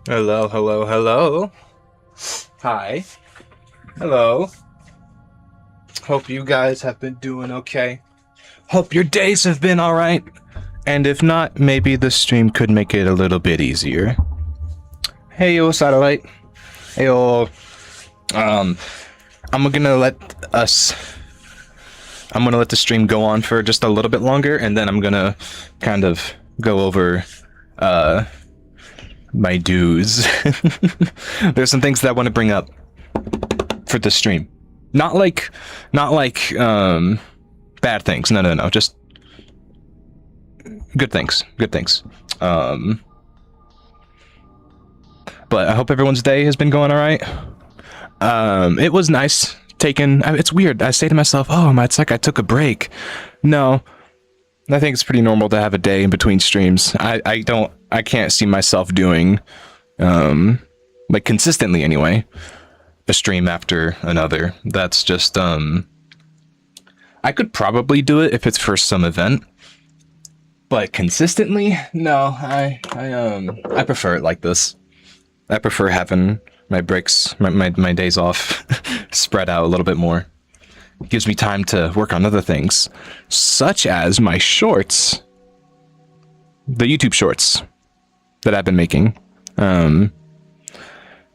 Hello, hello, hello. Hi. Hello. Hope you guys have been doing okay. Hope your days have been alright. And if not, maybe the stream could make it a little bit easier. Hey yo, satellite. Hey yo. I'm gonna let the stream go on for just a little bit longer, and then I'm gonna kind of go over my dues. There's some things that I want to bring up for the stream. Not like bad things. No. Just good things. Good things. But I hope everyone's day has been going all right. It was nice taking. It's weird. I say to myself, "Oh, it's like I took a break." No, I think it's pretty normal to have a day in between streams. I can't see myself doing, like consistently anyway, a stream after another. That's just, I could probably do it if it's for some event, but consistently, no, I prefer it like this. I prefer having my breaks, my days off spread out a little bit more. It gives me time to work on other things, such as my shorts, the YouTube shorts that I've been making.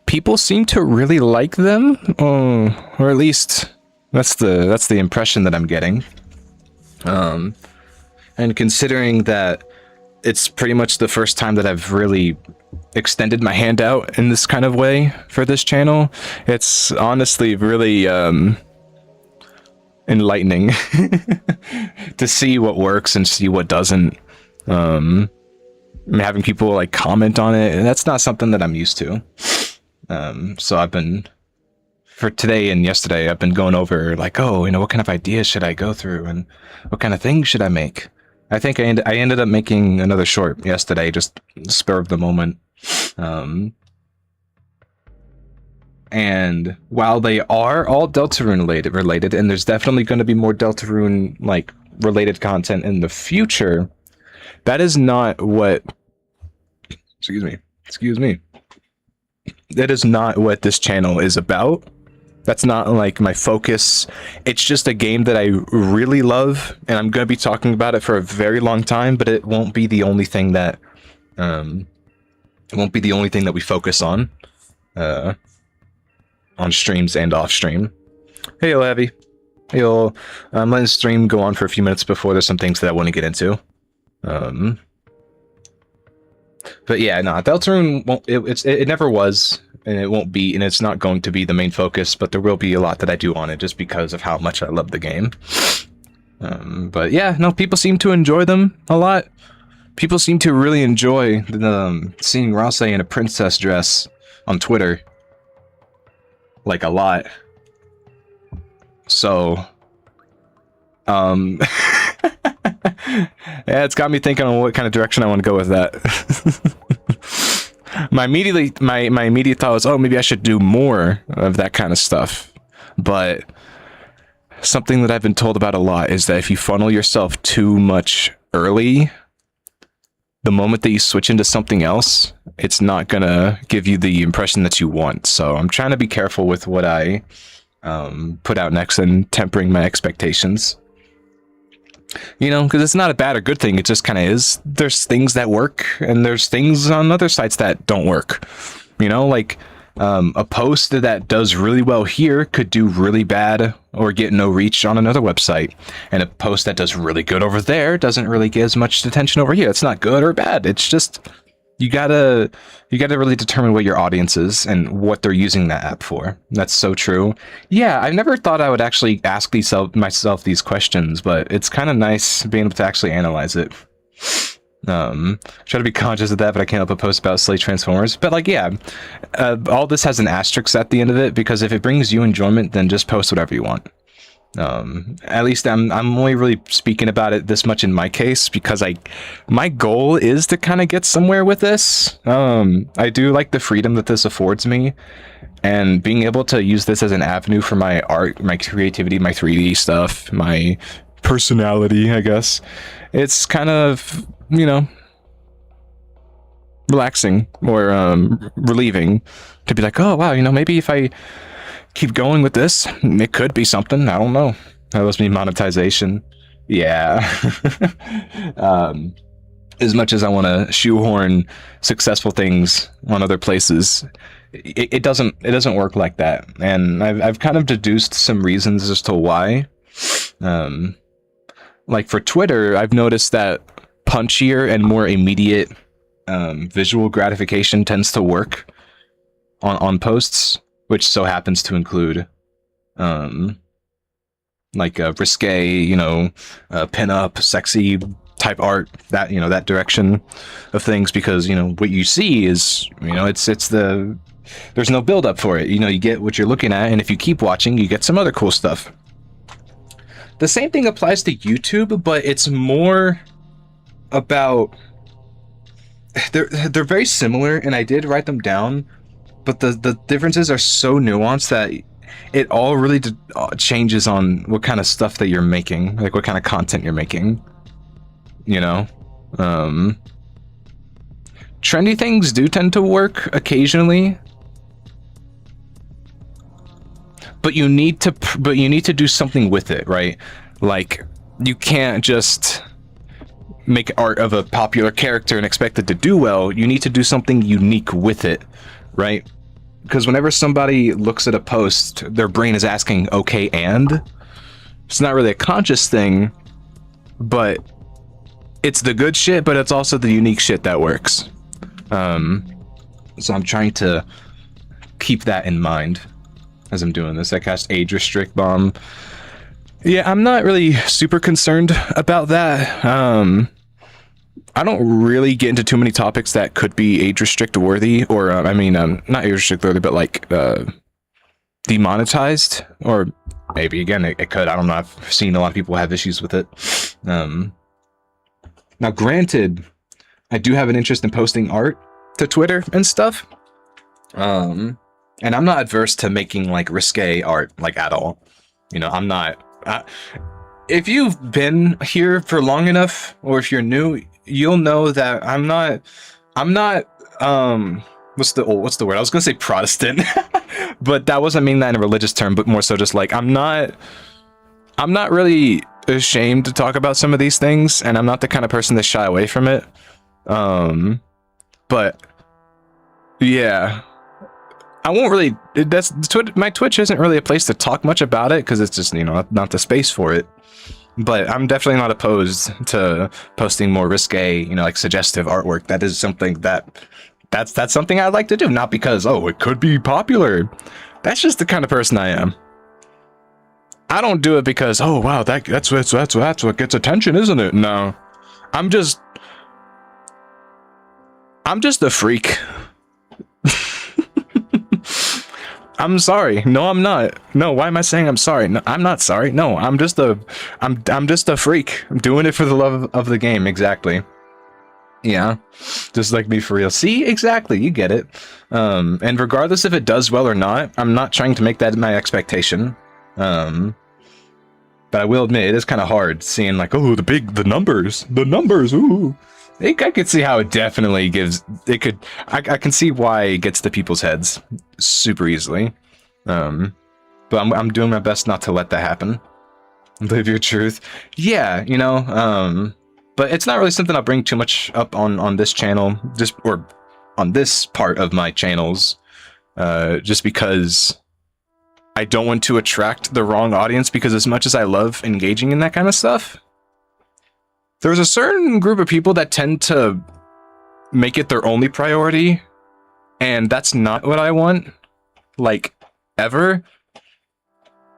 People seem to really like them, or at least that's the impression that I'm getting. And considering that it's pretty much the first time that I've really extended my hand out in this kind of way for this channel, it's honestly really enlightening to see what works and see what doesn't. Having people like comment on it, and that's not something that I'm used to. So I've been, for today and yesterday, I've been going over like, oh, what kind of ideas should I go through and what kind of things should I make? I think I ended up making another short yesterday, just spur of the moment. And while they are all Deltarune related, and there's definitely going to be more Deltarune like related content in the future, that is not what, excuse me. That is not what this channel is about. That's not like my focus. It's just a game that I really love, and I'm going to be talking about it for a very long time, but it won't be the only thing that, we focus on streams and off stream. Hey, yo, Heavy. Hey, yo, I'm letting the stream go on for a few minutes before there's some things that I want to get into. But yeah, no, Deltarune won't. It never was, and it won't be, and it's not going to be the main focus. But there will be a lot that I do on it, just because of how much I love the game. But yeah, no, people seem to enjoy them a lot. People seem to really enjoy seeing Ralsei in a princess dress on Twitter, like a lot. So, yeah, it's got me thinking on what kind of direction I want to go with that. my immediate thought was, oh, maybe I should do more of that kind of stuff. But something that I've been told about a lot is that if you funnel yourself too much early, the moment that you switch into something else, it's not gonna give you the impression that you want. So I'm trying to be careful with what I put out next and tempering my expectations. Because it's not a bad or good thing, it just kind of is. There's things that work, and there's things on other sites that don't work. Like a post that does really well here could do really bad or get no reach on another website, and a post that does really good over there doesn't really get as much attention over here. It's not good or bad, it's just you gotta really determine what your audience is and what they're using that app for. That's so true. Yeah, I never thought I would actually ask myself these questions, but it's kind of nice being able to actually analyze it. Try to be conscious of that, but I can't help but post about silly Transformers. But like, yeah, all this has an asterisk at the end of it, because if it brings you enjoyment, then just post whatever you want. At least I'm only really speaking about it this much in my case, because my goal is to kind of get somewhere with this. I do like the freedom that this affords me, and being able to use this as an avenue for my art, my creativity, my 3D stuff, my personality, I guess. It's kind of, relaxing or relieving to be like, oh wow, you know, maybe if I keep going with this, it could be something. I don't know. That was me monetization. Yeah. As much as I want to shoehorn successful things on other places, it doesn't work like that. And I've kind of deduced some reasons as to why. Like for Twitter, I've noticed that punchier and more immediate visual gratification tends to work on posts, which so happens to include like risque, you know, pin-up, sexy type art, that, you know, that direction of things, because, you know, what you see is, you know, it's the, there's no build up for it. You know, you get what you're looking at, and if you keep watching, you get some other cool stuff. The same thing applies to YouTube, but it's more about, they're very similar, and I did write them down, but the differences are so nuanced that it all really changes on what kind of stuff that you're making, like what kind of content you're making, you know. Trendy things do tend to work occasionally, but you need to do something with it, right? Like, you can't just make art of a popular character and expect it to do well. You need to do something unique with it, right? Because whenever somebody looks at a post, their brain is asking, okay, and? It's not really a conscious thing, but it's the good shit, but it's also the unique shit that works. So I'm trying to keep that in mind as I'm doing this. I cast Age Restrict Bomb. Yeah, I'm not really super concerned about that. I don't really get into too many topics that could be age restrict worthy, or I mean, not age restrict worthy, but like demonetized, or maybe again it could. I don't know. I've seen a lot of people have issues with it. Now, granted, I do have an interest in posting art to Twitter and stuff, and I'm not adverse to making like risque art, like, at all. You know, I'm not. If you've been here for long enough, or if you're new, you'll know that I'm not what's the word? I was gonna say Protestant, but that wasn't mean that in a religious term, but more so just like I'm not really ashamed to talk about some of these things, and I'm not the kind of person to shy away from it. But yeah, I won't really, my Twitch isn't really a place to talk much about it, because it's just, you know, not the space for it. But I'm definitely not opposed to posting more risque, you know, like suggestive artwork. That is something that's something I'd like to do. Not because, oh, it could be popular. That's just the kind of person I am. I don't do it because, oh wow, that's what gets attention, isn't it? No, I'm just a freak. I'm sorry. No, I'm not. No, why am I saying I'm sorry? No, I'm not sorry. No, I'm just a freak. I'm doing it for the love of the game. Exactly. Yeah, just like me, for real. See, exactly. You get it. And regardless if it does well or not, I'm not trying to make that my expectation. But I will admit, it is kind of hard seeing like, oh, the numbers, ooh. I could see how it definitely gives, I can see why it gets to people's heads super easily. But I'm doing my best not to let that happen. Live your truth. Yeah, you know, but it's not really something I'll bring too much up on this channel, or on this part of my channels, just because I don't want to attract the wrong audience, because as much as I love engaging in that kind of stuff, there's a certain group of people that tend to make it their only priority, and that's not what I want, like, ever.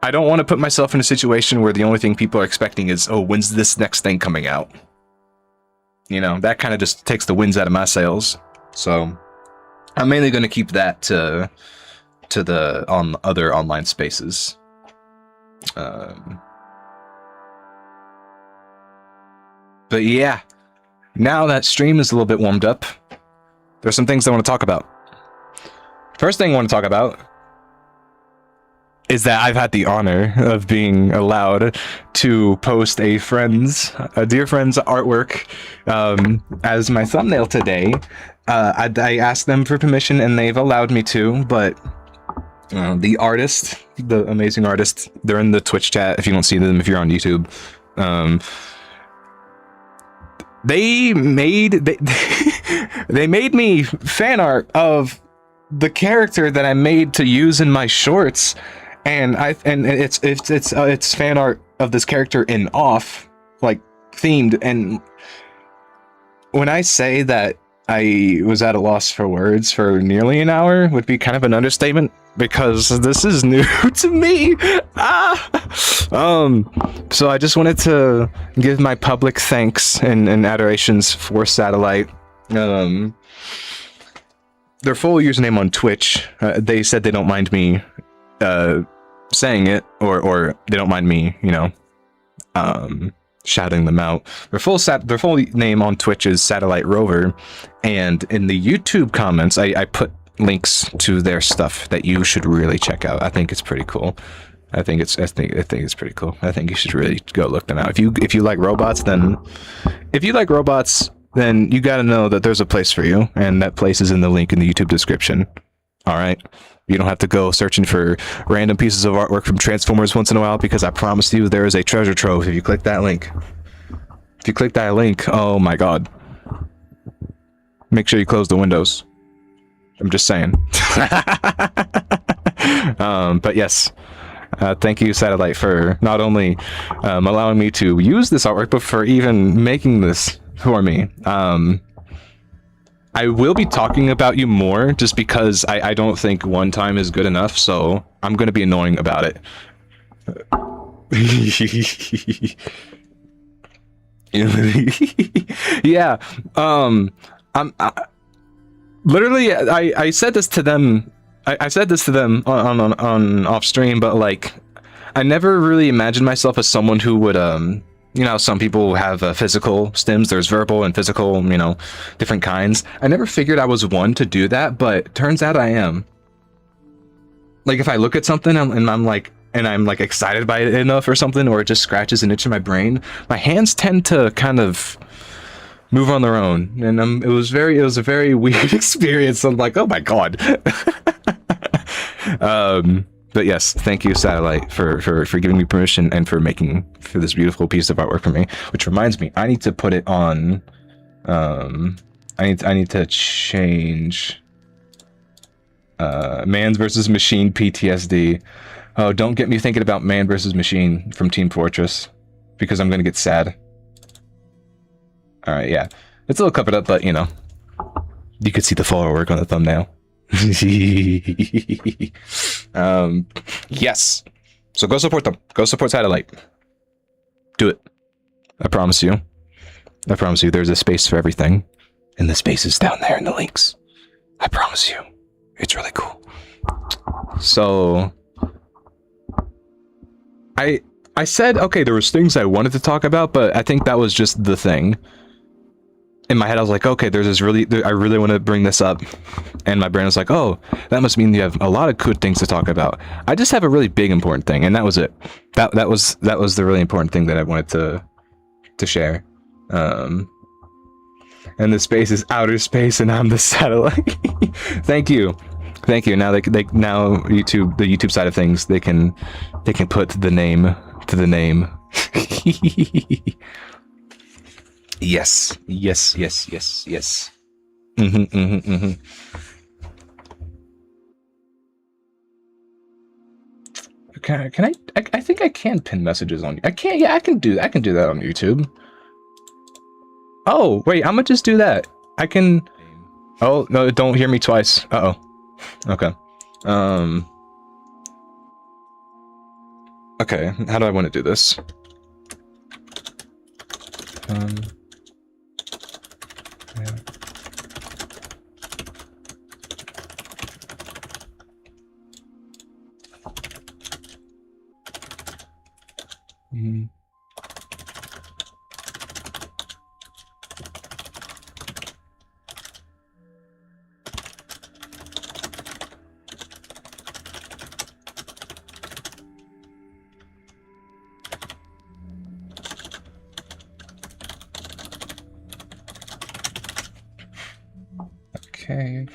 I don't want to put myself in a situation where the only thing people are expecting is, oh, when's this next thing coming out? You know, that kind of just takes the winds out of my sails. So I'm mainly going to keep that to the other online spaces. But yeah, now that stream is a little bit warmed up, there's some things I want to talk about. First thing I want to talk about is that I've had the honor of being allowed to post a dear friend's artwork as my thumbnail today, I asked them for permission and they've allowed me to, but the artist, the amazing artist, they're in the Twitch chat if you don't see them, if you're on YouTube. They made me fan art of the character that I made to use in my shorts, and it's fan art of this character in off, like themed. And when I say that I was at a loss for words for nearly an hour, would be kind of an understatement, because this is new to me. So I just wanted to give my public thanks and adorations for Satellite. Their full username on Twitch, they said they don't mind me saying it, or they don't mind me, you know, shouting them out. Their full name on Twitch is Satellite Rover, and in the YouTube comments, I put links to their stuff that you should really check out. I think it's pretty cool. I think it's pretty cool. I think you should really go look them out. If you like robots, then you gotta know that there's a place for you, and that place is in the link in the YouTube description. All right. You don't have to go searching for random pieces of artwork from Transformers once in a while, because I promise you there is a treasure trove if you click that link. If you click that link, oh my god. Make sure you close the windows. I'm just saying. But yes, thank you, Satellite, for not only allowing me to use this artwork, but for even making this for me. I will be talking about you more, just because I don't think one time is good enough, so I'm going to be annoying about it. Yeah, literally, I said this to them. I said this to them on off stream, but like, I never really imagined myself as someone who would you know, some people have physical stims. There's verbal and physical, you know, different kinds. I never figured I was one to do that, but turns out I am. Like, if I look at something and I'm like excited by it enough or something, or it just scratches an itch in my brain, my hands tend to kind of move on their own. And it was a very weird experience. I'm like, oh my god. But yes, thank you, Satellite, for giving me permission and for this beautiful piece of artwork for me. Which reminds me, I need to put it on. I need to change Man's versus Machine PTSD. Oh, don't get me thinking about Man versus Machine from Team Fortress, because I'm gonna get sad. All right, yeah, it's a little covered up, but you know, you could see the follower work on the thumbnail. Yes, so go support them. Go support Satellite. Do it. I promise you. I promise you there's a space for everything, and the space is down there in the links. I promise you. It's really cool. So I said, okay, there was things I wanted to talk about, but I think that was just the thing. In my head, I was like, okay, I really want to bring this up. And my brain was like, oh, that must mean you have a lot of good things to talk about. I just have a really big important thing, and that was it. That was the really important thing that I wanted to share. And the space is outer space, and I'm the satellite. Thank you. Now the YouTube side of things, they can put the name to the name. Yes. Can I think I can pin messages on. I can't. Yeah, I can do that on YouTube. Oh wait, I'm gonna just do that. I can. Oh no! Don't hear me twice. Uh oh. Okay. Okay. How do I want to do this? Yeah. Okay.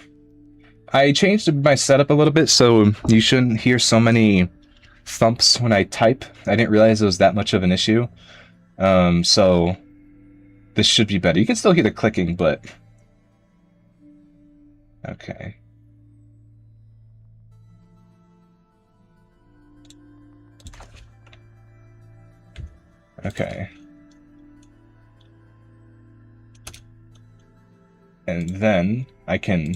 I changed my setup a little bit, so you shouldn't hear so many thumps when I type. I didn't realize it was that much of an issue. So this should be better. You can still hear the clicking, but... Okay. Okay. And then I can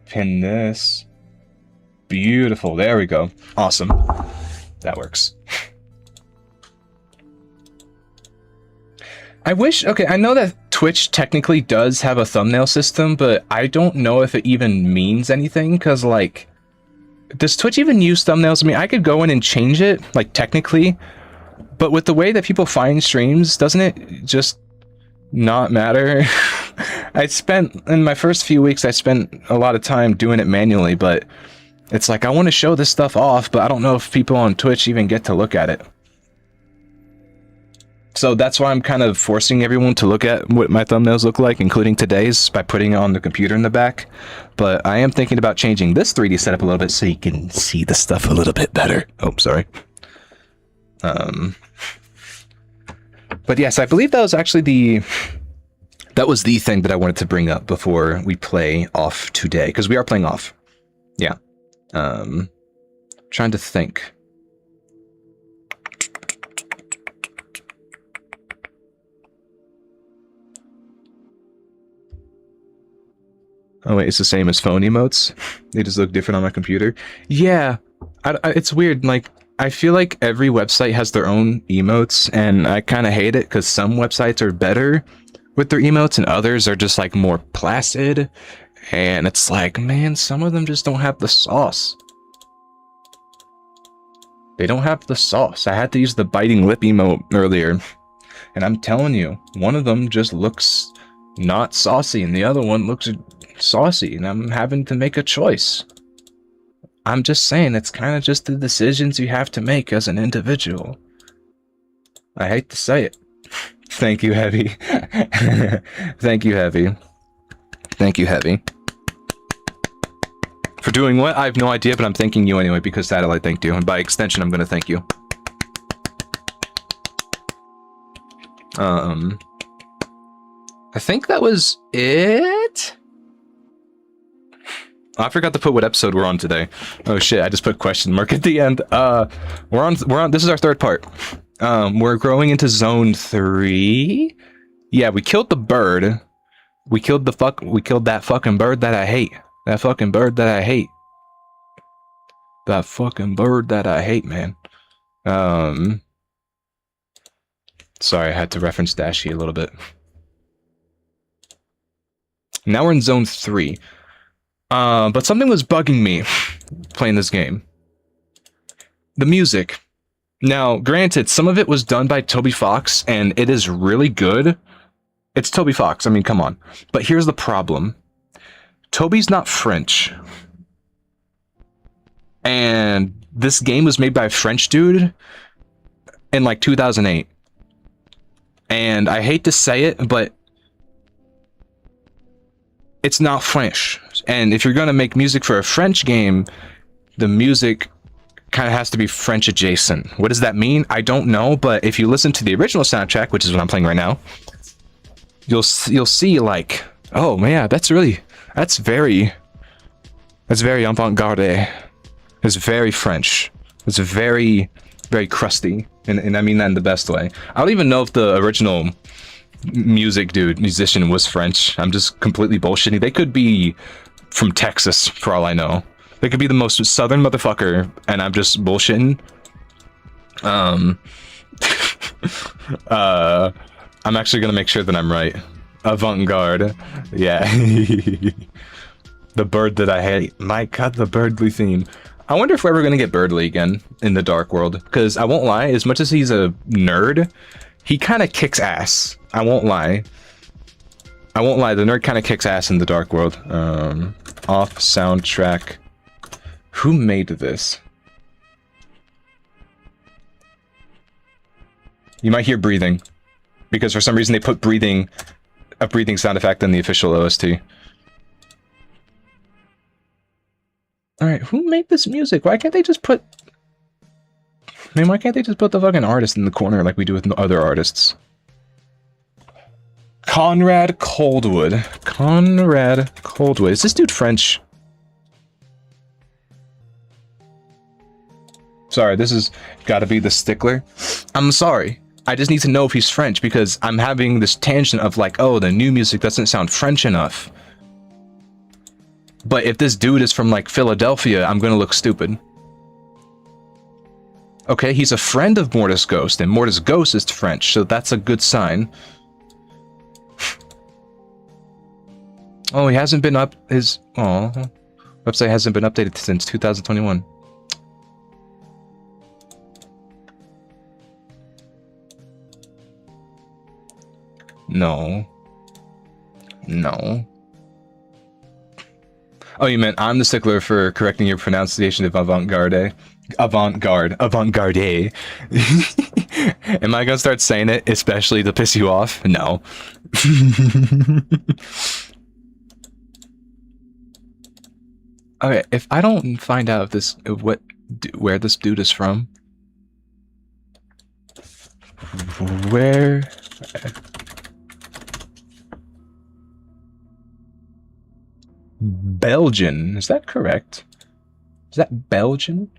pin this. Beautiful. There we go. Awesome. That works. I wish... Okay, I know that Twitch technically does have a thumbnail system, but I don't know if it even means anything, because, like... Does Twitch even use thumbnails? I mean, I could go in and change it, like, technically, but with the way that people find streams, doesn't it just not matter? In my first few weeks, I spent a lot of time doing it manually, but it's like, I want to show this stuff off, but I don't know if people on Twitch even get to look at it. So that's why I'm kind of forcing everyone to look at what my thumbnails look like, including today's, by putting it on the computer in the back. But I am thinking about changing this 3D setup a little bit so you can see the stuff a little bit better. Oh, sorry. But yes, I believe that was actually the thing that I wanted to bring up before we play off today, because we are playing off. Yeah. Trying to think. Oh wait, it's the same as phone emotes? They just look different on my computer? Yeah, it's weird, like, I feel like every website has their own emotes, and I kind of hate it, because some websites are better with their emotes, and others are just, like, more placid, and it's like, man, some of them just don't have the sauce. They don't have the sauce. I had to use the biting lip emote earlier, and I'm telling you, one of them just looks not saucy, and the other one looks saucy, and I'm having to make a choice. I'm just saying, it's kind of just the decisions you have to make as an individual. I hate to say it. Thank you, Heavy. Thank you, Heavy. Thank you, Heavy. For doing what? I have no idea, but I'm thanking you anyway, because Satellite thanked you, and by extension, I'm gonna thank you. I think that was it? I forgot to put what episode we're on today. Oh shit, I just put question mark at the end. We're on, this is our third part. We're growing into zone 3. Yeah, we killed the bird. We killed that fucking bird that I hate. That fucking bird that I hate. That fucking bird that I hate, man. Sorry, I had to reference Dashy a little bit. Now we're in zone 3. But something was bugging me playing this game. The music. Now, granted, some of it was done by Toby Fox, and it is really good. It's Toby Fox, I mean, come on. But here's the problem. Toby's not French. And this game was made by a French dude in like 2008. And I hate to say it, but it's not French. And if you're going to make music for a French game, the music kind of has to be French adjacent. What does that mean? I don't know, but if you listen to the original soundtrack, which is what I'm playing right now, you'll see like, oh man, that's very avant-garde. It's very French. It's very, very crusty. And I mean that in the best way. I don't even know if the original musician was French. I'm just completely bullshitting. They could be from Texas, for all I know. They could be the most southern motherfucker, and I'm just bullshitting. I'm actually gonna make sure that I'm right. Avant-garde. Yeah. The bird that I hate. My god, the Birdly theme. I wonder if we're ever gonna get Birdly again in the Dark World. Because I won't lie, as much as he's a nerd, he kind of kicks ass. I won't lie. The nerd kind of kicks ass in the Dark World. Off soundtrack. Who made this? You might hear breathing. Because for some reason they put a breathing sound effect in the official OST. Alright, who made this music? Why can't they just put... Man, why can't they just put the fucking artist in the corner like we do with other artists? Conrad Coldwood. Conrad Coldwood. Is this dude French? Sorry, this has gotta be the stickler. I'm sorry. I just need to know if he's French because I'm having this tangent of like, oh, the new music doesn't sound French enough. But if this dude is from like Philadelphia, I'm gonna look stupid. Okay, he's a friend of Mortis Ghost, and Mortis Ghost is French, so that's a good sign. Oh, he hasn't been up his... Oh, website hasn't been updated since 2021. No. No. Oh, you meant I'm the stickler for correcting your pronunciation of avant-garde. Avant-garde. Avant-garde. Am I gonna start saying it, especially to piss you off? No. Okay, if I don't find out if this... where this dude is from... Where... Belgian. Is that correct? Is that Belgian?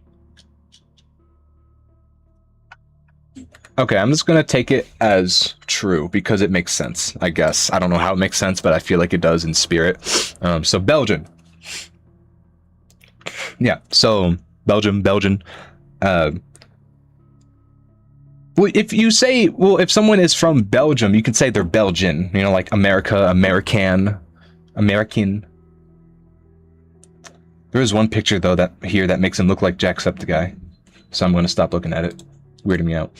Okay, I'm just gonna take it as true because it makes sense, I guess. I don't know how it makes sense, but I feel like it does in spirit. So Belgian. Yeah, so Belgium. Well, if you say, well, if someone is from Belgium, you can say they're Belgian. You know, like America, American. There is one picture though that makes him look like Jacksepticeye, so I'm going to stop looking at it. Weirding me out.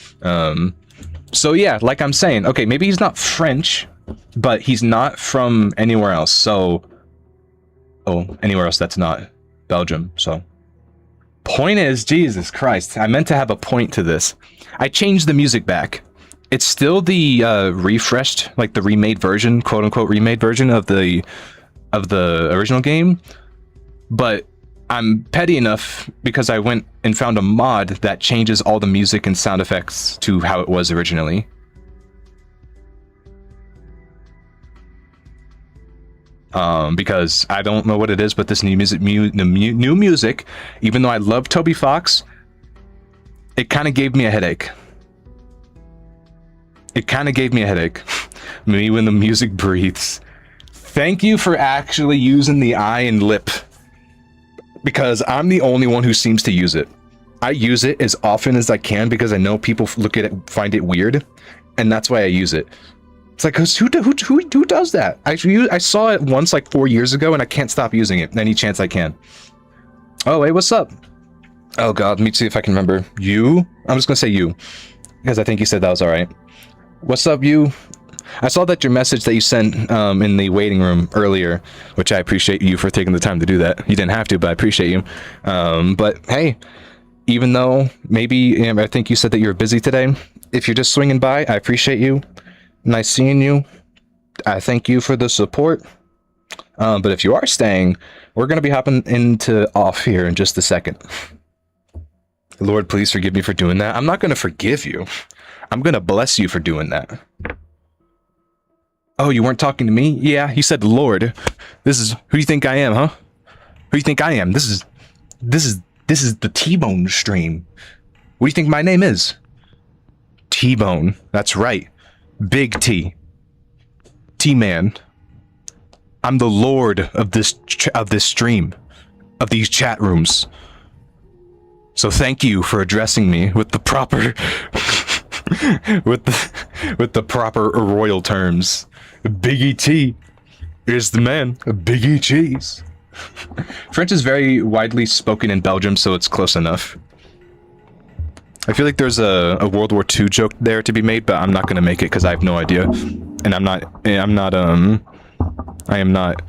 So yeah, like I'm saying, okay, maybe he's not French, but he's not from anywhere else. So, anywhere else that's not Belgium. So, point is, Jesus Christ, I meant to have a point to this. I changed the music back. It's still the refreshed, like the remade version, quote unquote remade version of the original game. But I'm petty enough because I went and found a mod that changes all the music and sound effects to how it was originally. Because I don't know what it is, but this new music, new music, even though I love Toby Fox, it kind of gave me a headache. Me when the music breathes. Thank you for actually using the eye and lip. Because I'm the only one who seems to use it. I use it as often as I can because I know people look at it, find it weird, and that's why I use it. It's like, who does that? I saw it once like 4 years ago, and I can't stop using it any chance I can. Oh, hey, what's up? Oh God, let me see if I can remember. You? I'm just gonna say you, because I think you said that was all right. What's up, you? I saw that your message that you sent in the waiting room earlier, which I appreciate you for taking the time to do that. You didn't have to, but I appreciate you. But hey, even though maybe I think you said that you're busy today, if you're just swinging by, I appreciate you. Nice seeing you. I thank you for the support. But if you are staying, we're going to be hopping into off here in just a second. Lord, please forgive me for doing that. I'm not going to forgive you. I'm going to bless you for doing that. Oh, you weren't talking to me? Yeah, you said Lord. This is who you think I am, huh? Who you think I am? This is the T-Bone stream. What do you think my name is? T-Bone. That's right. Big T. T-Man. I'm the Lord of this stream, of these chat rooms. So thank you for addressing me with the proper with the proper royal terms. Biggie T is the man. Biggie Cheese. French is very widely spoken in Belgium, so it's close enough. I feel like there's a World War II joke there to be made, but I'm not gonna make it because I have no idea, and I am not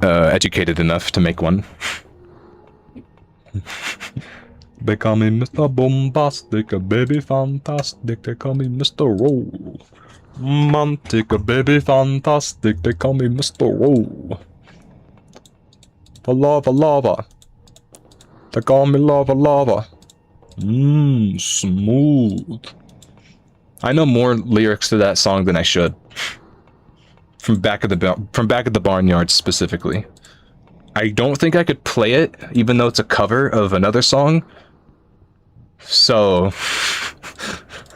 educated enough to make one. They call me Mr. Bombastic, a baby fantastic. They call me Mr. Romantic, a baby fantastic. They call me Mr. Roll. For lava. They call me lava lava. Smooth. I know more lyrics to that song than I should. From back at the barnyard specifically. I don't think I could play it, even though it's a cover of another song. So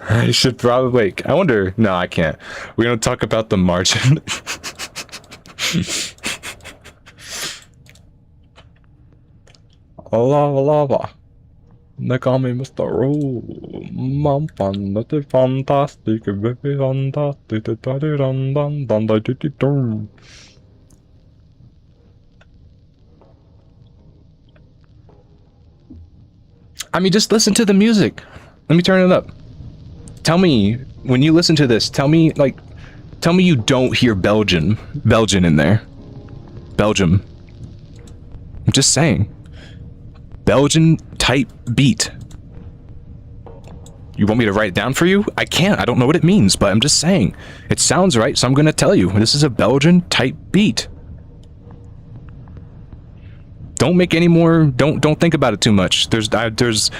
I should probably. I wonder. No, I can't. We're gonna talk about the margin. Lava lava. They call me Mr. Roo. Mom, fantastic, baby, fantastic. I mean, just listen to the music. Let me turn it up. Tell me, when you listen to this, tell me you don't hear Belgian in there. Belgium. I'm just saying. Belgian type beat. You want me to write it down for you? I can't. I don't know what it means, but I'm just saying. It sounds right, so I'm gonna tell you. This is a Belgian type beat. Don't make any more. Don't think about it too much. There's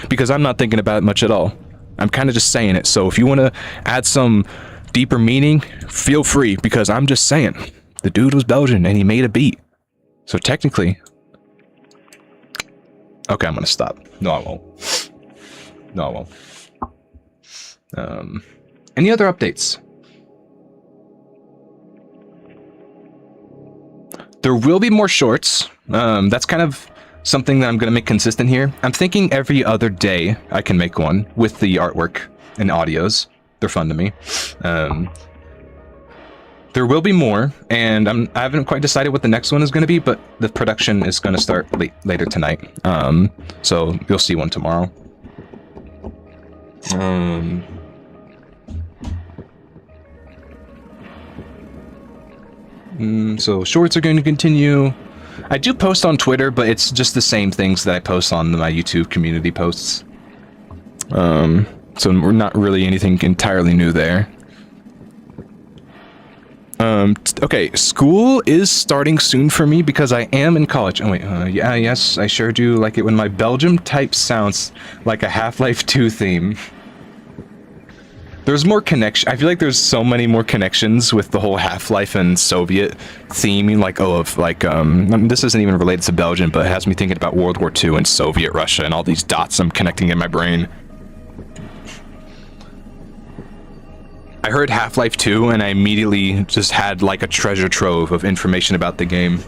because I'm not thinking about it much at all. I'm kind of just saying it. So if you want to add some deeper meaning, feel free, because I'm just saying. The dude was Belgian and he made a beat. So technically. Okay, I'm gonna stop. No, I won't. No, I won't. Any other updates? There will be more shorts. That's kind of something that I'm gonna make consistent here. I'm thinking every other day I can make one with the artwork and audios. They're fun to me. There will be more, and I haven't quite decided what the next one is going to be, but the production is going to start later tonight. So you'll see one tomorrow. So shorts are going to continue. I do post on Twitter, but it's just the same things that I post on my YouTube community posts. So we're not really anything entirely new there. Okay, school is starting soon for me because I am in college. Oh wait, yeah, yes, I sure do like it when my Belgium type sounds like a Half-Life 2 theme. There's more connection. I feel like there's so many more connections with the whole Half-Life and Soviet theme. Like, this isn't even related to Belgium, but it has me thinking about World War II and Soviet Russia and all these dots I'm connecting in my brain. I heard Half-Life 2 and I immediately just had like a treasure trove of information about the game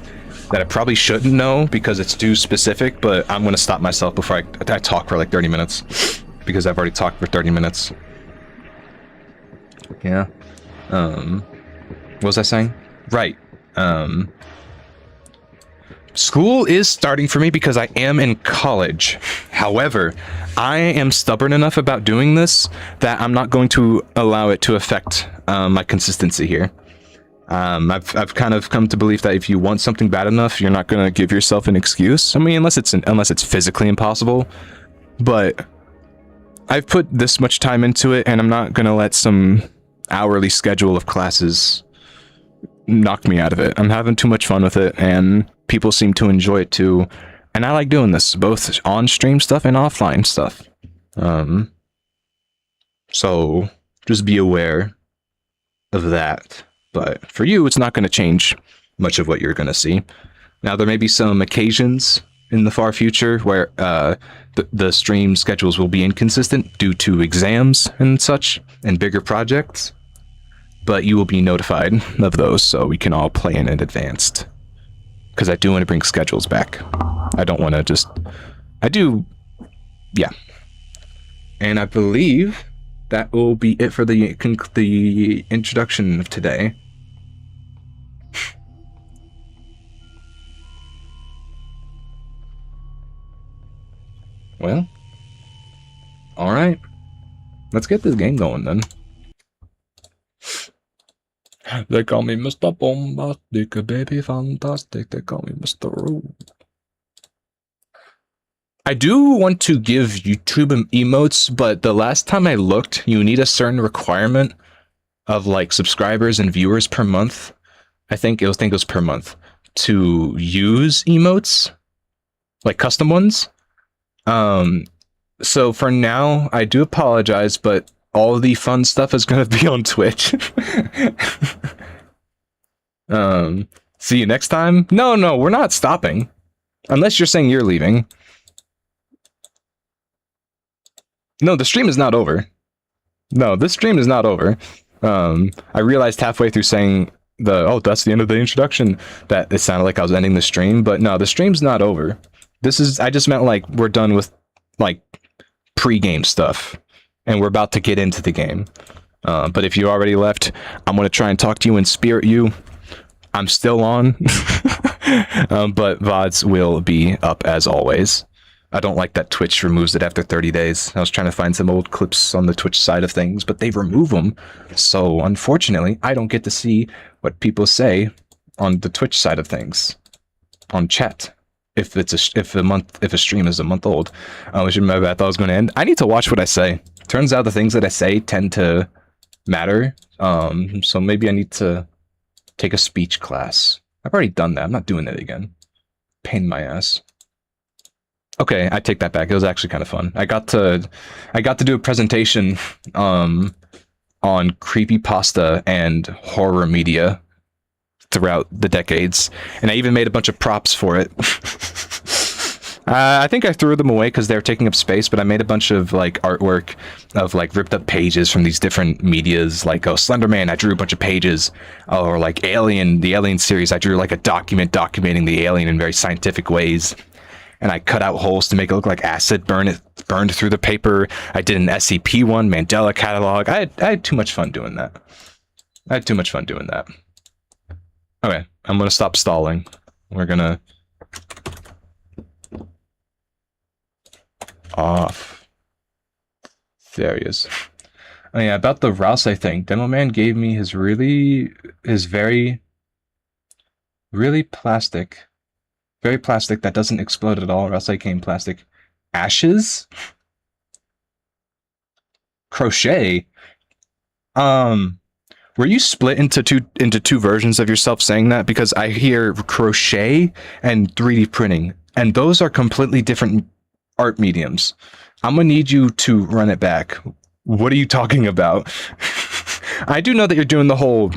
that I probably shouldn't know because it's too specific, but I'm gonna stop myself before I talk for like 30 minutes because I've already talked for 30 minutes. Yeah. What was I saying? Right. School is starting for me because I am in college. However, I am stubborn enough about doing this that I'm not going to allow it to affect my consistency here. I've kind of come to believe that if you want something bad enough, you're not going to give yourself an excuse. I mean, unless it's physically impossible. But I've put this much time into it, and I'm not going to let some hourly schedule of classes knock me out of it. I'm having too much fun with it, and people seem to enjoy it too. And I like doing this, both on-stream stuff and offline stuff. So just be aware of that. But for you, it's not going to change much of what you're going to see. Now, there may be some occasions in the far future where the stream schedules will be inconsistent due to exams and such, and bigger projects. But you will be notified of those, so we can all plan in advance. Because I do want to bring schedules back. I don't want to just... I do... Yeah. And I believe that will be it for the introduction of today. Well, alright. Let's get this game going then. They call me Mr. Bombastic, baby fantastic. They call me Mr. Roo. I do want to give YouTube emotes, but the last time I looked, you need a certain requirement of like subscribers and viewers per month. I think it was per month to use emotes, like custom ones. So for now, I do apologize, but all the fun stuff is gonna be on Twitch. See you next time. No, we're not stopping. Unless you're saying you're leaving. No, the stream is not over. No, this stream is not over. I realized halfway through saying that's the end of the introduction, that it sounded like I was ending the stream, but no, the stream's not over. I just meant like we're done with like pre-game stuff and we're about to get into the game. But if you already left, I'm going to try and talk to you and spirit you. I'm still on, but VODs will be up as always. I don't like that Twitch removes it after 30 days. I was trying to find some old clips on the Twitch side of things, but they remove them. So unfortunately, I don't get to see what people say on the Twitch side of things on chat. If a stream is a month old, which I thought I was going to end. I need to watch what I say. Turns out the things that I say tend to matter. So maybe I need to take a speech class. I've already done that. I'm not doing it again. Pain in my ass. Okay, I take that back. It was actually kind of fun. I got to do a presentation on creepypasta and horror media throughout the decades, and I even made a bunch of props for it. I think I threw them away because they were taking up space, but I made a bunch of like artwork of like ripped up pages from these different medias, like Slenderman, I drew a bunch of pages, or like Alien, the Alien series, I drew like a document documenting the alien in very scientific ways. And I cut out holes to make it look like acid burned through the paper. I did an SCP one, Mandela catalog. I had too much fun doing that. Okay, I'm gonna stop stalling. We're gonna off. There he is. Oh yeah, about the Ralsei thing. Demo Man gave me his very plastic. Very plastic that doesn't explode at all, or else I came plastic. Ashes? Crochet? Were you split into two versions of yourself saying that? Because I hear crochet and 3D printing, and those are completely different art mediums. I'm gonna need you to run it back. What are you talking about? I do know that you're doing the whole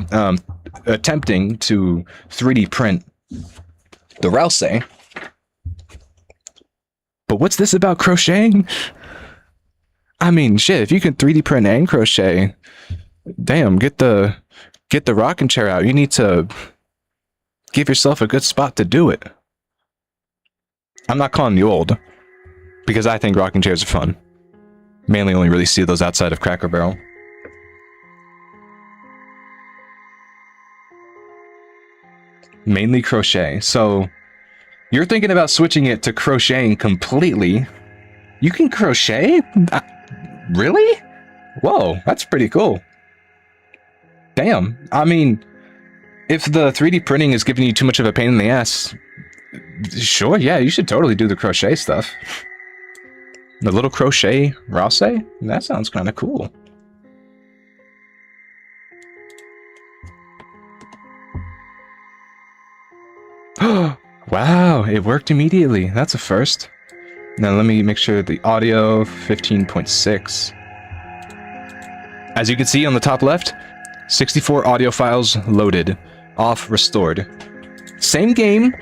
attempting to 3D print the Ralsei. But what's this about crocheting? I mean, shit, if you can 3D print and crochet, damn, get the rocking chair out. You need to give yourself a good spot to do it. I'm not calling you old, because I think rocking chairs are fun. Mainly only really see those outside of Cracker Barrel. Mainly crochet. So you're thinking about switching it to crocheting completely. You can crochet? Really? Whoa, that's pretty cool. Damn. I mean, if the 3D printing is giving you too much of a pain in the ass, sure, yeah, you should totally do the crochet stuff. The little crochet Ralsei? That sounds kind of cool. Wow, it worked immediately. That's a first. Now let me make sure the audio 15.6. As you can see on the top left, 64 audio files loaded, off, restored. Same game.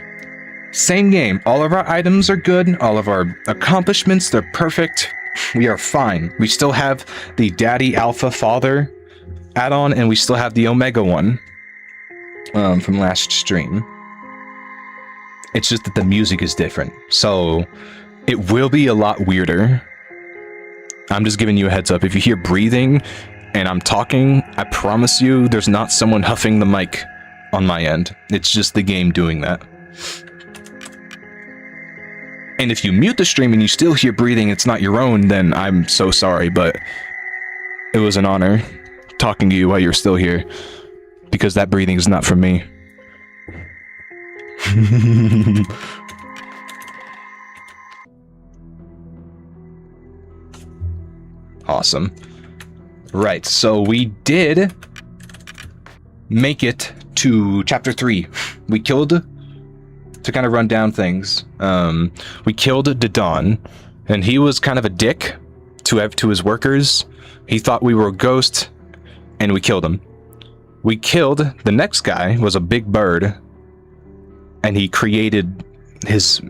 All of our items are good. All of our accomplishments, they're perfect. We are fine. We still have the Daddy Alpha Father add-on, and we still have the Omega one from last stream. It's just that the music is different, so it will be a lot weirder. I'm just giving you a heads up. If you hear breathing and I'm talking, I promise you there's not someone huffing the mic on my end. It's just the game doing that. And if you mute the stream and you still hear breathing, it's not your own, then I'm so sorry, but it was an honor talking to you while you're still here, because that breathing is not from me. Awesome. Right, so we did make it to chapter 3. We killed, to kind of run down things, we killed Dadan. And he was kind of a dick to his workers. He thought we were a ghost, and we killed him. We killed the next guy, was a big bird, and he created his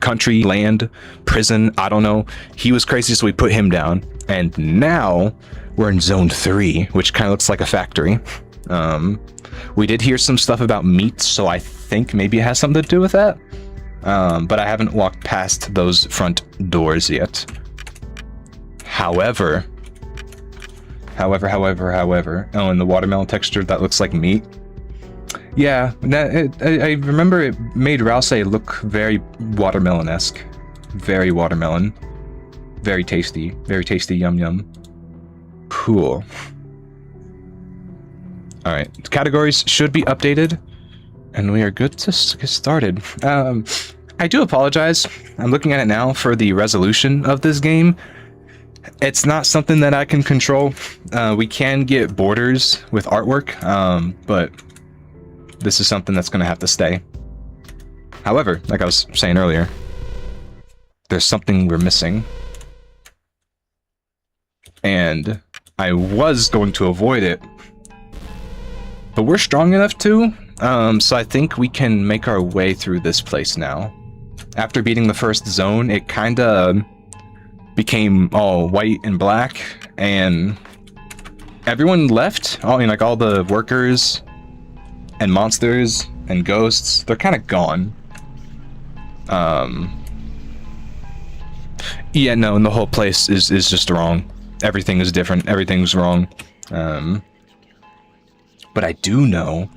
country, land, prison, I don't know. He was crazy, so we put him down. And now we're in zone 3, which kind of looks like a factory. We did hear some stuff about meat, so I think maybe it has something to do with that. But I haven't walked past those front doors yet. However, oh, and the watermelon texture, that looks like meat. Yeah, I remember it made Ralsei look very watermelon-esque. Very watermelon. Very tasty, yum yum. Cool. Alright, categories should be updated, and we are good to get started. I do apologize. I'm looking at it now for the resolution of this game. It's not something that I can control. We can get borders with artwork, but this is something that's going to have to stay. However, like I was saying earlier, there's something we're missing. And I was going to avoid it, but we're strong enough to, so I think we can make our way through this place now. After beating the first zone, it kinda became all white and black, and everyone left. All the workers and monsters and ghosts, they're kind of gone. Yeah, no, and the whole place is just wrong. Everything is different. Everything's wrong. But I do know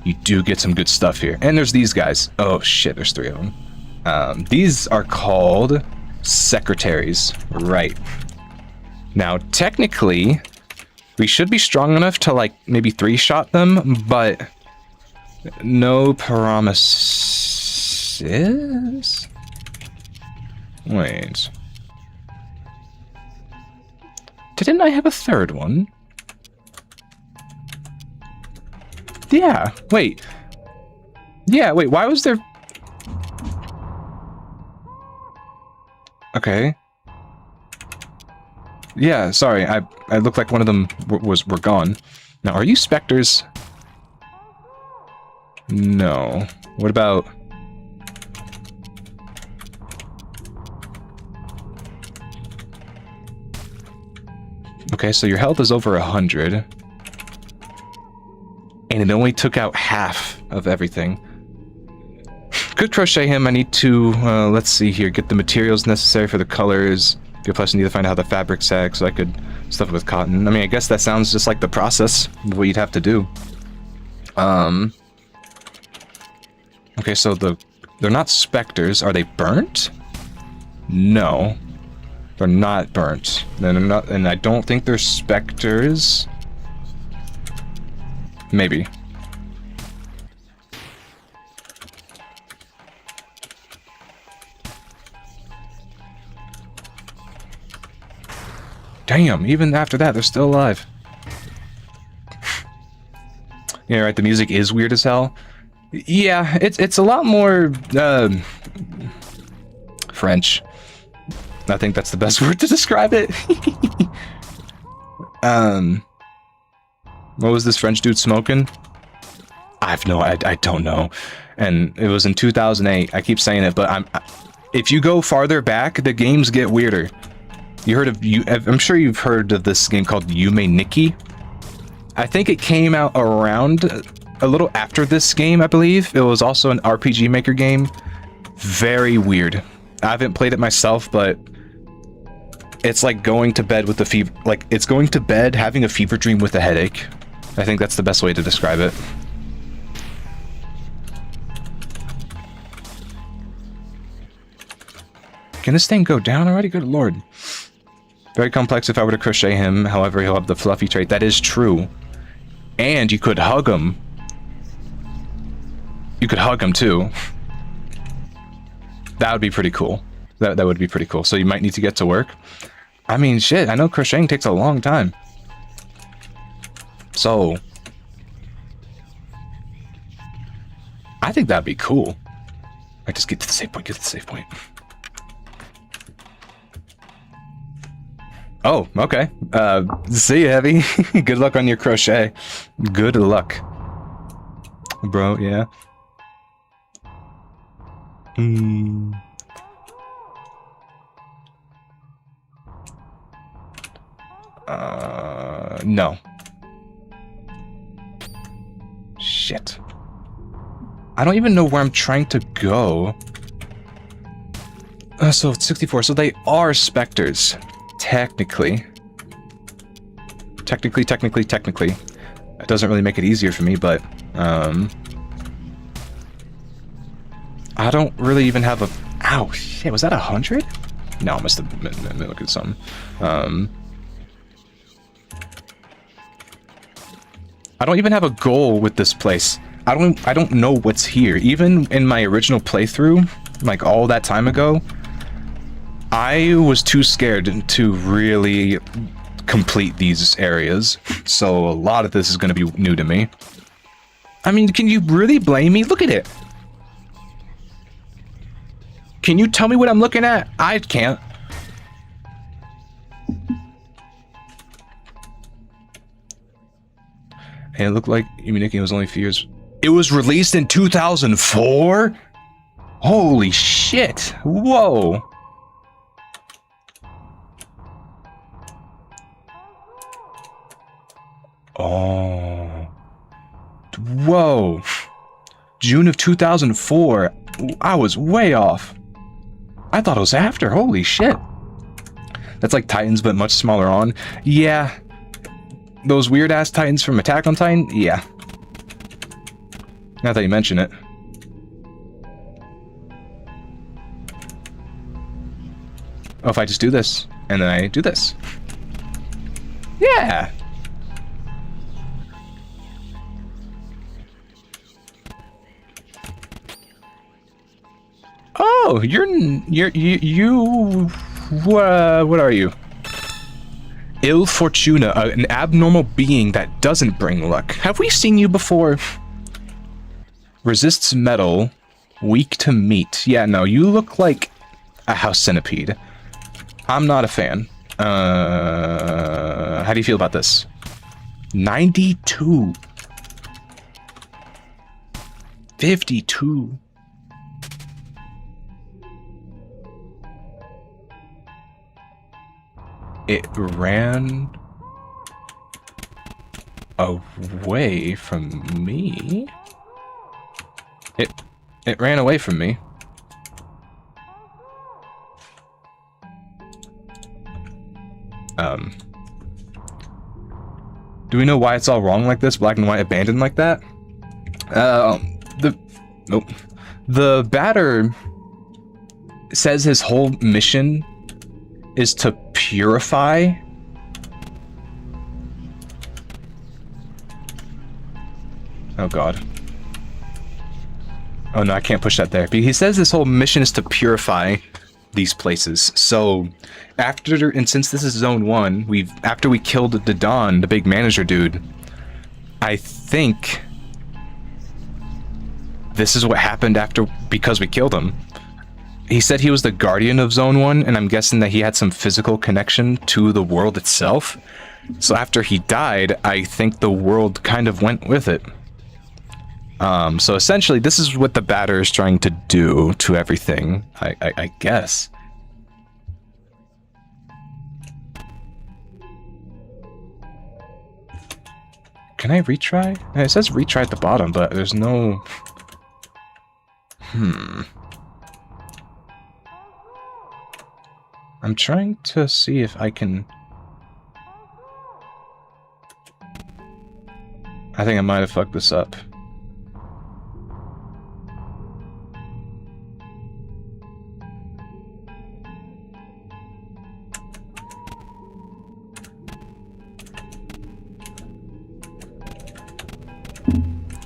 you do get some good stuff here. And there's these guys. Oh shit, there's 3 of them. These are called secretaries. Right. Now, technically, we should be strong enough to, like, maybe 3-shot them, but no promises? Wait. Didn't I have a 3rd one? Yeah, wait. Yeah, wait, why was there... Okay. Yeah, sorry, I looked like one of them were gone. Now, are you specters? No. What about... Okay, so your health is over 100. And it only took out half of everything. Could crochet him. I need to, let's see here, get the materials necessary for the colors. Plus, I need to find out how the fabric sag, so I could stuff it with cotton. I mean, I guess that sounds just like the process of what you'd have to do. Okay, so they're not specters. Are they burnt? No. They're not burnt. They're not, and I don't think they're specters. Maybe. Damn, even after that, they're still alive. Yeah, right, the music is weird as hell. Yeah, it's a lot more, French. I think that's the best word to describe it. What was this French dude smoking? I don't know. And it was in 2008. I keep saying it, but if you go farther back, the games get weirder. You heard of I'm sure you've heard of this game called Yume Nikki. I think it came out around a little after this game, I believe. It was also an RPG Maker game. Very weird. I haven't played it myself, but it's like going to bed with a fever. Like, it's going to bed having a fever dream with a headache. I think that's the best way to describe it. Can this thing go down already? Good lord. Very complex if I were to crochet him. However, he'll have the fluffy trait. That is true. And you could hug him. You could hug him too. That would be pretty cool. That would be pretty cool. So you might need to get to work. I mean, shit, I know crocheting takes a long time. So I think that'd be cool. I just get to the save point, Oh, okay. See you, Heavy. Good luck on your crochet. Good luck. Bro, yeah. No. Shit. I don't even know where I'm trying to go. So it's 64. So they are specters. Technically. Technically. It doesn't really make it easier for me, but, I don't really even have a... Ow, shit, was that 100? No, I must have been looking at something. I don't even have a goal with this place. I don't know what's here. Even in my original playthrough, like all that time ago, I was too scared to really complete these areas. So a lot of this is going to be new to me. I mean, can you really blame me? Look at it. Can you tell me what I'm looking at? I can't. And it looked like Immunity was only a few years. It was released in 2004? Holy shit. Whoa. Oh. Whoa. June of 2004. I was way off. I thought it was after. Holy shit. That's like Titans, but much smaller on. Yeah. Those weird-ass Titans from Attack on Titan? Yeah. Now that you mention it. Oh, if I just do this, and then I do this. Yeah! Oh, what are you? Il Fortuna, an abnormal being that doesn't bring luck. Have we seen you before? Resists metal, weak to meat. Yeah, no, you look like a house centipede. I'm not a fan. How do you feel about this? 92. 52. It ran away from me. It ran away from me. Do we know why it's all wrong like this? Black and white abandoned like that? The batter says his whole mission is to purify. Oh god. Oh no, I can't push that there. He says this whole mission is to purify these places. So since this is zone 1, after we killed the Don, the big manager dude, I think this is what happened because we killed him. He said he was the guardian of Zone 1, and I'm guessing that he had some physical connection to the world itself. So after he died, I think the world kind of went with it. So essentially, this is what the batter is trying to do to everything, I guess. Can I retry? It says retry at the bottom, but there's no... I'm trying to see if I can... I think I might have fucked this up.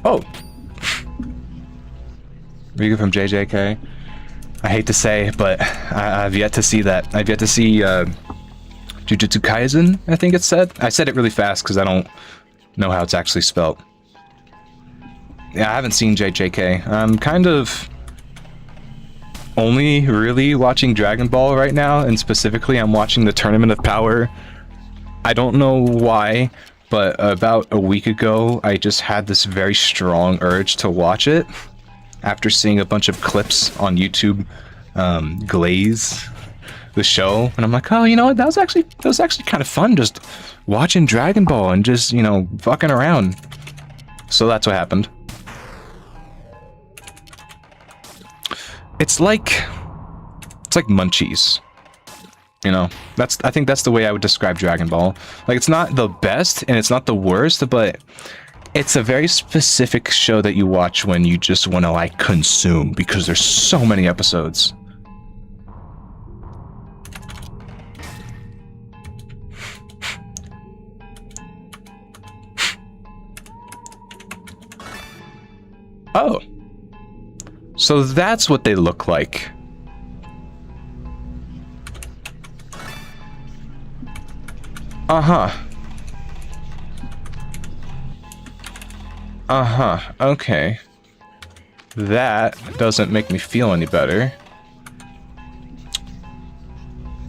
Oh! Riga from JJK. I hate to say, but I've yet to see that. I've yet to see Jujutsu Kaisen, I think it said. I said it really fast because I don't know how it's actually spelled. Yeah, I haven't seen JJK. I'm kind of only really watching Dragon Ball right now, and specifically I'm watching the Tournament of Power. I don't know why, but about a week ago, I just had this very strong urge to watch it after seeing a bunch of clips on YouTube, Glaze, the show, and I'm like, oh, you know what, that was actually kind of fun, just watching Dragon Ball and just, you know, fucking around. So that's what happened. It's like Munchies. You know, I think that's the way I would describe Dragon Ball. Like, it's not the best and it's not the worst, but it's a very specific show that you watch when you just want to, like, consume, because there's so many episodes. Oh. So that's what they look like. Uh-huh. Uh-huh. Okay. That doesn't make me feel any better.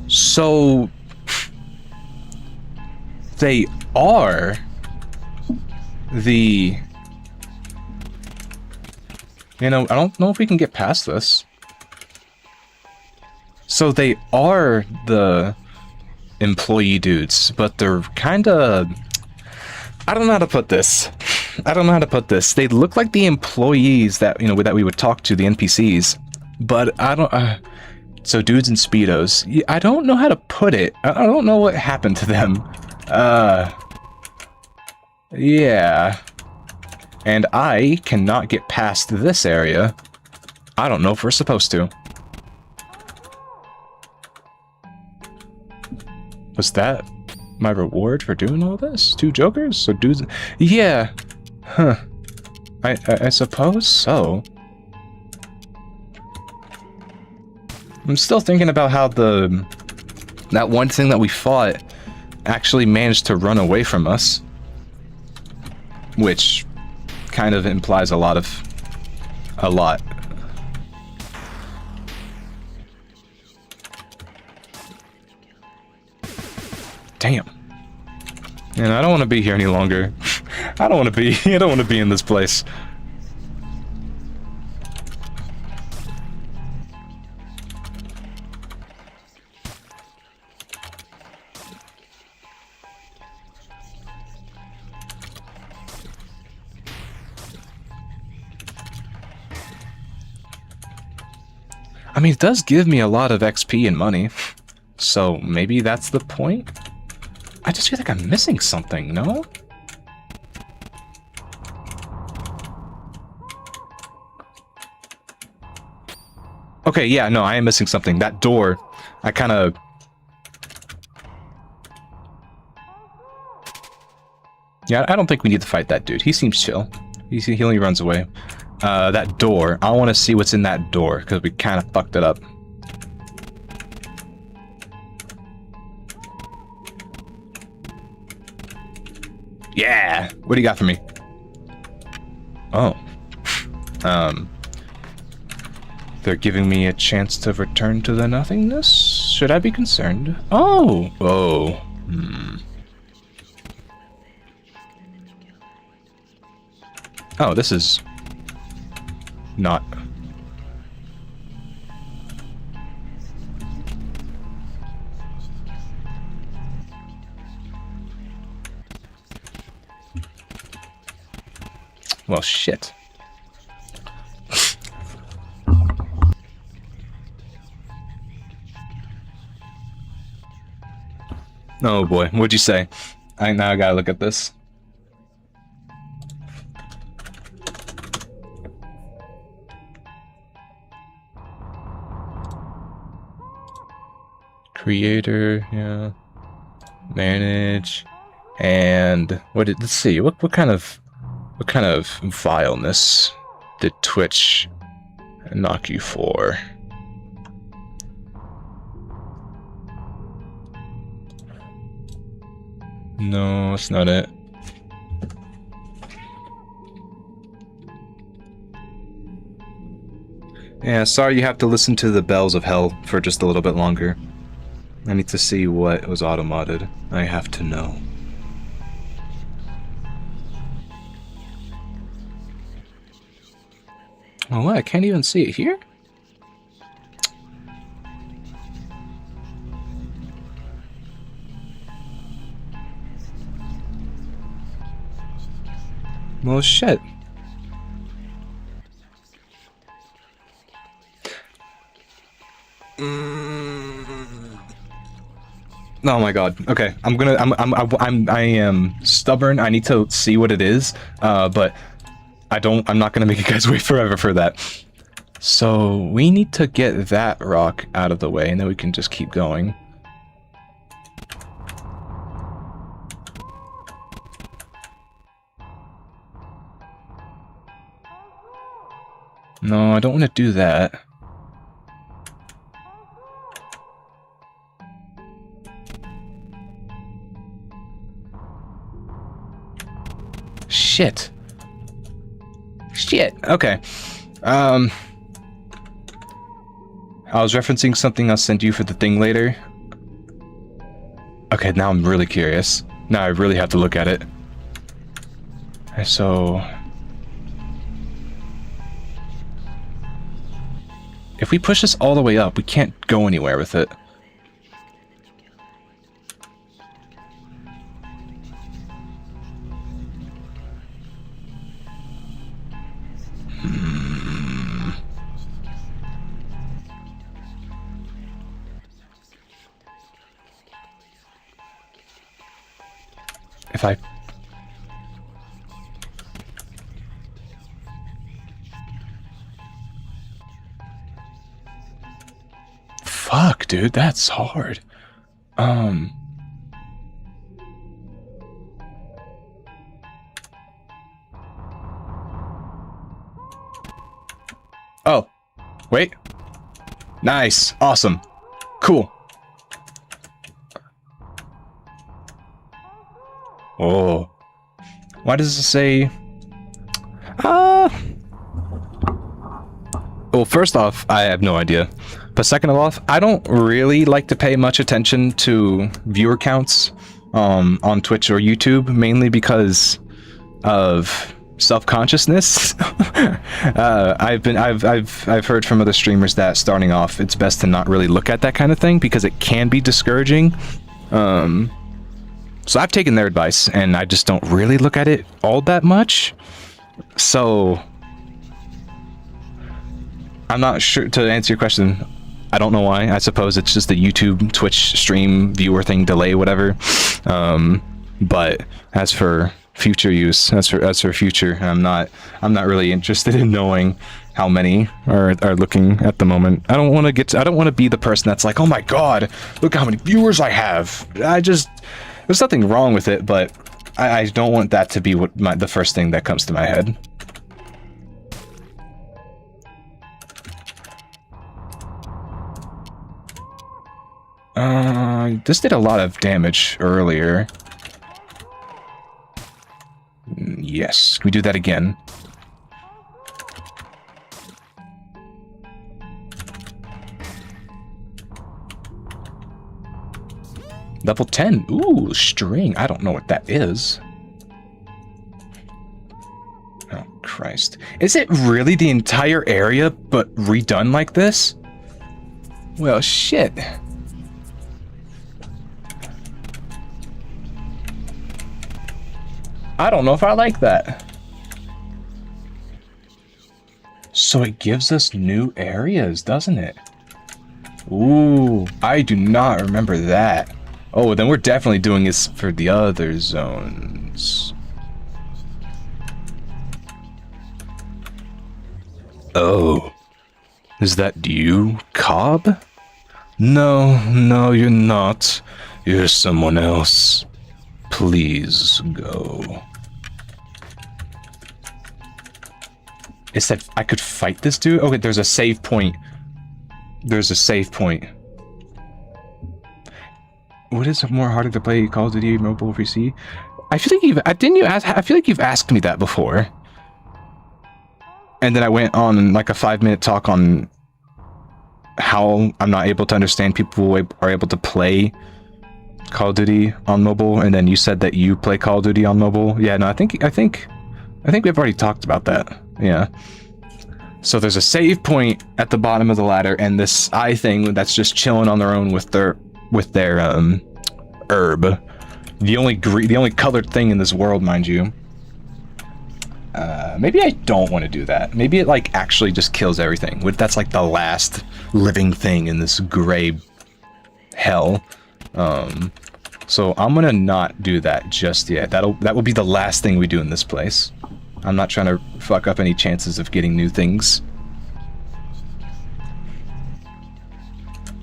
So they are the... You know, I don't know if we can get past this. So they are the employee dudes, but they're kind of... I don't know how to put this. They look like the employees that, you know, that we would talk to, the NPCs, but I don't... so dudes in Speedos. I don't know how to put it. I don't know what happened to them. Yeah. And I cannot get past this area. I don't know if we're supposed to. Was that my reward for doing all this? 2 jokers? So dudes... Yeah. Huh. I suppose so. I'm still thinking about how that one thing that we fought actually managed to run away from us. Which kind of implies a lot. Damn. Man, I don't want to be here any longer. I don't want to be in this place. I mean, it does give me a lot of XP and money. So maybe that's the point? I just feel like I'm missing something, no? Okay, yeah, no, I am missing something. That door, I kind of... Yeah, I don't think we need to fight that dude. He seems chill. He only runs away. That door, I want to see what's in that door, because we kind of fucked it up. Yeah! What do you got for me? Oh. They're giving me a chance to return to the nothingness? Should I be concerned? Oh! Oh. Hmm. Oh, this is... not... Well, shit. Oh boy, what'd you say? Now I gotta look at this. Creator, yeah. Manage. And let's see, what kind of vileness did Twitch knock you for? No, it's not it. Yeah, sorry you have to listen to the bells of hell for just a little bit longer. I need to see what was auto-modded. I have to know. Oh, what? I can't even see it here? Well, shit. Oh my god. Okay, I am stubborn. I need to see what it is. But I'm not gonna make you guys wait forever for that. So we need to get that rock out of the way, and then we can just keep going. No, I don't want to do that. Shit. Shit. Okay. I was referencing something I'll send you for the thing later. Okay, now I'm really curious. Now I really have to look at it. So... if we push this all the way up, we can't go anywhere with it. If I... fuck, dude, that's hard. Oh, wait. Nice, awesome, cool. Oh, why does it say? Well, first off, I have no idea. But second of all, I don't really like to pay much attention to viewer counts on Twitch or YouTube, mainly because of self-consciousness. I've heard from other streamers that starting off, it's best to not really look at that kind of thing because it can be discouraging. So I've taken their advice, and I just don't really look at it all that much. So I'm not sure to answer your question. I don't know why. I suppose it's just a YouTube, Twitch stream viewer thing, delay, whatever. But as for future use, as for future, I'm not really interested in knowing how many are looking at the moment. I don't want to be the person that's like, oh my god, look how many viewers I have. There's nothing wrong with it, but I don't want that to be the first thing that comes to my head. This did a lot of damage earlier. Yes, can we do that again? Level 10. Ooh, string. I don't know what that is. Oh, Christ. Is it really the entire area, but redone like this? Well, shit. I don't know if I like that. So it gives us new areas, doesn't it? Ooh, I do not remember that. Oh, then we're definitely doing this for the other zones. Oh. Is that you, Cobb? No, you're not. You're someone else. Please go. It said I could fight this dude? Okay, there's a save point. There's a save point. What is more harder to play, Call of Duty Mobile PC? I feel like I feel like you've asked me that before. And then I went on like a 5-minute talk on how I'm not able to understand people who are able to play Call of Duty on mobile, and then you said that you play Call of Duty on mobile. Yeah, no, I think we've already talked about that. Yeah. So there's a save point at the bottom of the ladder, and this eye thing that's just chilling on their own with their herb. The only colored thing in this world, mind you. Maybe I don't want to do that. Maybe it like actually just kills everything. That's like the last living thing in this gray hell. So I'm gonna not do that just yet. That will be the last thing we do in this place. I'm not trying to fuck up any chances of getting new things.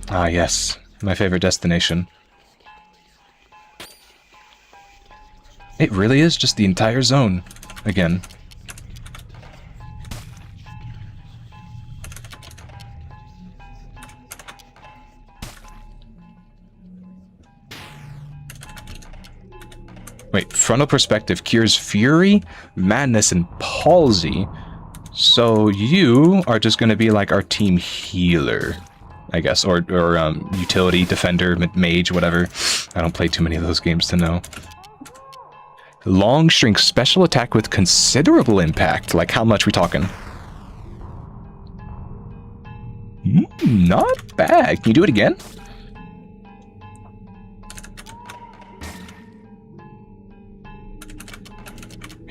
Ah, yes. My favorite destination. It really is just the entire zone again. Wait, frontal perspective cures fury, madness, and palsy. So you are just going to be like our team healer, I guess, or utility, defender, mage, whatever. I don't play too many of those games to know. Long shrink, special attack with considerable impact. Like how much we talking? Not bad. Can you do it again?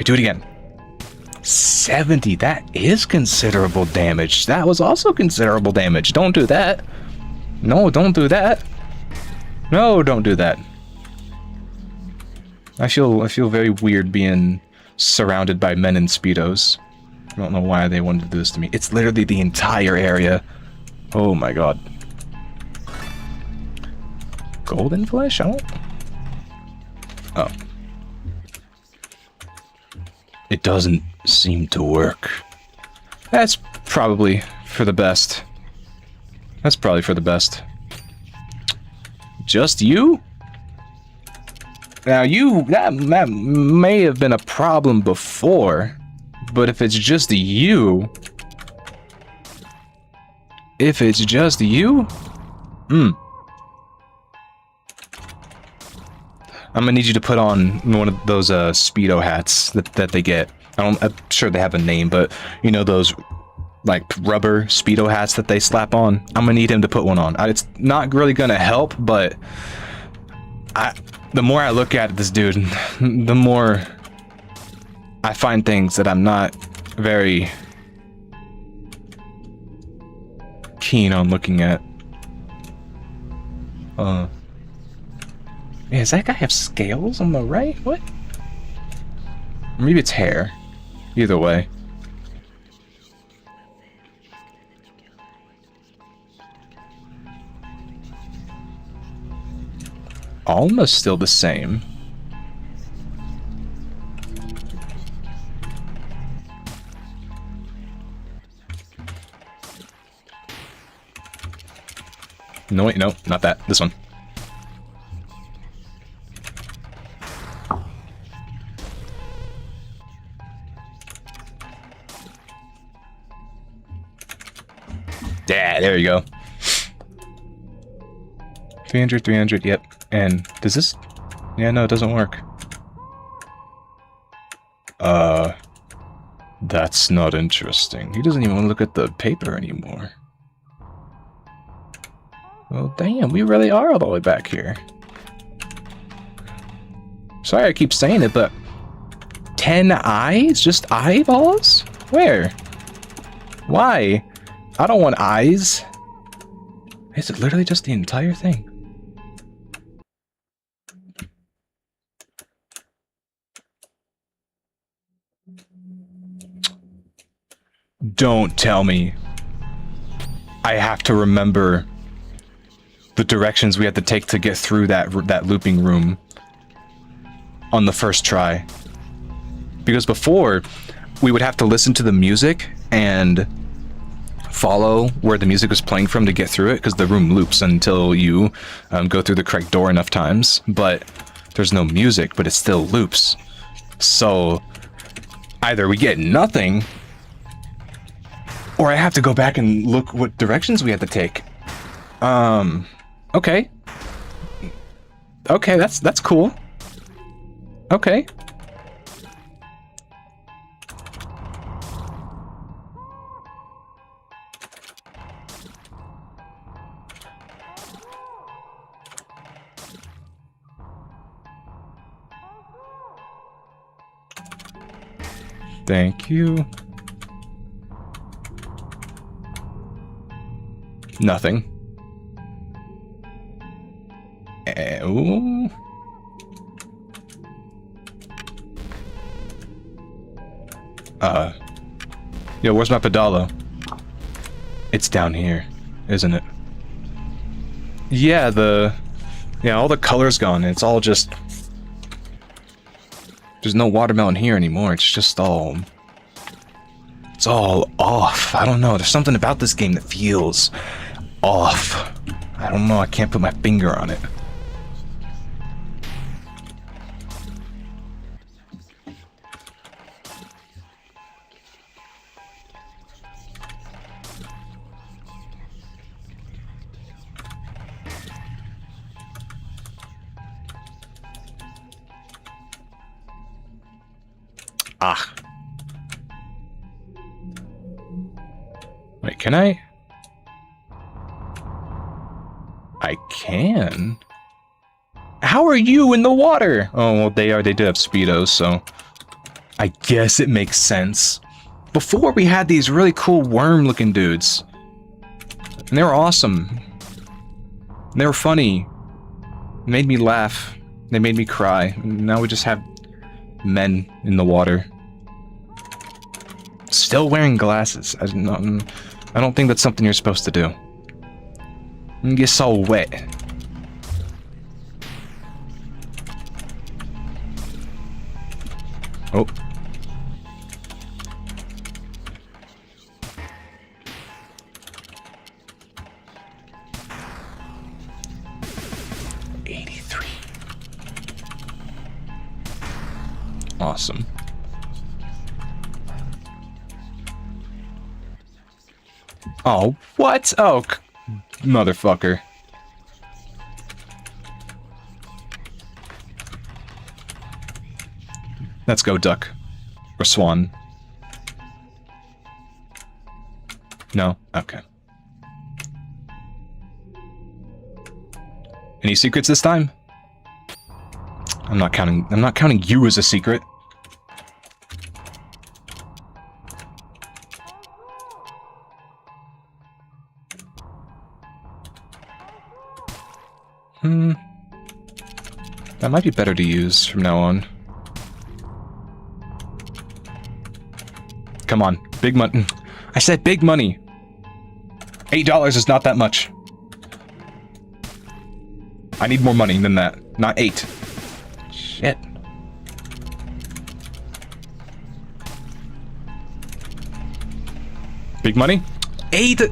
Do it again. 70. That is considerable damage. That was also considerable damage. Don't do that. No, don't do that. No, don't do that. I feel very weird being surrounded by men in Speedos. I don't know why they wanted to do this to me. It's literally the entire area. Oh my god. Golden flesh? I don't... Oh. It doesn't seem to work. That's probably for the best. That's probably for the best. Just you? Now that may have been a problem before, but if it's just you... I'm gonna need you to put on one of those Speedo hats that they get. I'm sure they have a name, but you know those like rubber Speedo hats that they slap on? I'm gonna need him to put one on. It's not really gonna help, but the more I look at this dude, the more I find things that I'm not very keen on looking at. Yeah, does that guy have scales on the right? What? Maybe it's hair. Either way. Almost still the same. No, wait, no, not that. This one. Yeah, there you go. 300, 300, yep. And does this... Yeah, no, it doesn't work. That's not interesting. He doesn't even want to look at the paper anymore. Well, damn, we really are all the way back here. Sorry I keep saying it, but... 10 eyes? Just eyeballs? Where? Why? I don't want eyes. Is it literally just the entire thing? Don't tell me I have to remember the directions we had to take to get through that looping room on the first try. Because before, we would have to listen to the music and follow where the music was playing from to get through it, because the room loops until you go through the correct door enough times. But there's no music, but it still loops. So either we get nothing, or I have to go back and look what directions we had to take. Okay. Okay, that's cool. Okay. Thank you. Nothing. Ooh. Yo, where's my pedalo? It's down here, isn't it? Yeah, all the color's gone. It's all just... There's no watermelon here anymore. It's just all... It's all off. I don't know. There's something about this game that feels off. I don't know. I can't put my finger on it. Ah. Wait, can I? I can? How are you in the water? Oh, well, they do have Speedos, so... I guess it makes sense. Before, we had these really cool worm-looking dudes. And they were awesome. And they were funny. They made me laugh. They made me cry. Now we just have men in the water. Still wearing glasses. I don't think that's something you're supposed to do. You get so wet. Oh. Awesome. Oh, what? Oh, motherfucker. Let's go, duck. Or swan. No? Okay. Any secrets this time? I'm not counting you as a secret. That might be better to use from now on. Come on, big money. I said big money. $8 is not that much. I need more money than that, not 8. Shit. Big money? 8!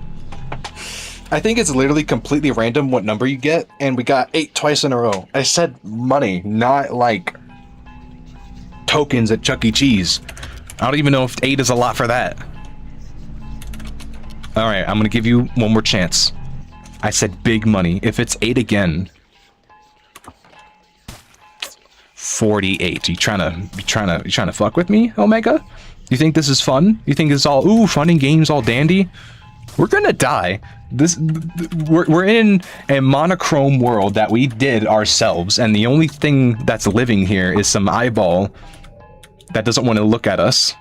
I think it's literally completely random what number you get, and we got 8 twice in a row. I said money, not like tokens at Chuck E. Cheese. I don't even know if 8 is a lot for that. Alright, I'm gonna give you one more chance. I said big money. If it's 8 again... 48. You trying to fuck with me, Omega? You think this is fun? You think it's all ooh, fun and games, all dandy? We're gonna die. We're in a monochrome world that we did ourselves, and the only thing that's living here is some eyeball that doesn't want to look at us,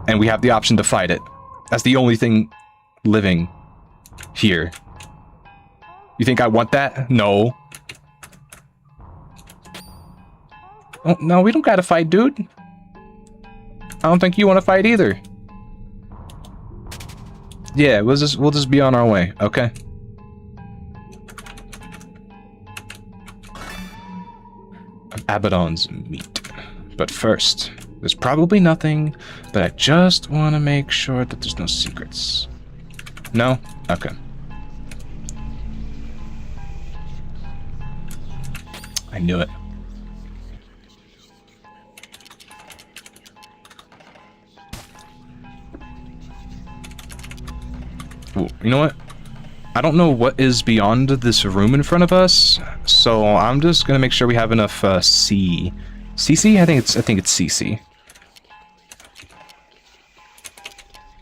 and we have the option to fight it. That's the only thing living here. You think I want that? No. Oh, no, we don't gotta fight, dude. I don't think you want to fight either. Yeah, we'll just be on our way, okay? Abaddon's meat. But first, there's probably nothing, but I just want to make sure that there's no secrets. No? Okay. I knew it. Ooh, you know what? I don't know what is beyond this room in front of us, so I'm just gonna make sure we have enough CC. I think it's CC.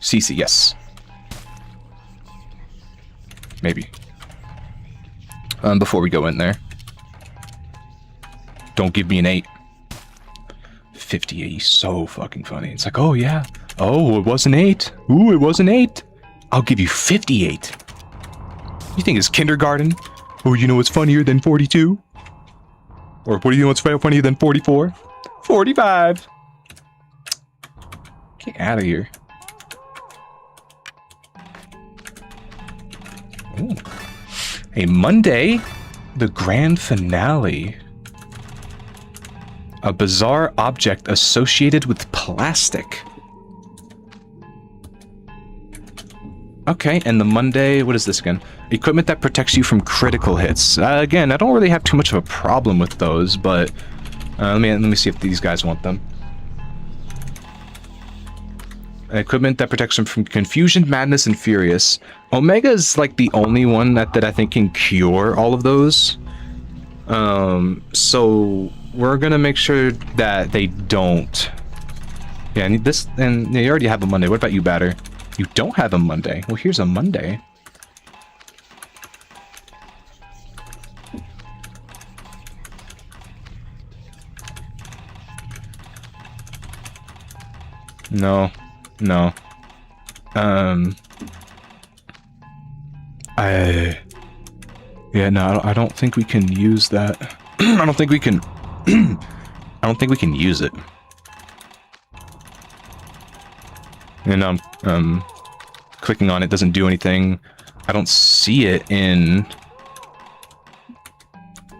CC, yes. Maybe. Before we go in there. Don't give me an 8. 58, so fucking funny. It's like, oh yeah. Oh, it was an 8. Ooh, it was an 8. I'll give you 58. You think it's kindergarten? Oh, you know what's funnier than 42? Or what do you know what's funnier than 44? 45. Get out of here. Ooh. A Monday, the grand finale. A bizarre object associated with plastic. Okay, and the Monday, what is this again? Equipment that protects you from critical hits. Again, I don't really have too much of a problem with those, but let me see if these guys want them. Equipment that protects them from confusion, madness, and furious. Omega is like the only one that I think can cure all of those. So we're gonna make sure that they don't. Yeah, I need this, and you already have a Monday. What about you, Batter? You don't have a Monday. Well, here's a Monday. No. No. Yeah, no, I don't think we can use that. I don't think we can... I don't think we can use it. And clicking on it doesn't do anything. I don't see it in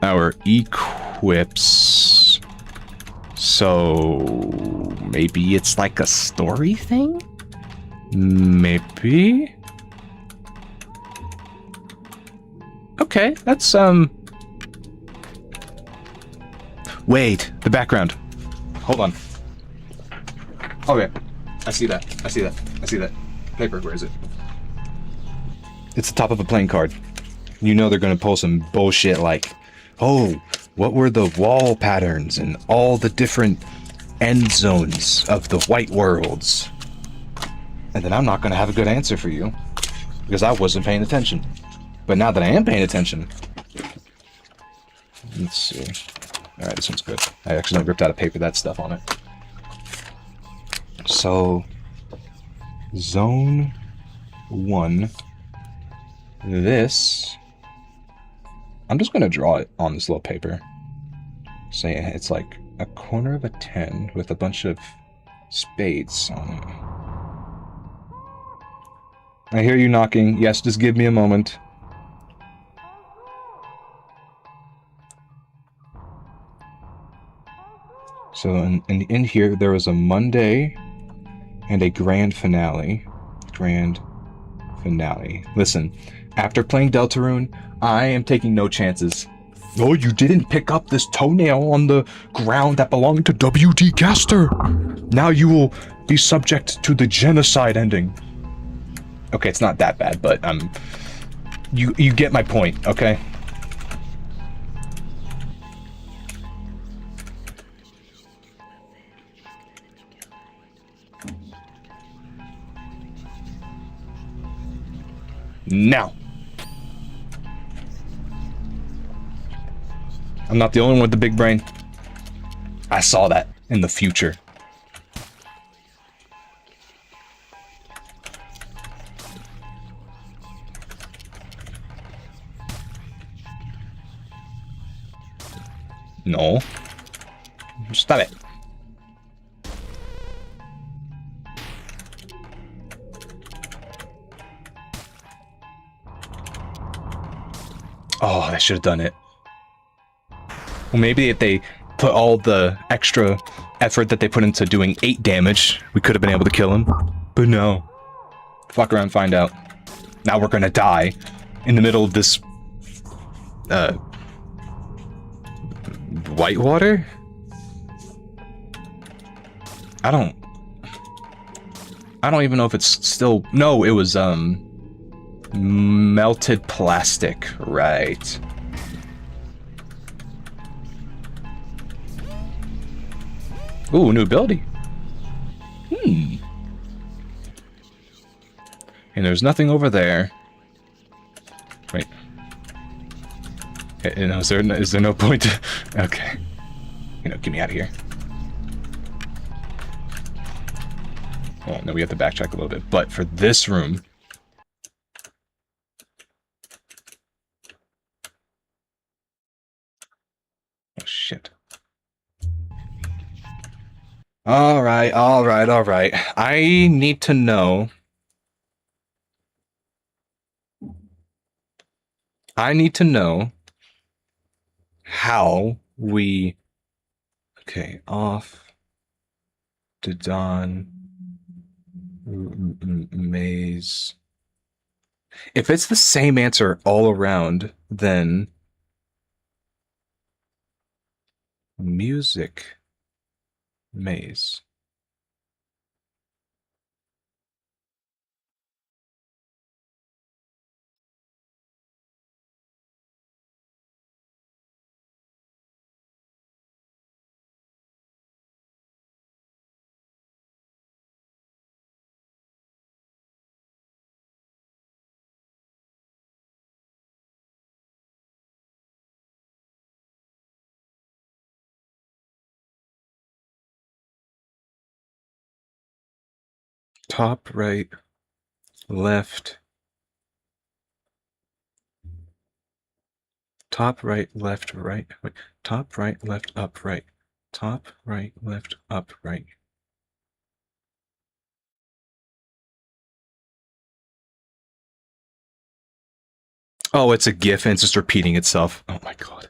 our equips. So maybe it's like a story thing? Maybe? Okay, that's wait, the background. Hold on. Okay. I see that. I see that. I see that. Paper, where is it? It's the top of a playing card. You know they're gonna pull some bullshit like, oh, what were the wall patterns and all the different end zones of the white worlds? And then I'm not gonna have a good answer for you because I wasn't paying attention. But now that I am paying attention, let's see. All right, this one's good. I actually ripped out a paper that stuff on it. So, Zone 1, this, I'm just going to draw it on this little paper. Saying it's like a corner of a 10 with a bunch of spades on it. I hear you knocking. Yes, just give me a moment. So in here, there was a Monday and a grand finale. Grand finale. Listen, after playing Deltarune, I am taking no chances. Oh, you didn't pick up this toenail on the ground that belonged to W.D. Gaster. Now you will be subject to the genocide ending. Okay, it's not that bad, but you get my point, okay? Now. I'm not the only one with the big brain. I saw that in the future. No. Stop it. Oh, I should have done it. Well, maybe if they put all the extra effort that they put into doing 8 damage, we could have been able to kill him. But no. Fuck around, find out. Now we're gonna die in the middle of this whitewater? I don't even know if it's still... No, it was Melted plastic, right. Ooh, new ability. And there's nothing over there. Wait. Is there no point? Okay. Get me out of here. Oh, no, we have to backtrack a little bit. But for this room... Oh, shit. Alright. I need to know... how we... Okay, off... to dawn... maze... If it's the same answer all around, then... music... maze... Top, right, left. Top, right, left, right. Wait. Top, right, left, up, right. Top, right, left, up, right. Oh, it's a GIF and it's just repeating itself. Oh my god.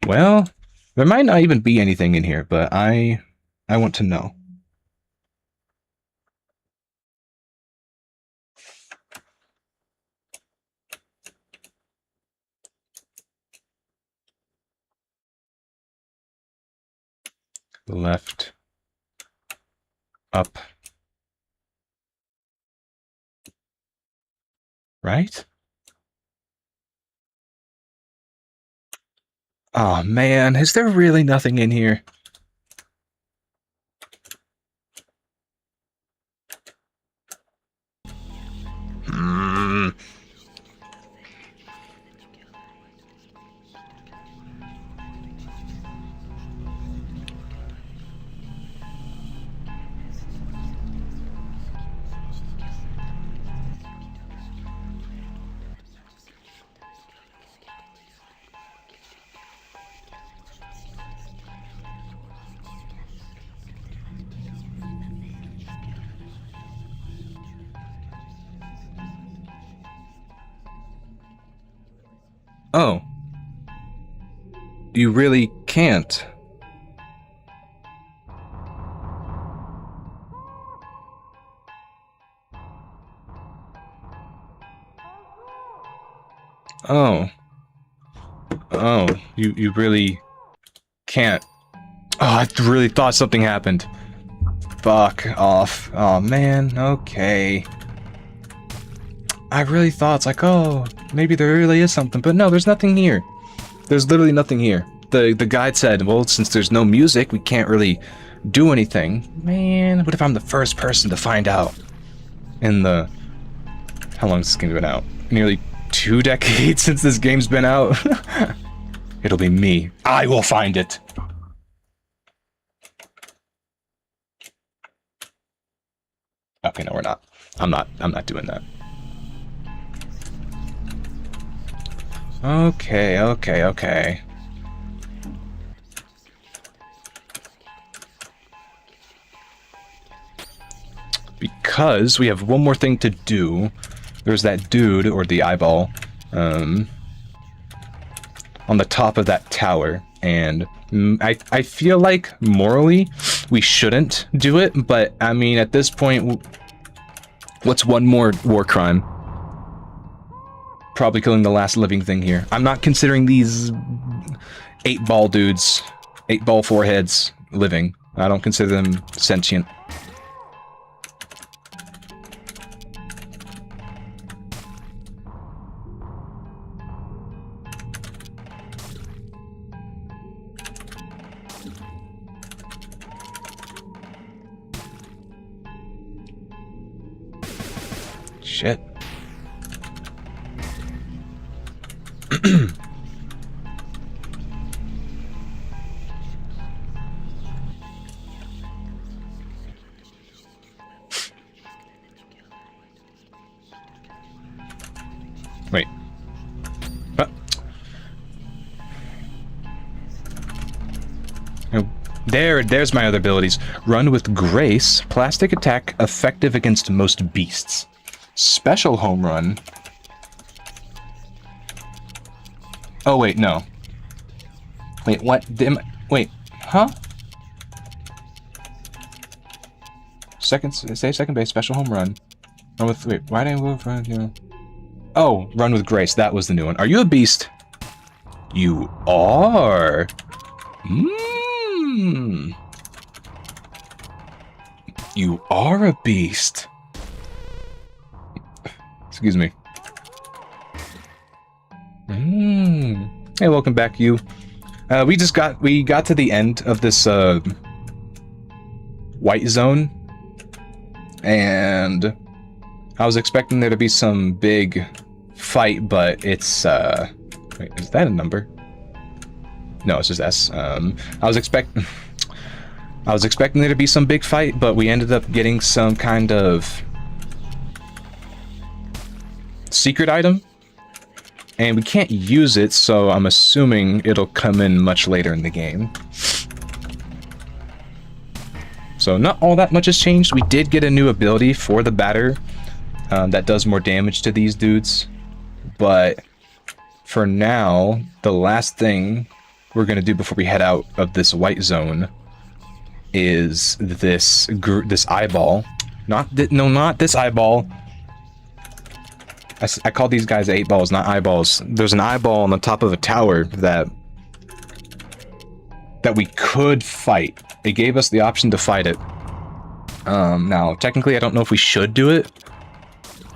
Well, there might not even be anything in here, but I want to know. Left, up, right? Oh man, is there really nothing in here? Oh. You really can't. Oh. Oh, you really can't. Oh, I really thought something happened. Fuck off. Oh man, okay. I really thought, it's like, oh, maybe there really is something, but no, there's nothing here. There's literally nothing here. The guide said, well, since there's no music, we can't really do anything. Man, what if I'm the first person to find out? In the... How long has this game been out? Nearly 2 decades since this game's been out? It'll be me. I will find it! Okay, no, we're not. I'm not doing that. Okay. Because we have one more thing to do. There's that dude, or the eyeball, on the top of that tower, and I feel like, morally, we shouldn't do it, but, I mean, at this point, what's one more war crime? Probably killing the last living thing here. I'm not considering these 8-ball dudes, 8-ball foreheads, living. I don't consider them sentient. Shit. Wait. Oh, there's my other abilities. Run with grace. Plastic attack effective against most beasts. Special home run. Oh wait, no. Wait, what? Wait, huh? Say second base, special home run. Run with, wait, why didn't I move? Oh, run with grace. That was the new one. Are you a beast? You are. You are a beast. Excuse me. Hey, welcome back, you. We got to the end of this white zone, and I was expecting there to be some big fight, but it's wait, is that a number? No, it's just S. I was expecting there to be some big fight, but we ended up getting some kind of secret item, and we can't use it, so I'm assuming it'll come in much later in the game. So not all that much has changed. We did get a new ability for the batter that does more damage to these dudes, but for now, the last thing we're gonna do before we head out of this white zone is this eyeball. Not this eyeball. I call these guys 8 balls, not eyeballs. There's an eyeball on the top of a tower that we could fight. It gave us the option to fight it. Now, technically, I don't know if we should do it,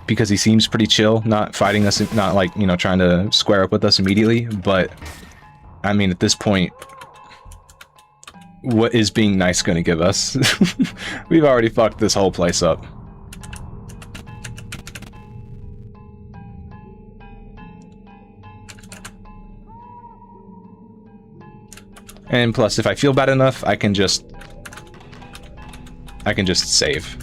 because he seems pretty chill, not fighting us, not like, you know, trying to square up with us immediately, but, I mean, at this point, what is being nice gonna give us? We've already fucked this whole place up. And plus, if I feel bad enough, I can just save.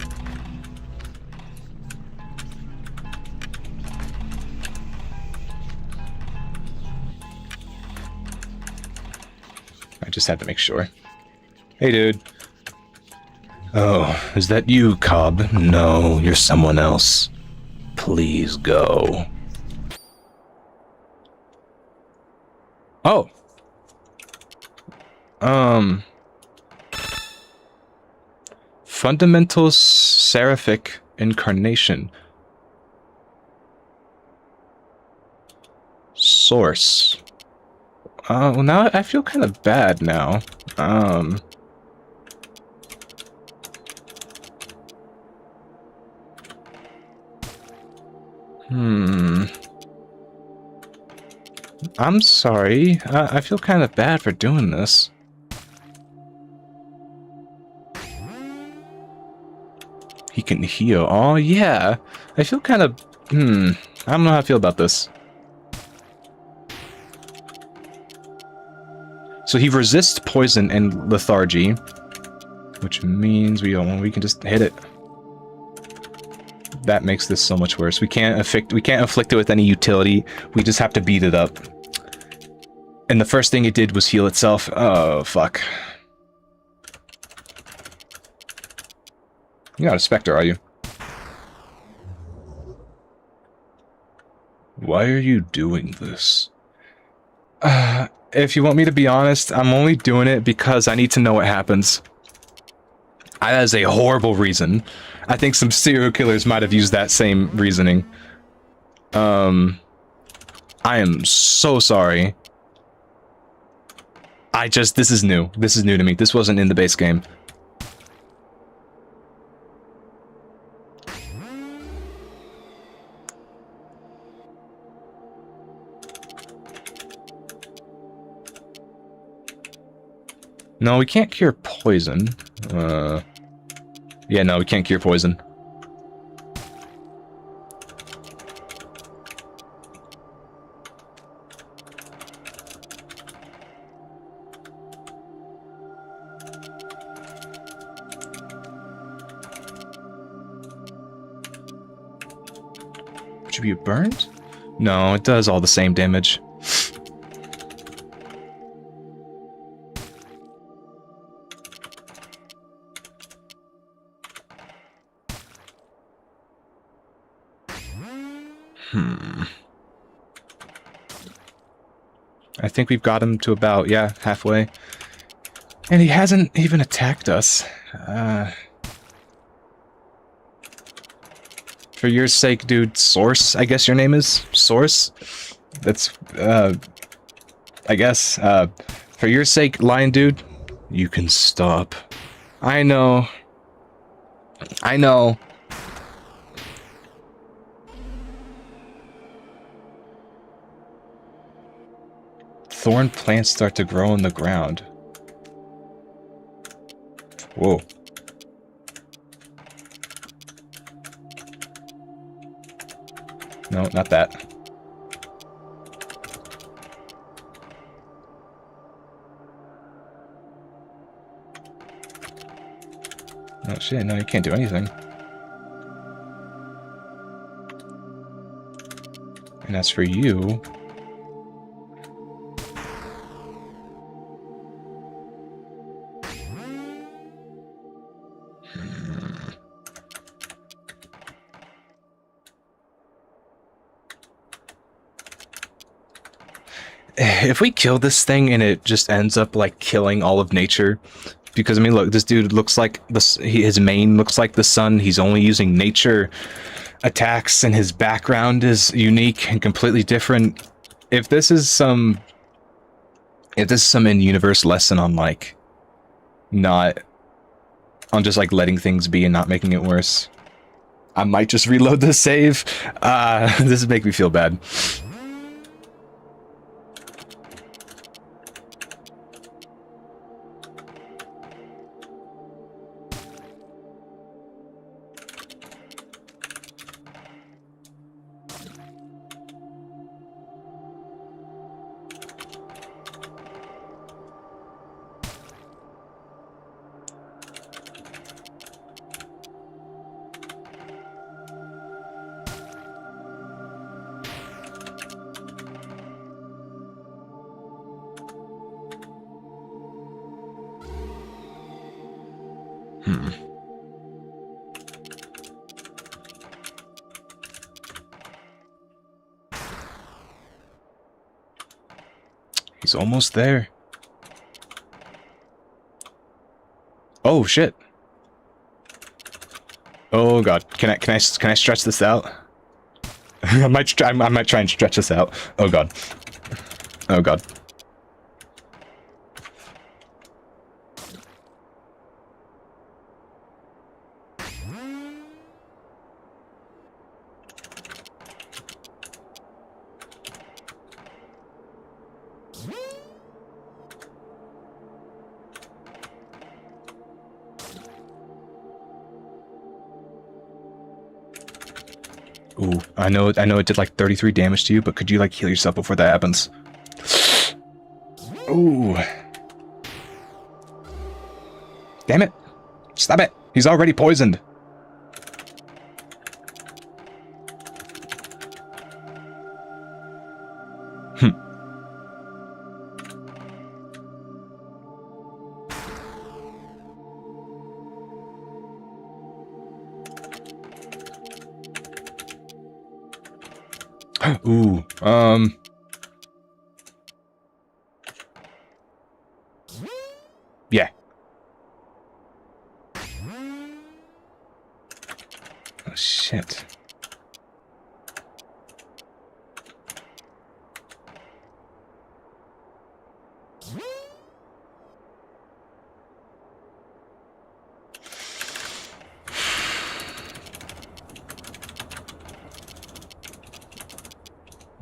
I just had to make sure. Hey, dude. Oh, is that you, Cobb? No, you're someone else. Please go. Oh. Fundamental Seraphic Incarnation. Source. Well, now I feel kind of bad now. I'm sorry. I feel kind of bad for doing this. He can heal. Oh, yeah. I feel kind of... I don't know how I feel about this. So he resists poison and lethargy, which means we can just hit it. That makes this so much worse. We can't afflict it with any utility. We just have to beat it up. And the first thing it did was heal itself. Oh, fuck. You're not a Spectre, are you? Why are you doing this? If you want me to be honest, I'm only doing it because I need to know what happens. That is a horrible reason. I think some serial killers might have used that same reasoning. I am so sorry. This is new. This is new to me. This wasn't in the base game. No, we can't cure poison. Yeah, no, we can't cure poison. Attribute burned? No, it does all the same damage. I think we've got him to about, yeah, halfway. And he hasn't even attacked us. For your sake, dude, Source, I guess your name is? Source? That's, I guess, for your sake, Lion Dude, you can stop. I know. I know. Thorn plants start to grow in the ground. Whoa. No, not that. Oh shit, no, you can't do anything. And as for you... If we kill this thing and it just ends up, like, killing all of nature... Because, I mean, look, this dude looks like... his mane looks like the sun. He's only using nature attacks, and his background is unique and completely different. If this is some... If this is some in-universe lesson on, like... Not... On just, like, letting things be and not making it worse. I might just reload the save. This would make me feel bad. He's almost there. Oh shit. Oh god. Can I stretch this out? I might try and stretch this out. Oh god. Oh god. Ooh, I know it did like 33 damage to you, but could you like heal yourself before that happens? Ooh. Damn it. Stop it. He's already poisoned. Ooh, yeah. Oh, shit.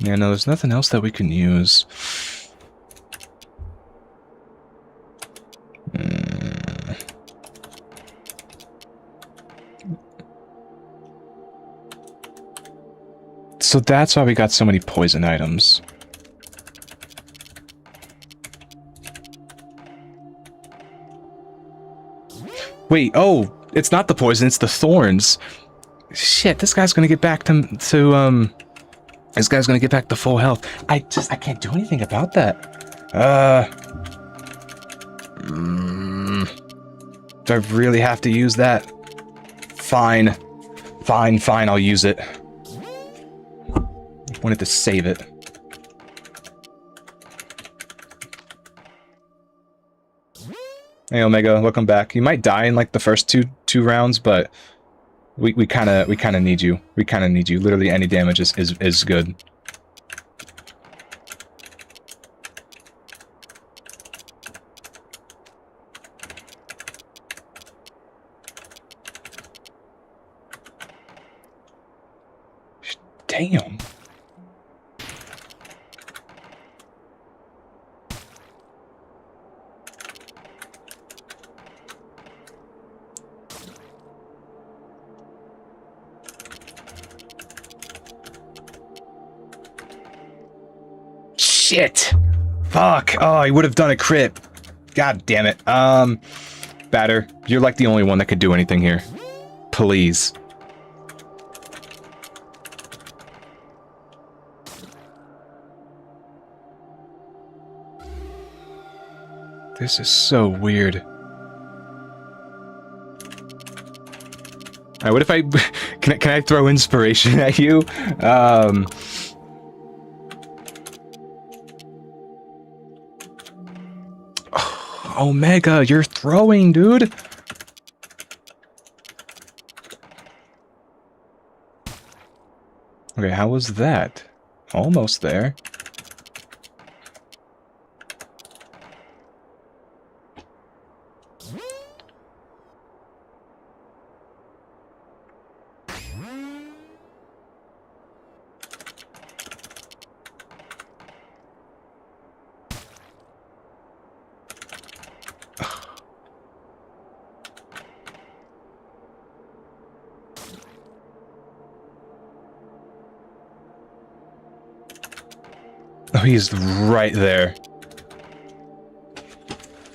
Yeah, no, there's nothing else that we can use. So that's why we got so many poison items. Wait, oh, it's not the poison, it's the thorns. Shit, this guy's gonna get back to this guy's gonna get back to full health. I can't do anything about that. Do I really have to use that? Fine. Fine, fine, I'll use it. Wanted to save it. Hey Omega, welcome back. You might die in like the first two rounds, but we kind of need you. We kind of need you. Literally any damage is good. Damn. Shit! Fuck! Oh, he would have done a crit. God damn it. Batter, you're like the only one that could do anything here. Please. This is so weird. Alright, what if I... can I throw inspiration at you? Omega, you're throwing, dude! Okay, how was that? Almost there. Oh, he's right there.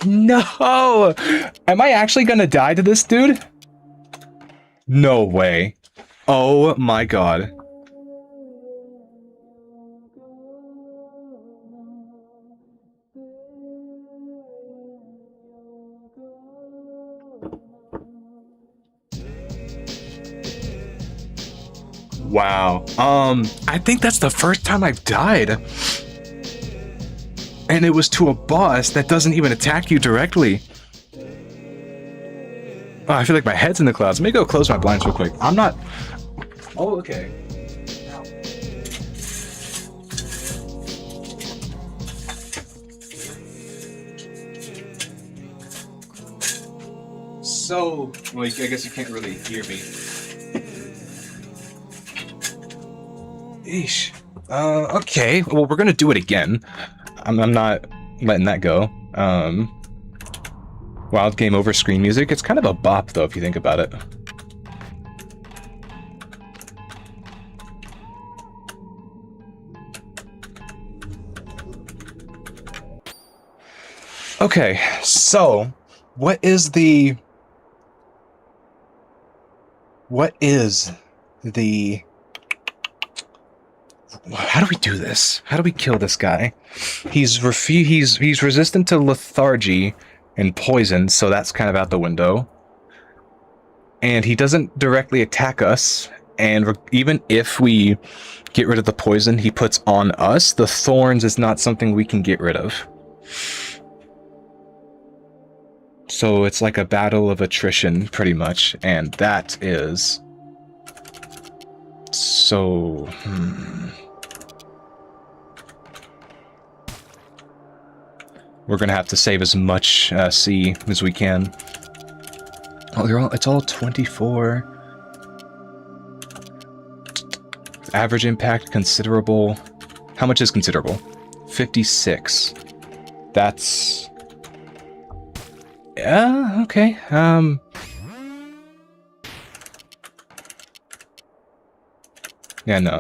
No! Am I actually gonna die to this dude? No way. Oh my god. Wow. I think that's the first time I've died. And it was to a boss that doesn't even attack you directly. Oh, I feel like my head's in the clouds. Let me go close my blinds real quick. I'm not... Oh, okay. So... Well, I guess you can't really hear me. Eesh. Okay. Well, we're gonna do it again. I'm not letting that go. Wild game over screen music. It's kind of a bop, though, if you think about it. Okay, so what is the how do we do this? How do we kill this guy? He's resistant to lethargy and poison, so that's kind of out the window. And he doesn't directly attack us, and even if we get rid of the poison he puts on us, the thorns is not something we can get rid of. So it's like a battle of attrition, pretty much, and that is... So... We're gonna have to save as much C as we can. Oh, it's all 24. Average impact considerable. How much is considerable? 56. That's... yeah, okay. Yeah, no.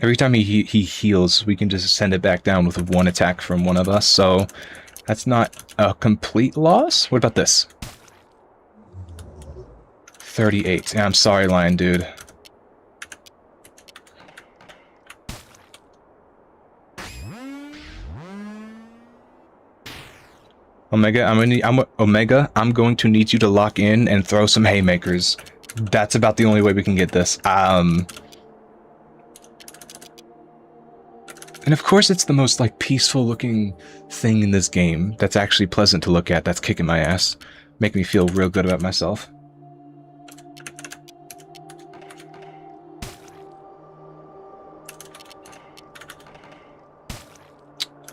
Every time he heals, we can just send it back down with one attack from one of us, so that's not a complete loss. What about this? 38. Yeah, I'm sorry, Lion Dude. Omega, Omega, I'm going to need you to lock in and throw some haymakers. That's about the only way we can get this. And of course it's the most, like, peaceful looking thing in this game that's actually pleasant to look at, that's kicking my ass. Make me feel real good about myself.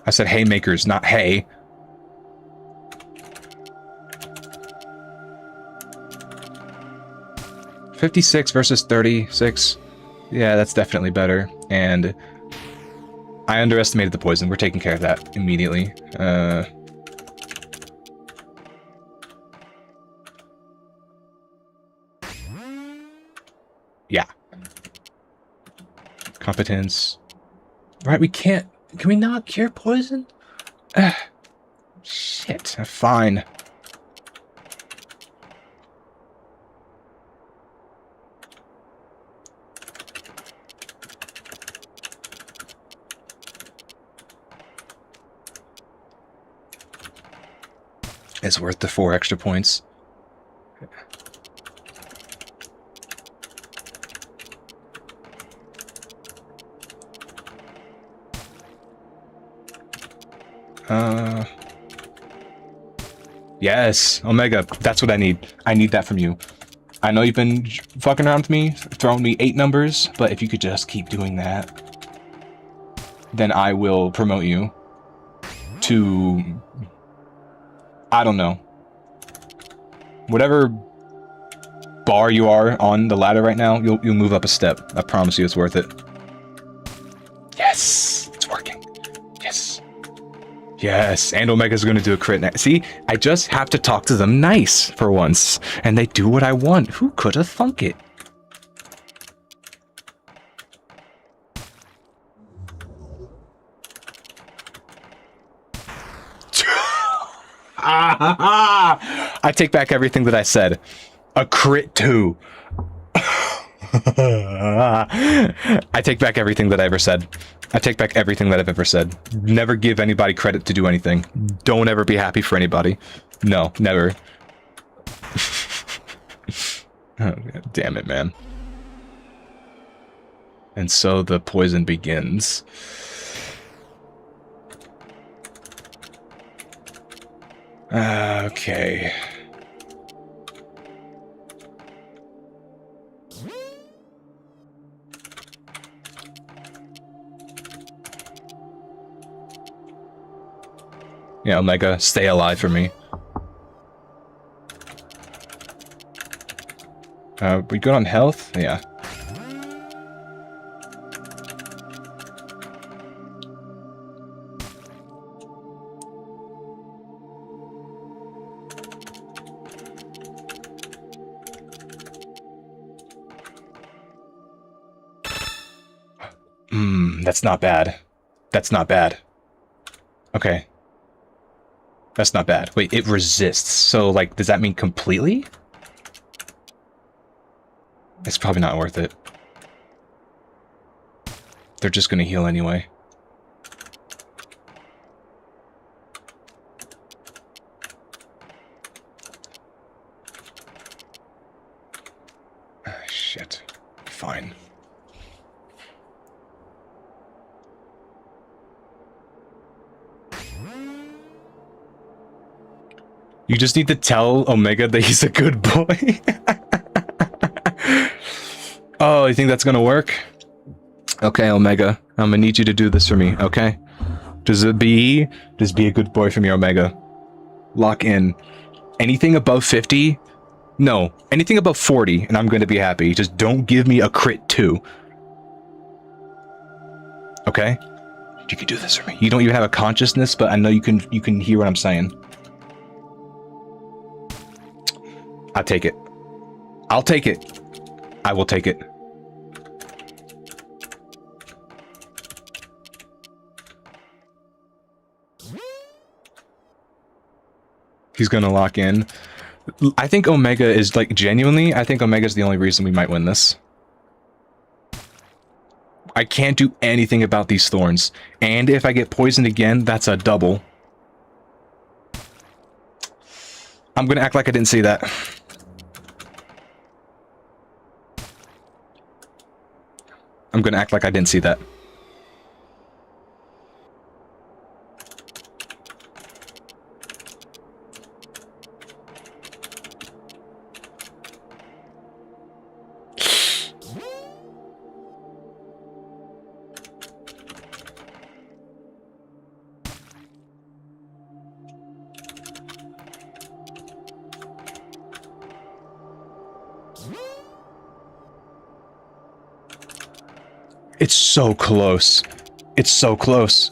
I said haymakers, not hay. $56 versus 36. Yeah, that's definitely better. And I underestimated the poison. We're taking care of that immediately. Yeah. Competence. Right, we can't... Can we not cure poison? Shit. Fine. It's worth the 4 extra points. Yes, Omega, that's what I need. I need that from you. I know you've been fucking around with me, throwing me 8 numbers, but if you could just keep doing that, then I will promote you to... I don't know. Whatever bar you are on the ladder right now, you'll move up a step. I promise you it's worth it. Yes! It's working. Yes. Yes, and Omega's gonna do a crit next. See, I just have to talk to them nice for once, and they do what I want. Who could have thunk it? I take back everything that I said. A crit too. I take back everything that I ever said. I take back everything that I've ever said. Never give anybody credit to do anything. Don't ever be happy for anybody. No, never. Oh, God damn it, man. And so the poison begins. Okay. Yeah, Omega, stay alive for me. We good on health? Yeah. That's not bad. That's not bad. Okay. That's not bad. Wait, it resists. So, like, does that mean completely? It's probably not worth it. They're just gonna heal anyway. Ah, shit. Fine. You just need to tell Omega that he's a good boy. Oh, you think that's gonna work? Okay, Omega. I'm gonna need you to do this for me, okay? Just be a good boy for me, Omega. Lock in. Anything above 50, No, anything above 40, and I'm going to be happy. Just don't give me a crit 2. Okay? You can do this for me. You don't even have a consciousness, but I know you can hear what I'm saying. I'll take it. I'll take it. I will take it. He's gonna lock in. I think Omega is, like, genuinely, I think Omega's the only reason we might win this. I can't do anything about these thorns. And if I get poisoned again, that's a double. I'm gonna act like I didn't see that. I'm gonna act like I didn't see that. It's so close. It's so close.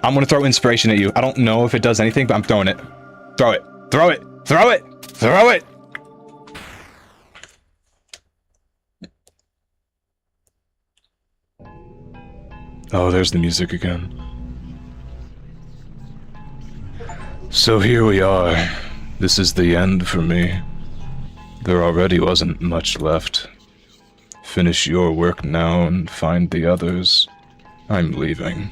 I'm gonna throw inspiration at you. I don't know if it does anything, but I'm throwing it. Throw it. Throw it. Throw it. Throw it. Oh, there's the music again. So here we are. This is the end for me. There already wasn't much left. Finish your work now and find the others. I'm leaving.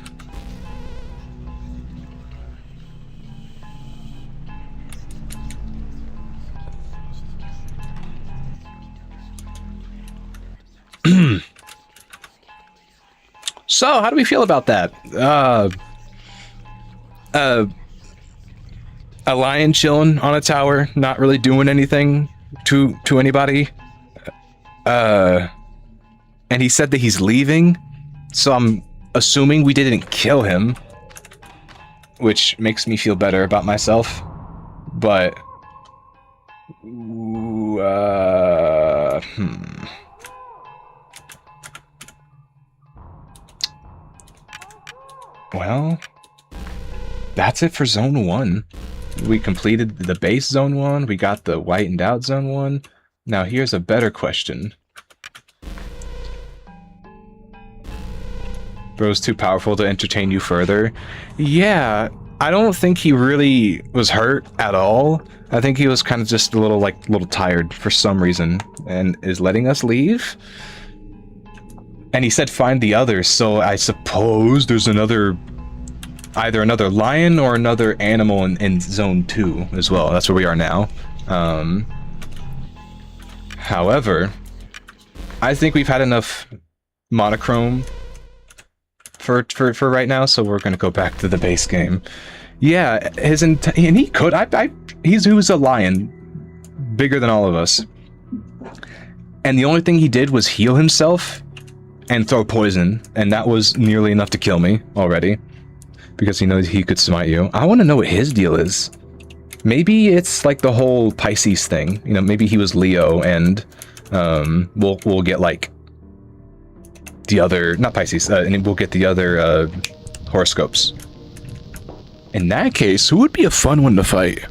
So, how do we feel about that? A lion chilling on a tower, not really doing anything to anybody. And he said that he's leaving, so I'm assuming we didn't kill him, which makes me feel better about myself. But well, that's it for Zone 1. We completed the base Zone 1, we got the whitened out Zone 1. Now here's a better question. Bro's too powerful to entertain you further. Yeah, I don't think he really was hurt at all. I think he was kind of just a little tired for some reason and is letting us leave. And he said find the others, so I suppose there's either another lion or another animal in Zone 2 as well. That's where we are now. However, I think we've had enough monochrome for right now, so we're gonna go back to the base game. Yeah, and he could. He was a lion, bigger than all of us, and the only thing he did was heal himself and throw poison, and that was nearly enough to kill me already, because he knows he could smite you. I want to know what his deal is. Maybe it's like the whole Pisces thing. You know, maybe he was Leo, and we'll get like the other, not Pisces, and we'll get the other horoscopes. In that case, who would be a fun one to fight?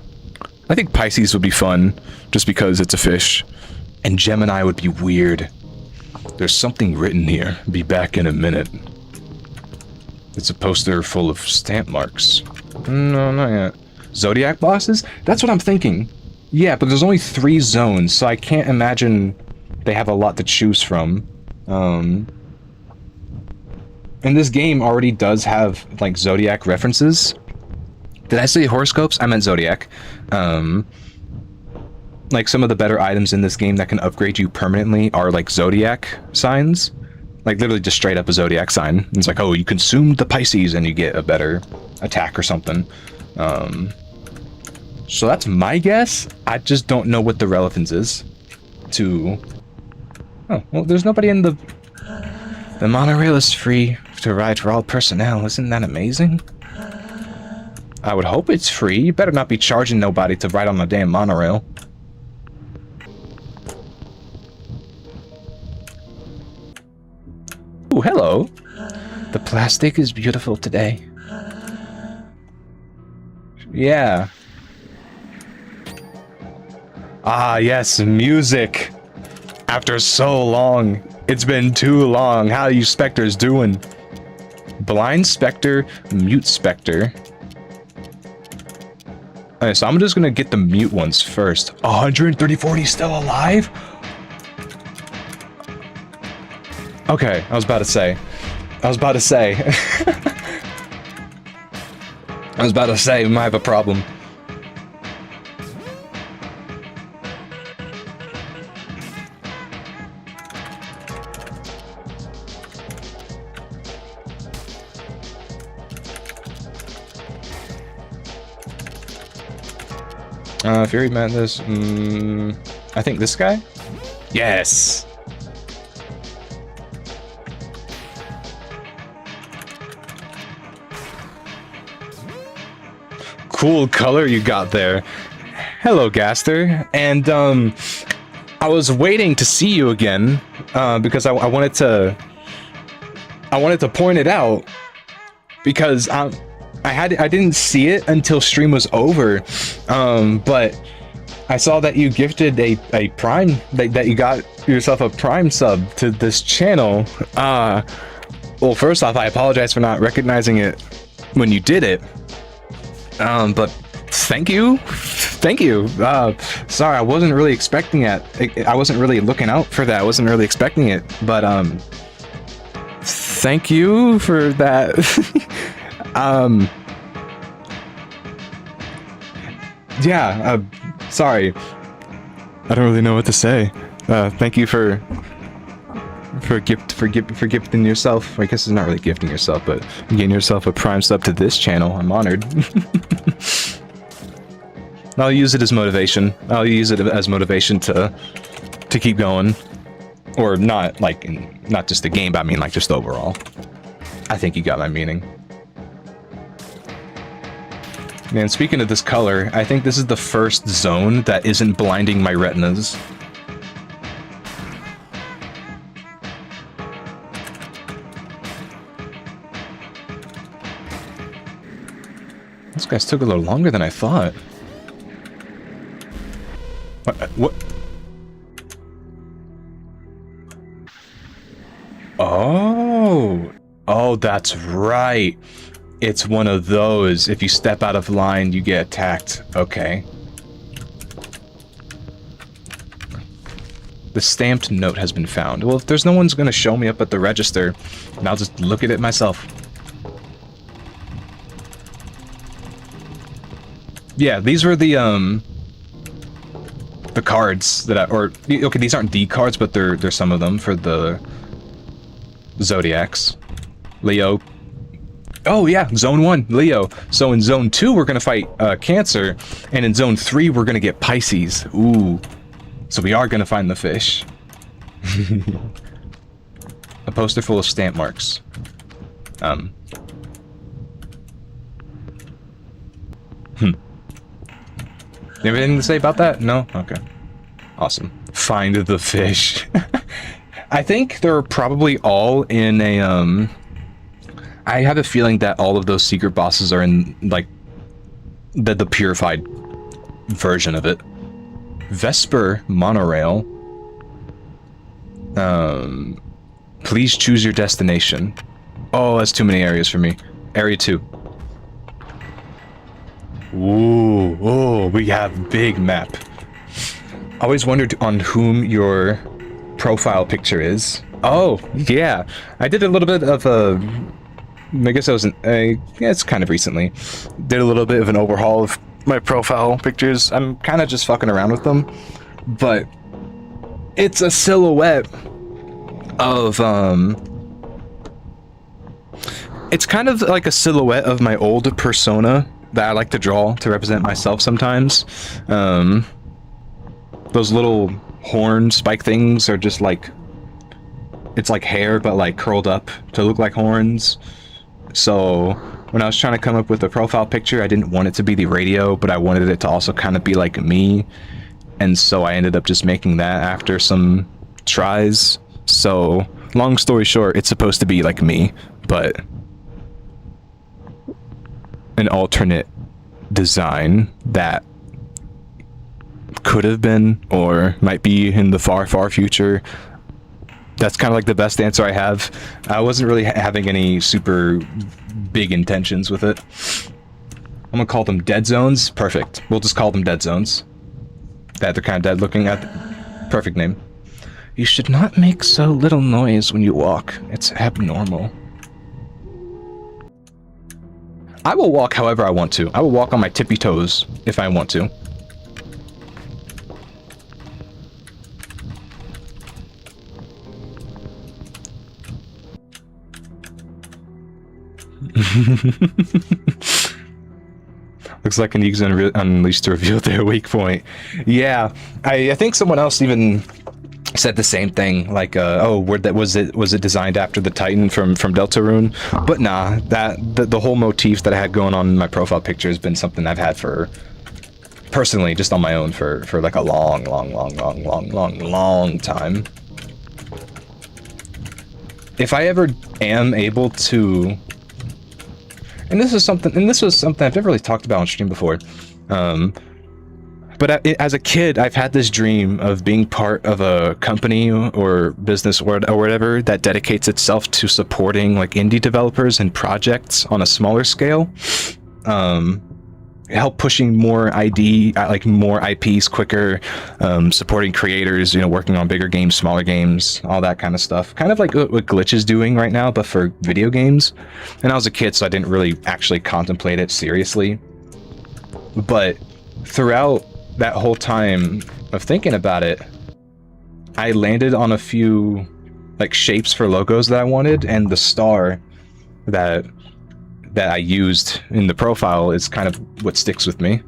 I think Pisces would be fun, just because it's a fish. And Gemini would be weird. There's something written here. Be back in a minute. It's a poster full of stamp marks. No, not yet. Zodiac bosses? That's what I'm thinking. Yeah, but there's only 3 zones, so I can't imagine they have a lot to choose from. And this game already does have, like, Zodiac references. Did I say horoscopes? I meant Zodiac. Like, some of the better items in this game that can upgrade you permanently are, like, Zodiac signs. Like, literally just straight up a Zodiac sign. It's like, oh, you consumed the Pisces and you get a better attack or something. So that's my guess. I just don't know what the relevance is to... Oh, well, there's nobody in the... The monorail is free to ride for all personnel. Isn't that amazing? I would hope it's free. You better not be charging nobody to ride on the damn monorail. hello. The plastic is beautiful today. Yeah. Ah, yes, music. After so long. It's been too long. How are you specters doing? Blind specter, mute specter. Okay, so I'm just gonna get the mute ones first. 134 still alive? Okay, I was about to say. I was about to say, we might have a problem. Fury Madness, I think this guy? Yes! Cool color you got there. Hello, Gaster. And, I was waiting to see you again, because I wanted to point it out, because I didn't see it until stream was over, but I saw that you gifted a Prime, that you got yourself a Prime sub to this channel. Well, first off, I apologize for not recognizing it when you did it, but thank you. Sorry, I wasn't really expecting it. I wasn't really looking out for that. I wasn't really expecting it, but thank you for that. Yeah, sorry. I don't really know what to say. Thank you for gifting yourself. I guess it's not really gifting yourself, but getting yourself a Prime sub to this channel. I'm honored. I'll use it as motivation. I'll use it as motivation to keep going. Or not, like, not just the game, but I mean, like, just overall. I think you got my meaning. Man, speaking of this color, I think this is the first zone that isn't blinding my retinas. Those guys took a little longer than I thought. What? Oh, that's right. It's one of those. If you step out of line, you get attacked. Okay. The stamped note has been found. Well, if there's no one's gonna show me up at the register, then I'll just look at it myself. Yeah, these were the cards that okay, these aren't the cards, but they're some of them for the Zodiacs. Leo. Oh yeah, Zone 1, Leo. So in Zone 2, we're gonna fight Cancer, and in Zone 3, we're gonna get Pisces. Ooh. So we are gonna find the fish. A poster full of stamp marks. Anything to say about that? No? Okay. Awesome. Find the fish. I think they're probably all in a, I have a feeling that all of those secret bosses are in, like, the purified version of it. Vesper Monorail. Please choose your destination. Oh, that's too many areas for me. Area 2. Ooh, oh, we have big map. I always wondered on whom your profile picture is. Oh, yeah. I did a little bit of a... I guess I was yeah, it's kind of recently. Did a little bit of an overhaul of my profile pictures. I'm kind of just fucking around with them. But it's a silhouette of, it's kind of like a silhouette of my old persona that I like to draw to represent myself sometimes. Those little horn spike things are just like, it's like hair but like curled up to look like horns. So when I was trying to come up with a profile picture, I didn't want it to be the radio, but I wanted it to also kind of be like me. And so I ended up just making that after some tries. So long story short, it's supposed to be like me, but an alternate design that could have been or might be in the far, far future. That's kind of like the best answer I have. I wasn't really having any super big intentions with it. I'm gonna call them dead zones. Perfect. We'll just call them dead zones. That they're kind of dead looking at. Perfect name. You should not make so little noise when you walk. It's abnormal. I will walk however I want to. I will walk on my tippy toes if I want to. Looks like an eagle's unleashed to reveal their weak point. Yeah, I think someone else even said the same thing. Like, oh, was it designed after the Titan from Deltarune? But nah, the whole motif that I had going on in my profile picture has been something I've had for personally, just on my own for like a long time. If I ever am able to. And this was something I've never really talked about on stream before. But as a kid, I've had this dream of being part of a company or business or whatever that dedicates itself to supporting like indie developers and projects on a smaller scale. Help pushing more more IPs quicker, supporting creators, working on bigger games, smaller games, all that kind of stuff. Kind of like what Glitch is doing right now, but for video games. And I was a kid, so I didn't really actually contemplate it seriously. But throughout that whole time of thinking about it, I landed on a few like shapes for logos that I wanted, and the star that I used in the profile is kind of what sticks with me,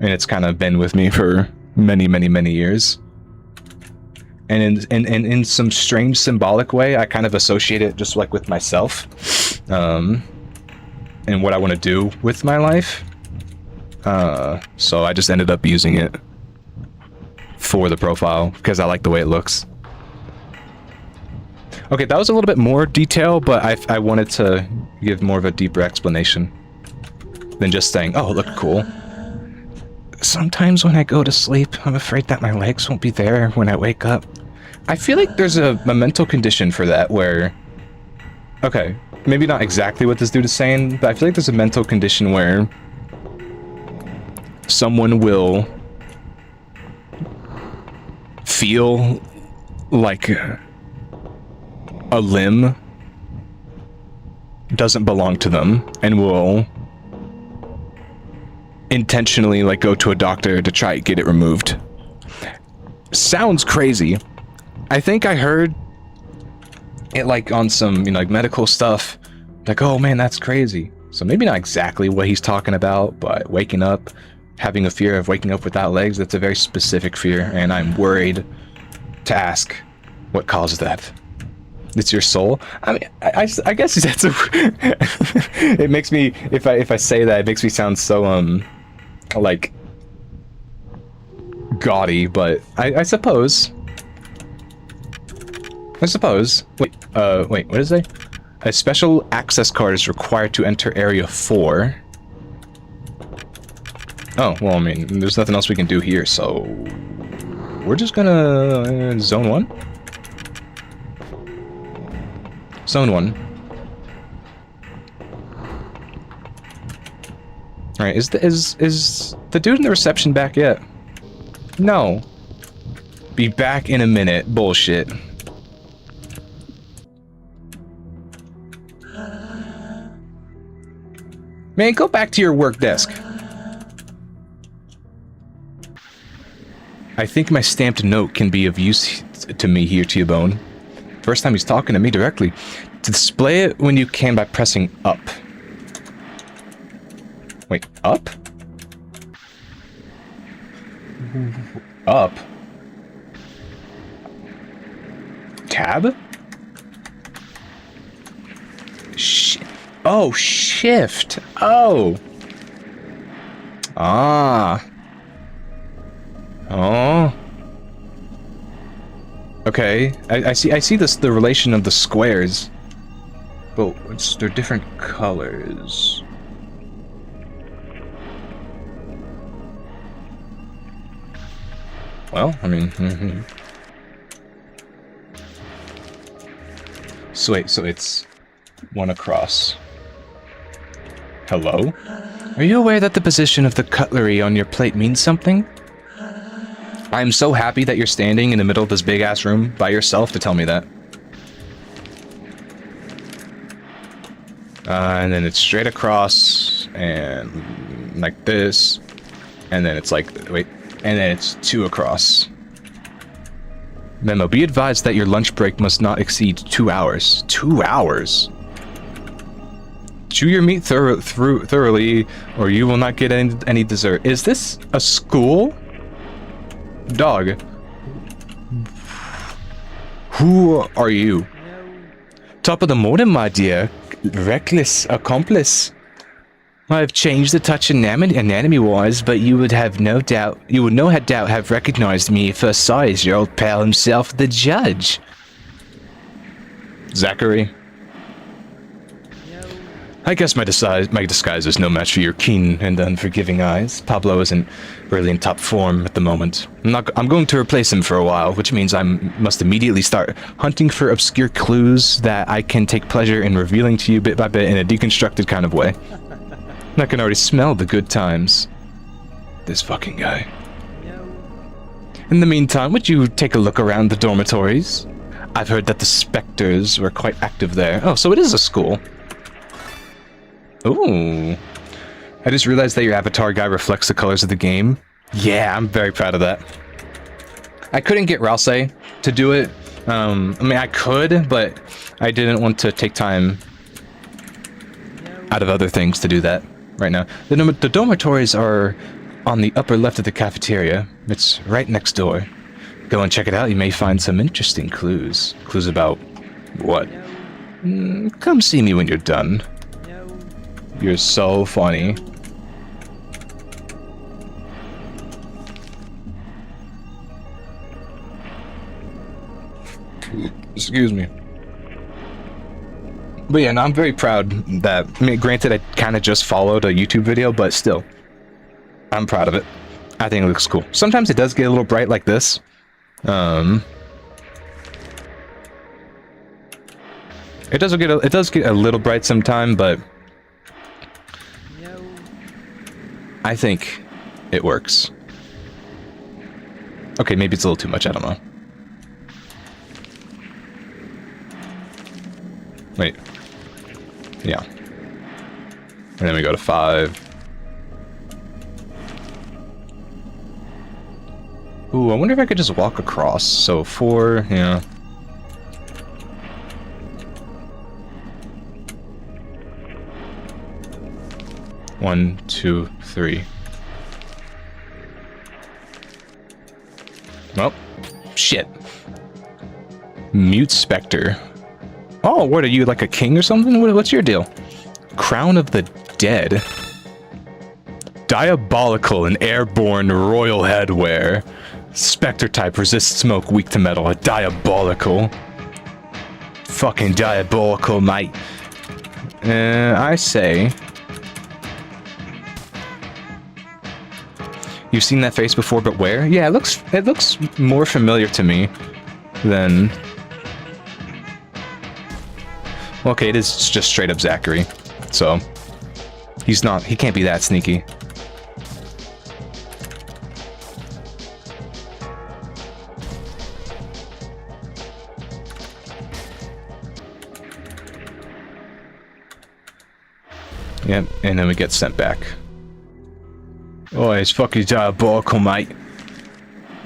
and it's kind of been with me for many years. And in some strange symbolic way, I kind of associate it just like with myself, and what I want to do with my life. So I just ended up using it for the profile because I like the way it looks. Okay, that was a little bit more detail, but I wanted to give more of a deeper explanation than just saying, oh, look cool. Sometimes when I go to sleep, I'm afraid that my legs won't be there when I wake up. I feel like there's a mental condition for that where... Okay, maybe not exactly what this dude is saying, but I feel like there's a mental condition where someone will feel like a limb doesn't belong to them and will intentionally like go to a doctor to try to get it removed. Sounds crazy. I think I heard it like on some like medical stuff, like, oh man, that's crazy. So maybe not exactly what he's talking about, but waking up, having a fear of waking up without legs, that's a very specific fear, and I'm worried to ask what caused that. It's your soul? I mean, I guess that's a... It makes me, if I say that, it makes me sound so, like, gaudy, but I suppose. Wait, what does it say? A special access card is required to enter Area 4. Oh, well, I mean, there's nothing else we can do here, so... We're just gonna... Zone 1? Zone 1. Alright, is the dude in the reception back yet? No. Be back in a minute. Bullshit. Man, go back to your work desk. I think my stamped note can be of use to me here, T-Bone. First time he's talking to me directly. To display it when you can by pressing up. Wait, up? Up? Tab? Oh, shift. Oh. Ah. Oh. Okay, I see this, the relation of the squares. But they're different colors. Well, I mean... So wait, so it's one across. Hello? Are you aware that the position of the cutlery on your plate means something? I'm so happy that you're standing in the middle of this big-ass room by yourself to tell me that. And then it's straight across, and like this, and then it's like, wait, and then it's 2 across. Memo, be advised that your lunch break must not exceed 2 hours. 2 hours? Chew your meat thoroughly, or you will not get any dessert. Is this a school? Dog. Who are you? Top of the morning, my dear. Reckless accomplice. I've changed the touch anatomy-wise, but you would have no doubt have recognized me at first sight as your old pal himself, the judge. Zachary. I guess my disguise is no match for your keen and unforgiving eyes. Pablo isn't really in top form at the moment. I'm going to replace him for a while, which means I must immediately start hunting for obscure clues that I can take pleasure in revealing to you bit by bit in a deconstructed kind of way. I can already smell the good times. This fucking guy. In the meantime, would you take a look around the dormitories? I've heard that the specters were quite active there. Oh, so it is a school. Ooh. I just realized that your avatar guy reflects the colors of the game. Yeah, I'm very proud of that. I couldn't get Ralsei to do it. I mean, I could, but I didn't want to take time out of other things to do that right now. The dormitories are on the upper left of the cafeteria. It's right next door. Go and check it out. You may find some interesting clues. Clues about what? Come see me when you're done. You're so funny. Excuse me. But yeah, no, I'm very proud that, I mean, granted, I kind of just followed a YouTube video, but still, I'm proud of it. I think it looks cool. Sometimes it does get a little bright like this. It does get a little bright sometime, but I think it works. Okay, maybe it's a little too much, I don't know. Wait. Yeah. And then we go to 5. Ooh, I wonder if I could just walk across. So 4, yeah. One, 2, 3. Oh, shit. Mute Spectre. Oh, what are you, like a king or something? What's your deal? Crown of the Dead. Diabolical and airborne royal headwear. Spectre type, resists smoke, weak to metal. A diabolical. Fucking diabolical, mate. I say... You've seen that face before, but where? Yeah, it looks more familiar to me than... Okay, it is just straight up Zachary, so he can't be that sneaky. Yep, and then we get sent back. Oh, it's fucking diabolical, mate.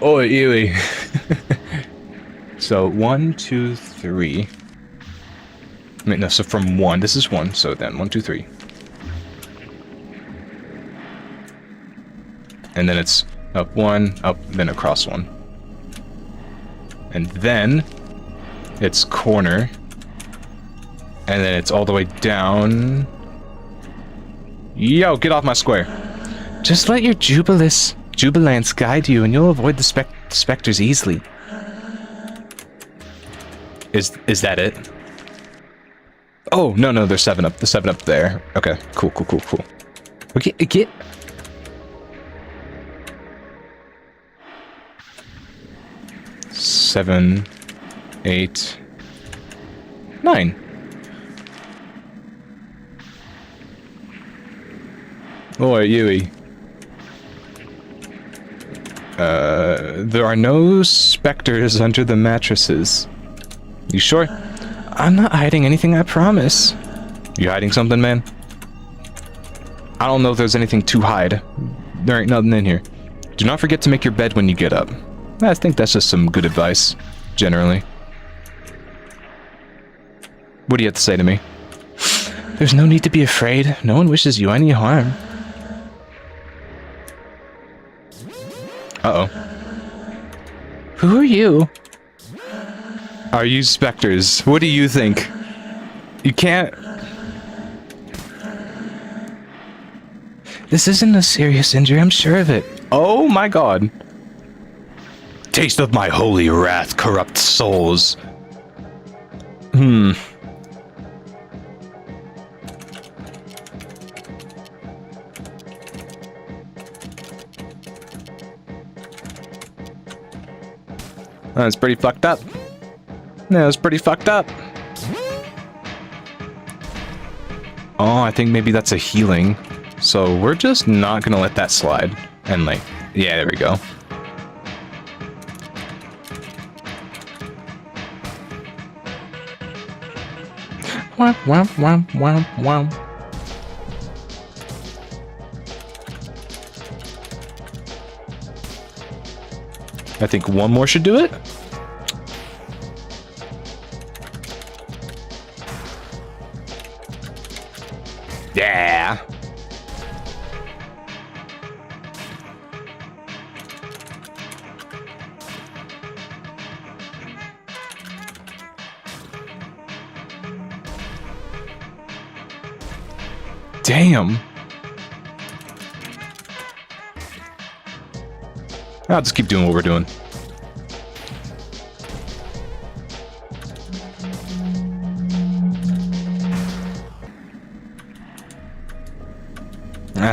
Oh, ewy. So 1, 2, 3. I mean, no, so from 1, this is 1, so then 1, 2, 3. And then it's up 1, up, then across 1. And then it's corner. And then it's all the way down. Yo, get off my square. Just let your jubilance guide you and you'll avoid the specters easily. Is that it? Oh, no, there's 7-Up. The 7-Up there. Okay, cool. Okay, get... 7, 8, 9. Oi, Yui. There are no specters under the mattresses. You sure? I'm not hiding anything, I promise. You hiding something, man? I don't know if there's anything to hide. There ain't nothing in here. Do not forget to make your bed when you get up. I think that's just some good advice, generally. What do you have to say to me? There's no need to be afraid. No one wishes you any harm. Uh-oh. Who are you? Are you specters? What do you think? You can't... This isn't a serious injury, I'm sure of it. Oh my god. Taste of my holy wrath, corrupt souls. That's pretty fucked up. Yeah, that's pretty fucked up. Oh, I think maybe that's a healing. So we're just not gonna let that slide. And like, yeah, there we go. Womp, womp, womp, womp, womp. I think one more should do it. Yeah. Damn. I'll just keep doing what we're doing.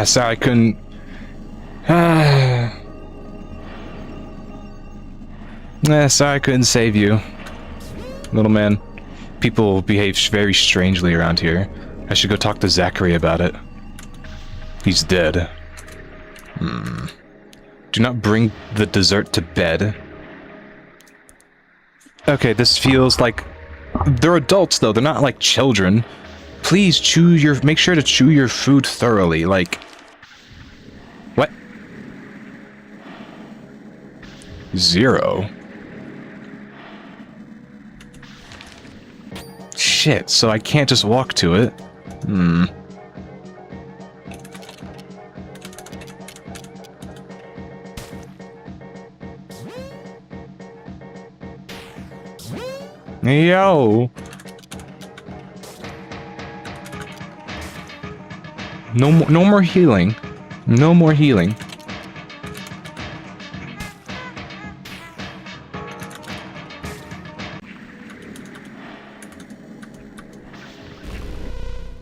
Sorry, I couldn't... sorry I couldn't save you. Little man. People behave very strangely around here. I should go talk to Zachary about it. He's dead. Do not bring the dessert to bed. Okay, this feels like... They're adults, though. They're not like children. Please make sure to chew your food thoroughly, like... What? 0. Shit, so I can't just walk to it. Yo! No more healing. No more healing.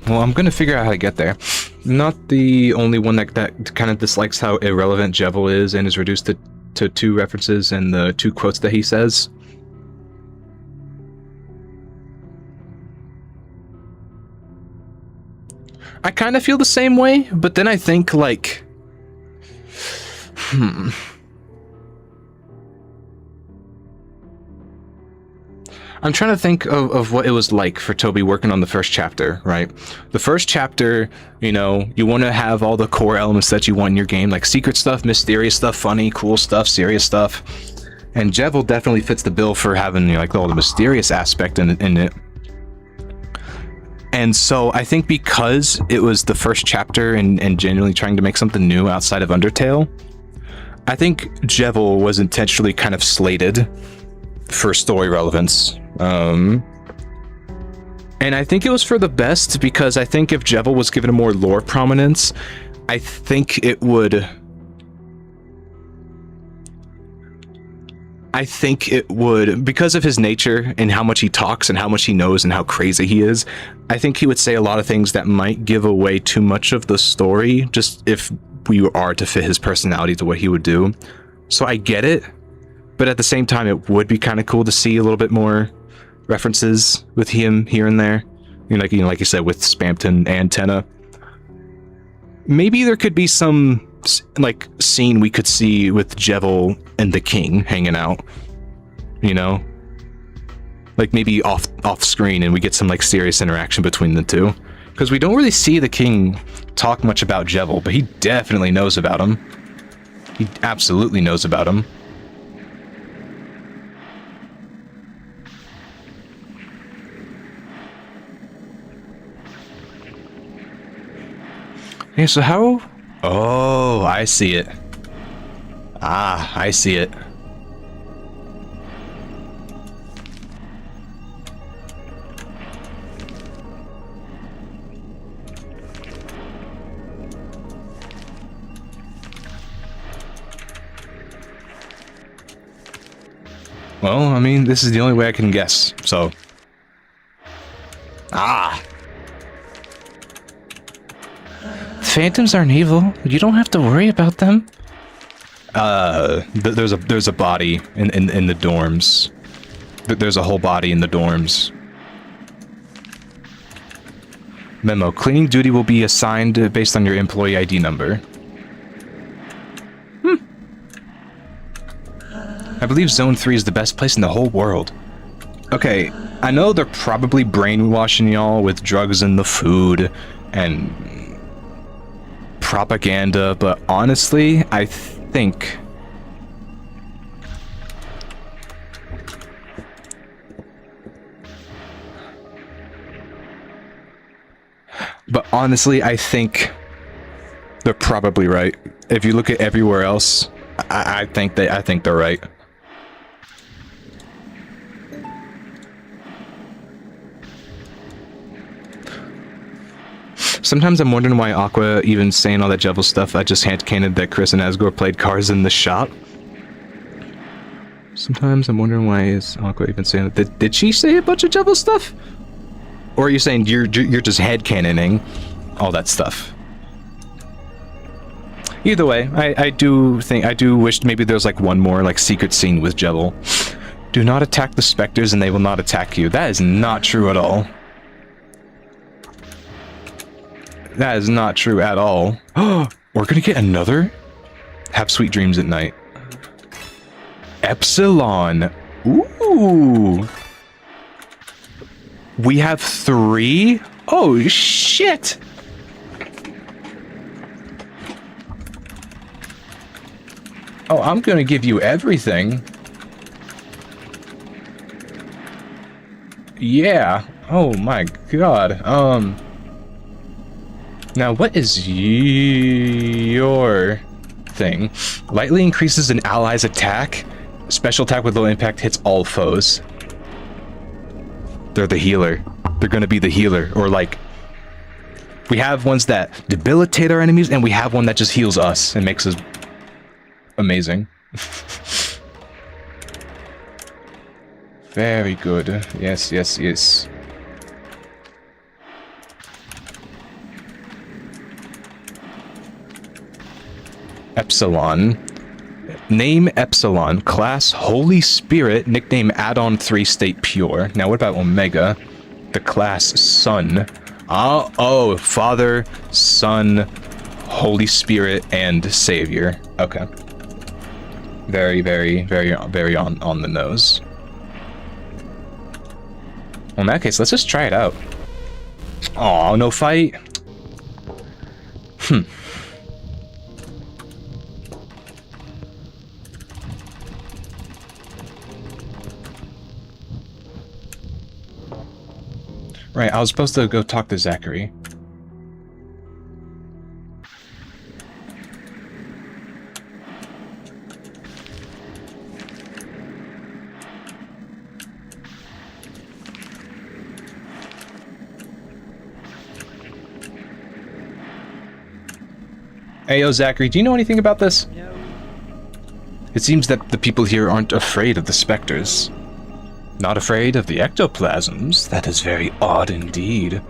Well, I'm gonna figure out how to get there. Not the only one that kind of dislikes how irrelevant Jevil is and is reduced to 2 references and the 2 quotes that he says. I kind of feel the same way, but then I think, like... I'm trying to think of what it was like for Toby working on the first chapter, right? The first chapter, you know, you want to have all the core elements that you want in your game, like secret stuff, mysterious stuff, funny, cool stuff, serious stuff. And Jevil definitely fits the bill for having, you know, like all the mysterious aspect in it. And so I think because it was the first chapter and genuinely trying to make something new outside of Undertale, I think Jevil was intentionally kind of slated for story relevance. And I think it was for the best, because I think if Jevil was given a more lore prominence, I think it would... I think it would, because of his nature and how much he talks and how much he knows and how crazy he is, I think he would say a lot of things that might give away too much of the story, just if we are to fit his personality to what he would do. So I get it, but at the same time, it would be kind of cool to see a little bit more references with him here and there. Like you said, with Spampton and Tenna. Maybe there could be some like scene we could see with Jevil and the King hanging out, you know, like maybe off screen, and we get some like serious interaction between the two, because we don't really see the King talk much about Jevil, but he definitely knows about him. He absolutely knows about him. Okay, so how... Oh, I see it. Ah, I see it. Well, I mean, this is the only way I can guess, so... Ah! Phantoms aren't evil. You don't have to worry about them. There's a body in the dorms. There's a whole body in the dorms. Memo: cleaning duty will be assigned based on your employee ID number. I believe Zone 3 is the best place in the whole world. Okay, I know they're probably brainwashing y'all with drugs in the food and propaganda, but honestly, I think they're probably right. If you look at everywhere else, I think they're right. Sometimes I'm wondering why Aqua even saying all that Jevil stuff. I just hand-canned that Chris and Asgore played cars in the shop. Sometimes I'm wondering why is Aqua even saying that. Did she say a bunch of Jevil stuff? Or are you saying you're just head-cannoning all that stuff? Either way, I do wish maybe there's like one more like secret scene with Jevil. Do not attack the specters and they will not attack you. That is not true at all. That is not true at all. Oh, we're gonna get another? Have sweet dreams at night. Epsilon. Ooh. We have 3? Oh, shit. Oh, I'm gonna give you everything. Yeah. Oh my god. Now, what is your thing? Lightly increases an ally's attack. Special attack with low impact hits all foes. They're the healer. They're gonna be the healer. Or like... We have ones that debilitate our enemies, and we have one that just heals us and makes us... amazing. Very good. Yes, yes, yes. Epsilon. Name Epsilon. Class Holy Spirit. Nickname Add-on 3 State Pure. Now what about Omega? The class Son. Oh, Father, Son, Holy Spirit, and Savior. Okay. Very, very, very, very on the nose. Well, in that case, let's just try it out. Aw, no fight? Right, I was supposed to go talk to Zachary. Hey, yo, Zachary, do you know anything about this? No. It seems that the people here aren't afraid of the specters. Not afraid of the ectoplasms? That is very odd indeed.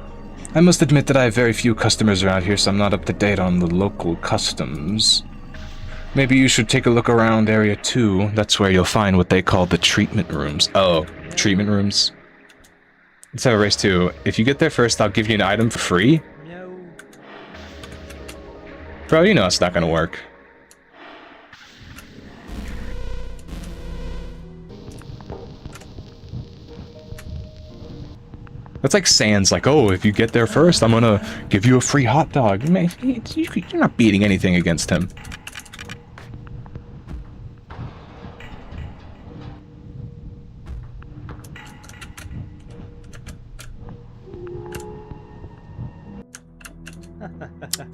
I must admit that I have very few customers around here, so I'm not up to date on the local customs. Maybe you should take a look around Area 2. That's where you'll find what they call the treatment rooms. Oh, treatment rooms? Let's have a race 2. If you get there first, I'll give you an item for free? No. Bro, you know it's not gonna work. That's like Sans, like, oh, if you get there first, I'm gonna give you a free hot dog. Man, you're not beating anything against him.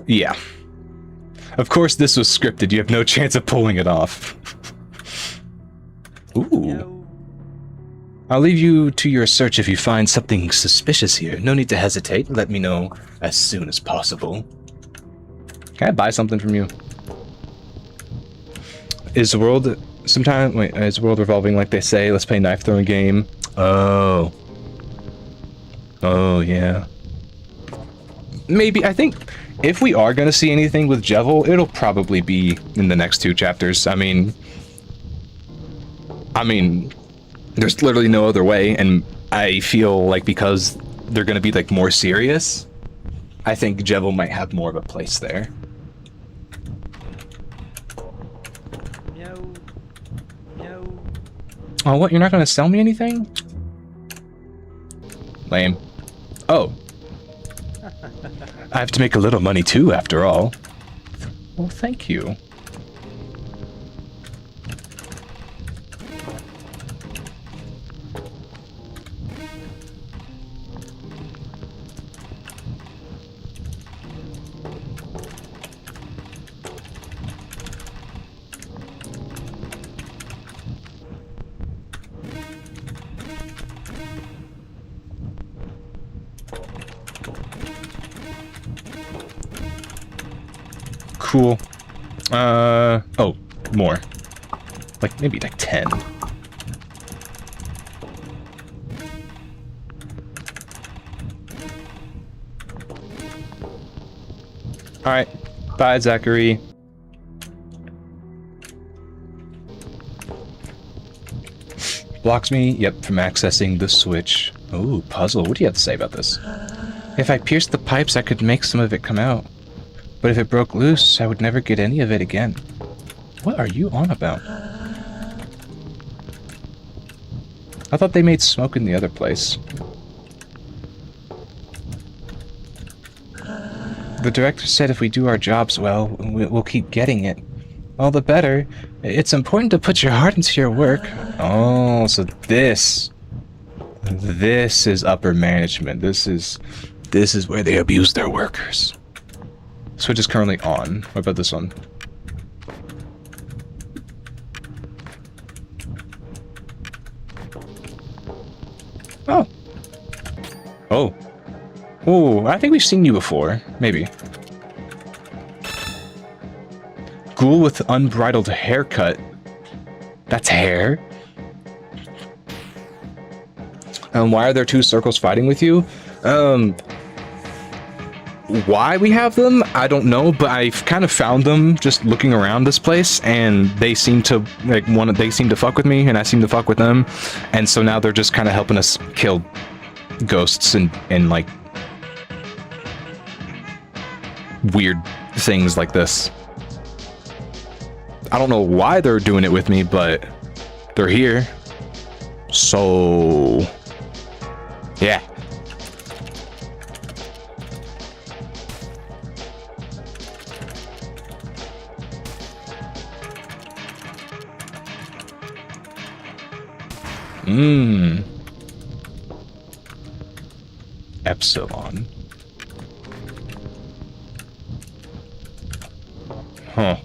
Yeah. Of course this was scripted, you have no chance of pulling it off. Ooh. No. I'll leave you to your search if you find something suspicious here. No need to hesitate. Let me know as soon as possible. Can I buy something from you? Is the world... is the world revolving like they say? Let's play knife throwing game. Oh. Oh, yeah. Maybe, I think... If we are gonna see anything with Jevil, it'll probably be in the next 2 chapters. I mean... There's literally no other way, and I feel like because they're gonna be, like, more serious, I think Jevil might have more of a place there. No. No. Oh, what? You're not gonna sell me anything? Lame. Oh. I have to make a little money too, after all. Well, thank you. Cool. Oh, more. Like, maybe like 10. Alright. Bye, Zachary. Blocks me, yep, from accessing the switch. Ooh, puzzle. What do you have to say about this? If I pierced the pipes, I could make some of it come out. But if it broke loose, I would never get any of it again. What are you on about? I thought they made smoke in the other place. The director said if we do our jobs well, we'll keep getting it. All the better. It's important to put your heart into your work. Oh, so this is upper management. This is where they abuse their workers. Switch is currently on. What about this one? Oh. Oh. Oh, I think we've seen you before. Maybe. Ghoul with unbridled haircut. That's hair? Why are there 2 circles fighting with you? Why we have them, I don't know, but I've kind of found them just looking around this place, and they seem to they seem to fuck with me, and I seem to fuck with them, and so now they're just kind of helping us kill ghosts and like weird things like this. I don't know why they're doing it with me, but they're here. So yeah. Epsilon. Huh.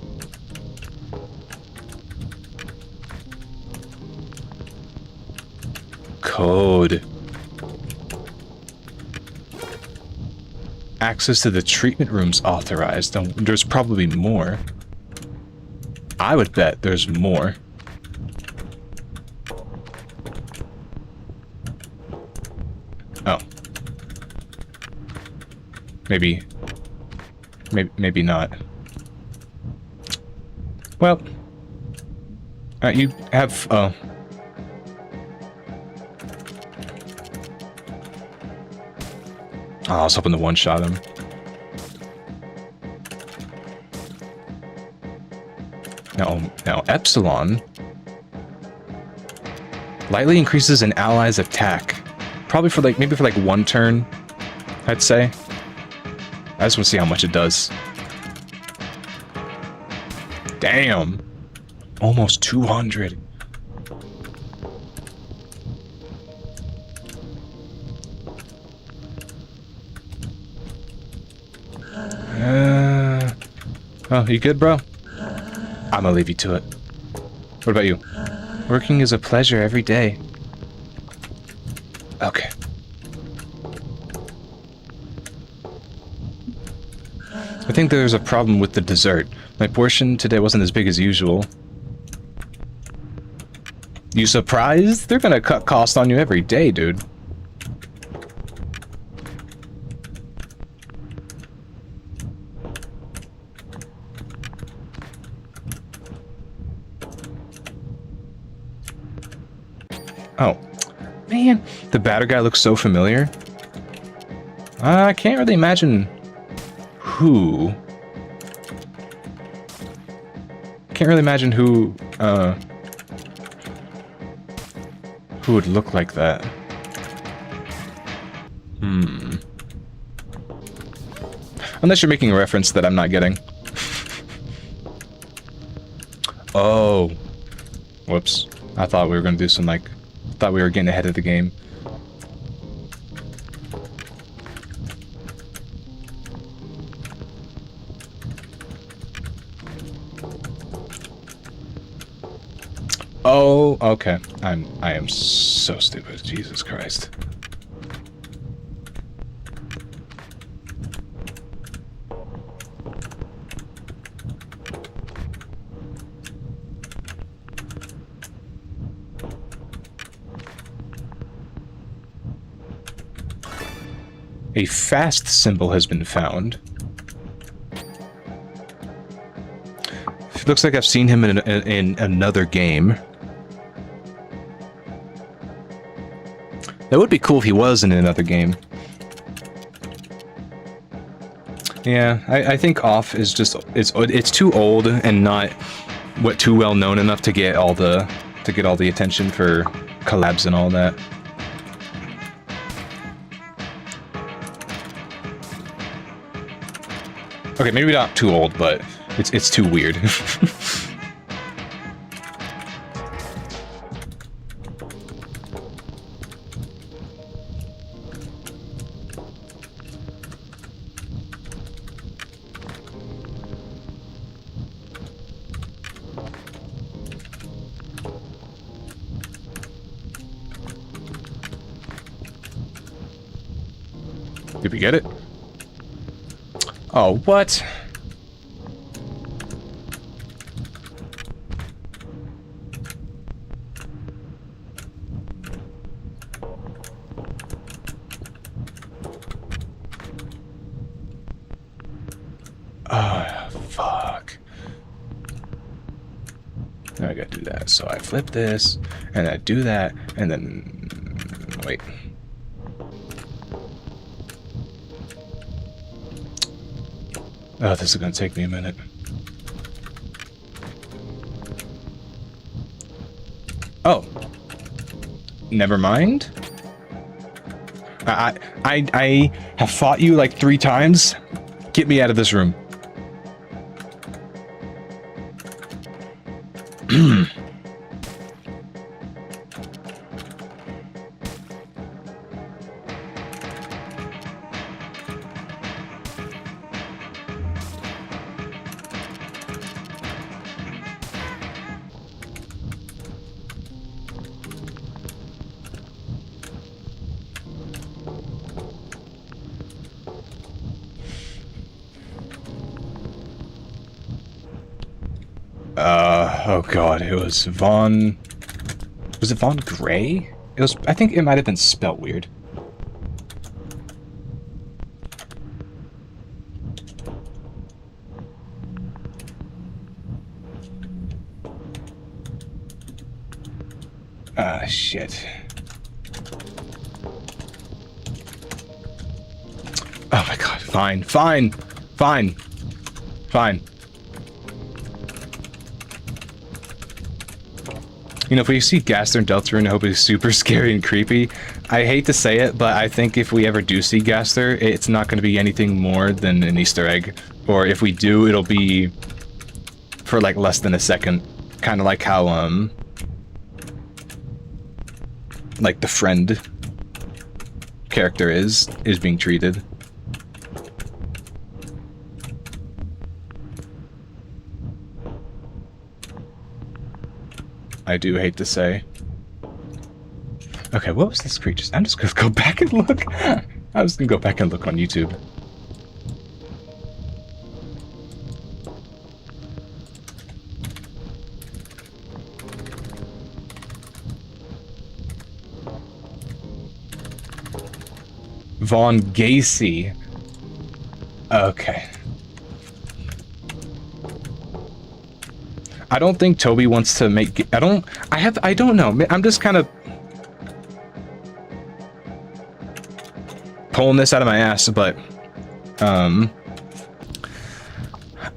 Code. Access to the treatment rooms authorized. There's probably more. I would bet there's more. Oh. Maybe not. Well, you have, oh. Oh, I was hoping to one-shot him. Now Epsilon lightly increases an ally's attack. Probably for like, maybe for like 1 turn, I'd say. I just want to see how much it does. Damn! Almost 200. Oh, you good, bro? I'm gonna leave you to it. What about you? Working is a pleasure every day. Okay. I think there's a problem with the dessert. My portion today wasn't as big as usual. You surprised? They're gonna cut cost on you every day, dude. Oh. Man, the batter guy looks so familiar. I can't really imagine who. Can't really imagine who would look like that. Unless you're making a reference that I'm not getting. Oh. Whoops. I thought we were gonna do some, like... thought we were getting ahead of the game. Oh, okay. I am so stupid. Jesus Christ. A fast symbol has been found. It looks like I've seen him in another game. That would be cool if he was in another game. Yeah, I think Off is just it's too old and not too well known enough to get all the attention for collabs and all that. Okay, maybe not too old, but it's too weird. Did we get it? Oh, what? Oh, fuck. Now I gotta do that. So I flip this, and I do that, and then... wait. Oh, this is gonna take me a minute. Oh. Never mind. I have fought you like 3 times. Get me out of this room. Oh god, it was Von... Was it Von Gray? It was... I think it might have been spelt weird. Ah, shit. Oh my god, fine, fine, fine, fine. You know, if we see Gaster and Deltarune, I hope it's super scary and creepy. I hate to say it, but I think if we ever do see Gaster, it's not going to be anything more than an Easter egg. Or if we do, it'll be for like less than a second. Kind of like how, like the friend character is being treated. I do hate to say. Okay, what was this creature? I'm just gonna go back and look. I was gonna go back and look on YouTube. Von Gacy. Okay. I don't think Toby wants to make... I don't know. I'm just kind of pulling this out of my ass, but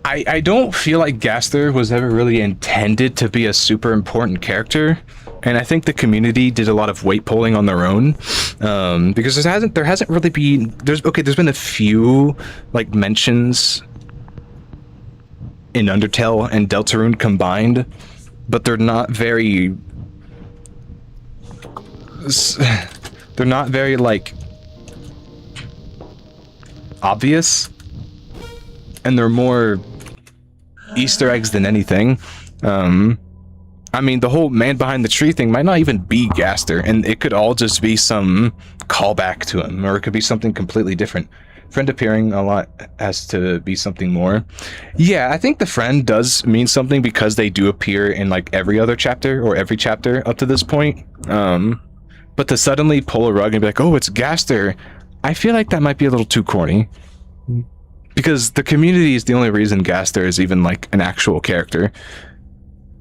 I don't feel like Gaster was ever really intended to be a super important character, and I think the community did a lot of weight pulling on their own, because there hasn't really been... There's been a few like mentions in Undertale and Deltarune combined, but they're not very like obvious, and they're more Easter eggs than anything. I mean, the whole man behind the tree thing might not even be Gaster, and it could all just be some callback to him, or it could be something completely different. Friend appearing a lot has to be something more. Yeah, I think the friend does mean something because they do appear in like every other chapter or every chapter up to this point. But to suddenly pull a rug and be like, oh, it's Gaster, I feel like that might be a little too corny. Because the community is the only reason Gaster is even like an actual character.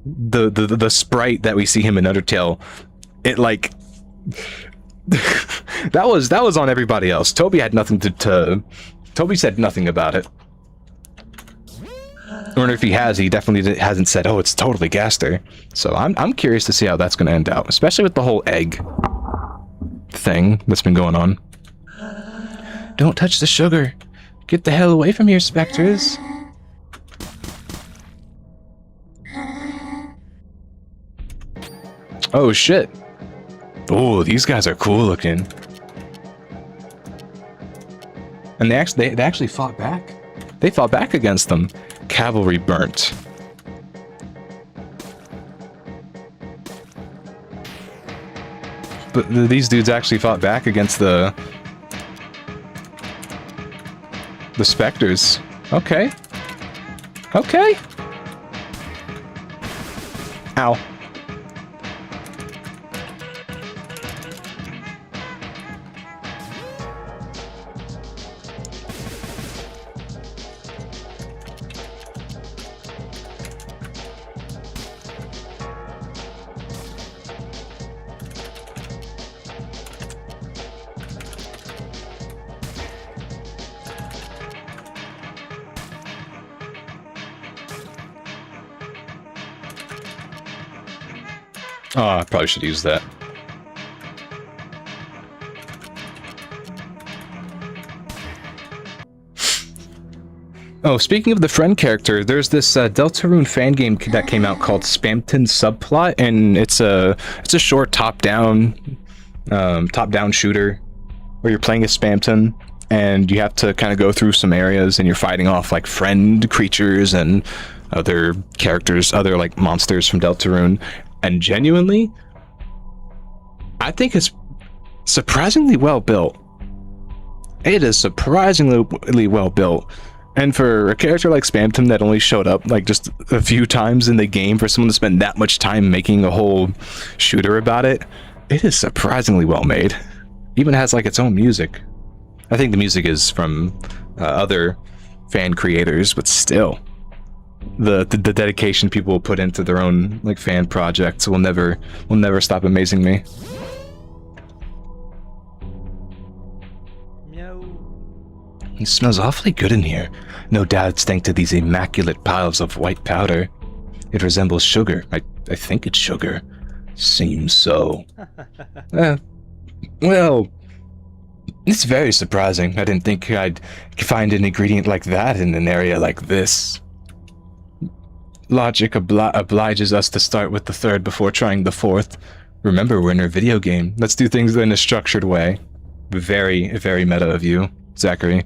The sprite that we see him in Undertale, it like... that was on everybody else. Toby had nothing to Toby said nothing about it. Or if he has, he definitely hasn't said, oh, it's totally Gaster. So I'm curious to see how that's going to end out, especially with the whole egg thing that's been going on. Don't touch the sugar. Get the hell away from here, specters. Oh shit. Oh, these guys are cool looking. And they actually fought back. They fought back against them. Cavalry burnt. But these dudes actually fought back against the specters. Okay. Okay. Ow. Oh, I probably should use that. Oh, speaking of the friend character, there's this Deltarune fan game that came out called Spamton Subplot, and it's a short top-down shooter where you're playing as Spamton, and you have to kind of go through some areas, and you're fighting off like friend creatures and other characters, other like monsters from Deltarune. And genuinely, I think it's surprisingly well built. It is surprisingly well built. And for a character like Spamton that only showed up like just a few times in the game, for someone to spend that much time making a whole shooter about it, it is surprisingly well made. Even has like its own music. I think the music is from other fan creators, but still, the dedication people will put into their own like fan projects will never stop amazing me. Meow. It smells awfully good in here. No doubt it's thanks to these immaculate piles of white powder. It resembles sugar. I think it's sugar. Seems so. Well, it's very surprising. I didn't think I'd find an ingredient like that in an area like this. Logic obliges us to start with the third before trying the fourth. Remember, we're in a video game. Let's do things in a structured way. Very, very meta of you, Zachary.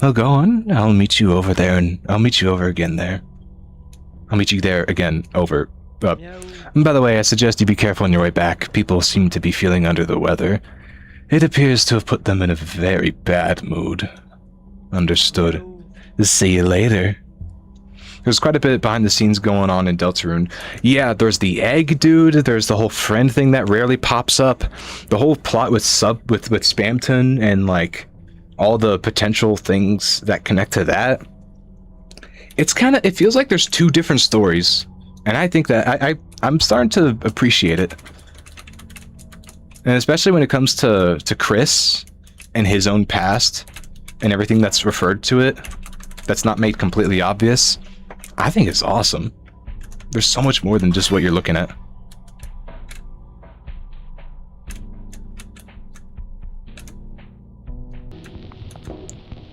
Well, go on. I'll meet you over there, and I'll meet you over again there. I'll meet you there again, over. By the way, I suggest you be careful on your way back. People seem to be feeling under the weather. It appears to have put them in a very bad mood. Understood. See you later. There's quite a bit behind the scenes going on in Deltarune. Yeah, there's the egg dude, there's the whole friend thing that rarely pops up, the whole plot with Spamton and like all the potential things that connect to that. It feels like there's two different stories, and I think that I'm starting to appreciate it. And especially when it comes to Chris and his own past and everything that's referred to it, that's not made completely obvious. I think it's awesome. There's so much more than just what you're looking at.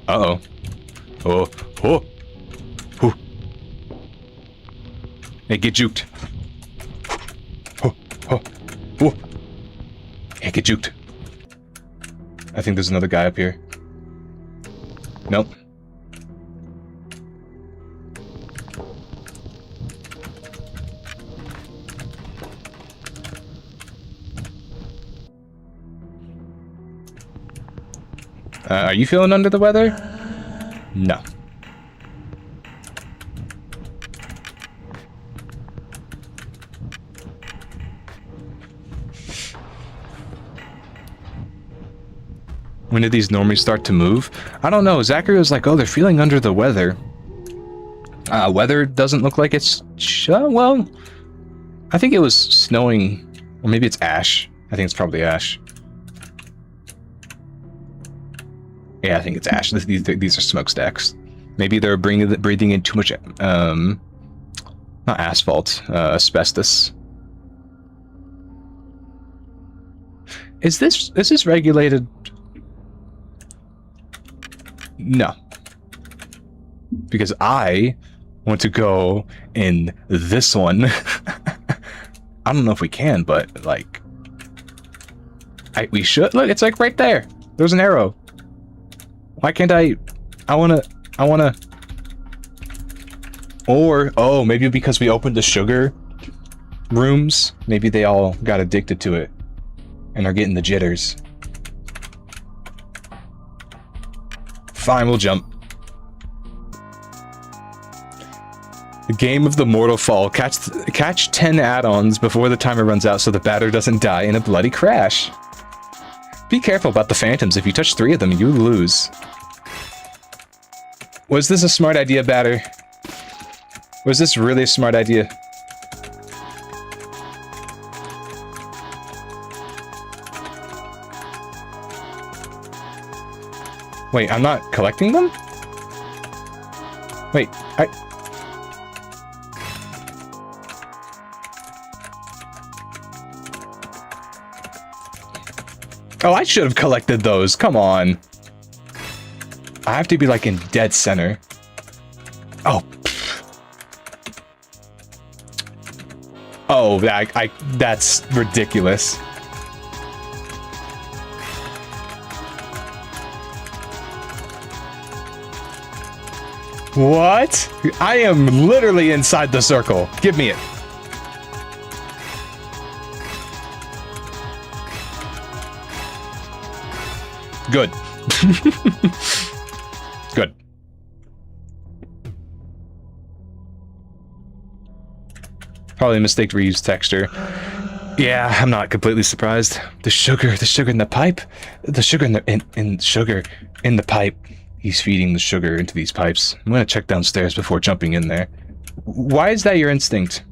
Uh-oh. Oh. Oh. Oh. Hey, get juked. Oh. Oh. Oh. Hey, get juked. I think there's another guy up here. Nope. Are you feeling under the weather? No. When did these normally start to move? I don't know. Zachary was like, oh, they're feeling under the weather. Weather doesn't look like it's... well, I think it was snowing. Or maybe it's ash. I think it's probably ash. Yeah, I think it's ash. These are smokestacks. Maybe they're breathing in too much, not asphalt, asbestos. Is this regulated? No. Because I want to go in this one. I don't know if we can, but like, we should. Look, it's like right there. There's an arrow. Why can't I wanna... Or, oh, maybe because we opened the sugar rooms, maybe they all got addicted to it and are getting the jitters. Fine, we'll jump. The game of the mortal fall. Catch 10 add-ons before the timer runs out so the batter doesn't die in a bloody crash. Be careful about the phantoms. If you touch 3 of them, you lose. Was this a smart idea, batter? Was this really a smart idea? Wait, I'm not collecting them? Wait, Oh, I should have collected those. Come on. I have to be like in dead center. Oh. Oh, that's ridiculous. What? I am literally inside the circle. Give me it. Good. Good. Probably a mistake to reuse texture. Yeah, I'm not completely surprised. The sugar in the pipe, the sugar in sugar in the pipe. He's feeding the sugar into these pipes. I'm gonna check downstairs before jumping in there. Why is that your instinct?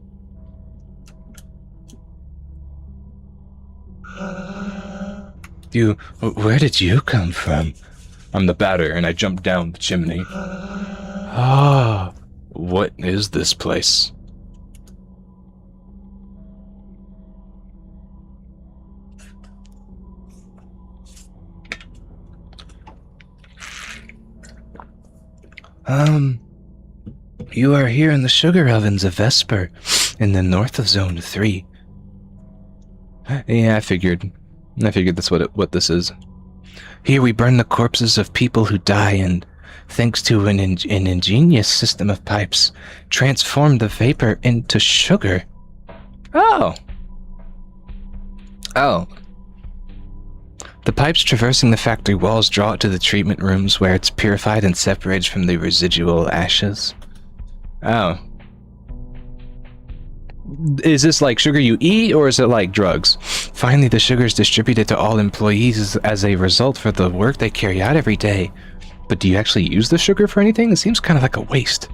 Where did you come from? I'm the batter, and I jumped down the chimney. Ah, what is this place? You are here in the sugar ovens of Vesper, in the north of Zone 3. Yeah, I figured that's what this is. Here we burn the corpses of people who die and, thanks to an ingenious system of pipes, transform the vapor into sugar. Oh. The pipes traversing the factory walls draw it to the treatment rooms where it's purified and separated from the residual ashes. Oh. Is this like sugar you eat, or is it like drugs? Finally, the sugar is distributed to all employees as a result for the work they carry out every day. But do you actually use the sugar for anything? It seems kind of like a waste.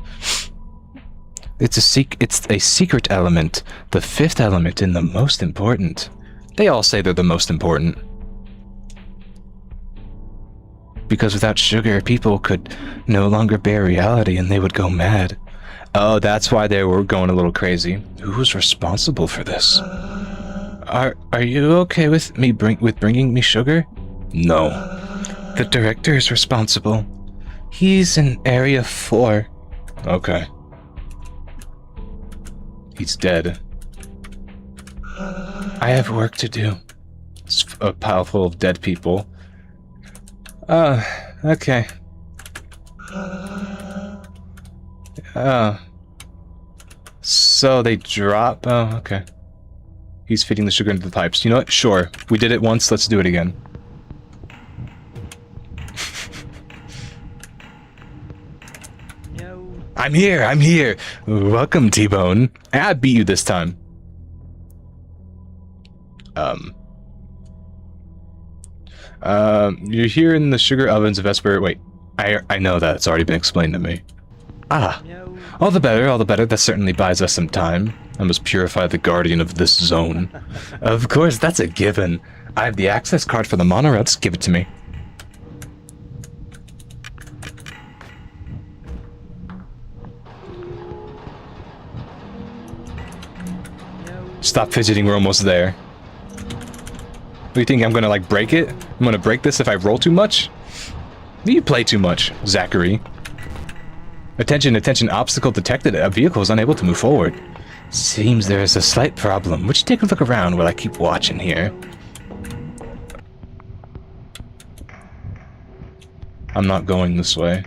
It's a secret element, the fifth element and the most important. They all say they're the most important. Because without sugar, people could no longer bear reality and they would go mad. Oh, that's why they were going a little crazy. Who's responsible for this? Are you okay with me bringing me sugar? No. The director is responsible. He's in Area 4. Okay. He's dead. I have work to do. It's a pile full of dead people. Okay. So they drop... Oh, okay. He's feeding the sugar into the pipes. You know what? Sure. We did it once, let's do it again. No. I'm here! Welcome, T-Bone. I beat you this time. You're here in the sugar ovens of Vesper. Wait, I know that. It's already been explained to me. Ah. No. All the better. That certainly buys us some time. I must purify the guardian of this zone. Of course, that's a given. I have the access card for the monorail. Just give it to me. No. Stop fidgeting, we're almost there. What do you think, I'm gonna like break it? I'm gonna break this if I roll too much? You play too much, Zachary. Attention, obstacle detected. A vehicle is unable to move forward. Seems there is a slight problem. Would you take a look around while I keep watching here? I'm not going this way.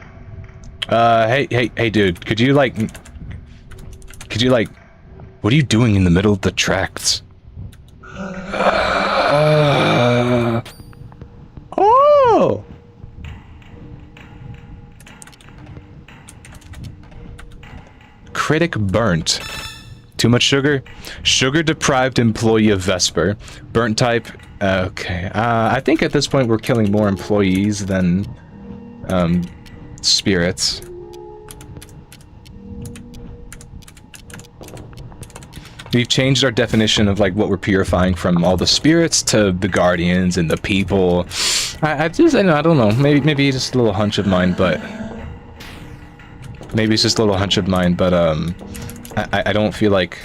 Hey, dude, could you like, what are you doing in the middle of the tracks? Oh! Critic burnt. Too much sugar? Sugar deprived employee of Vesper. Burnt type. Okay. I think at this point we're killing more employees than spirits. We've changed our definition of like what we're purifying from all the spirits to the guardians and the people. I don't know. Maybe just a little hunch of mine, but maybe it's just a little hunch of mine, but I don't feel like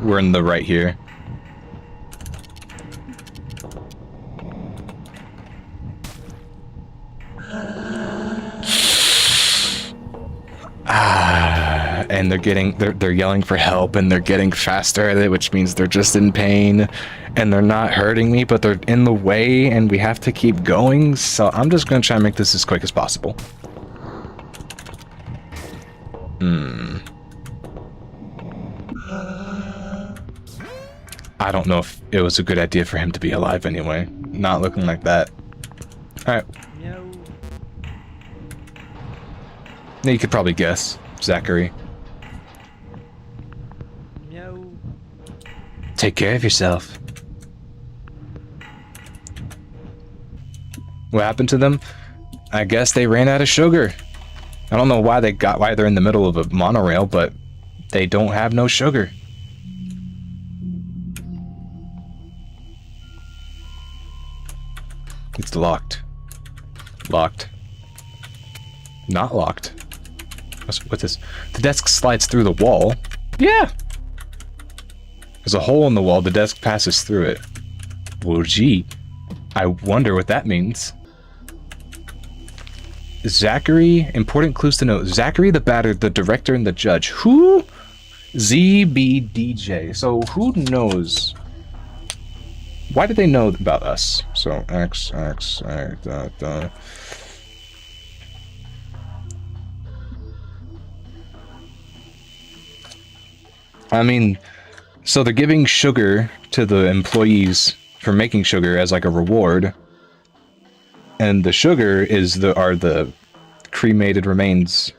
we're in the right here. And they're yelling for help, and they're getting faster at it, which means they're just in pain, and they're not hurting me, but they're in the way, and we have to keep going, so I'm just gonna try and make this as quick as possible. I don't know if it was a good idea for him to be alive anyway. Not looking like that. Alright. No. You could probably guess, Zachary. No. Take care of yourself. What happened to them? I guess they ran out of sugar. I don't know why they're in the middle of a monorail, but they don't have no sugar. It's locked. Locked. Not locked. What's this? The desk slides through the wall. Yeah! There's a hole in the wall. The desk passes through it. Well, gee. I wonder what that means. Zachary, important clues to note. Zachary the batter, the director, and the judge. Who? ZBDJ. So who knows? Why do they know about us? So X. I mean, so they're giving sugar to the employees for making sugar as like a reward. And the sugar are the cremated remains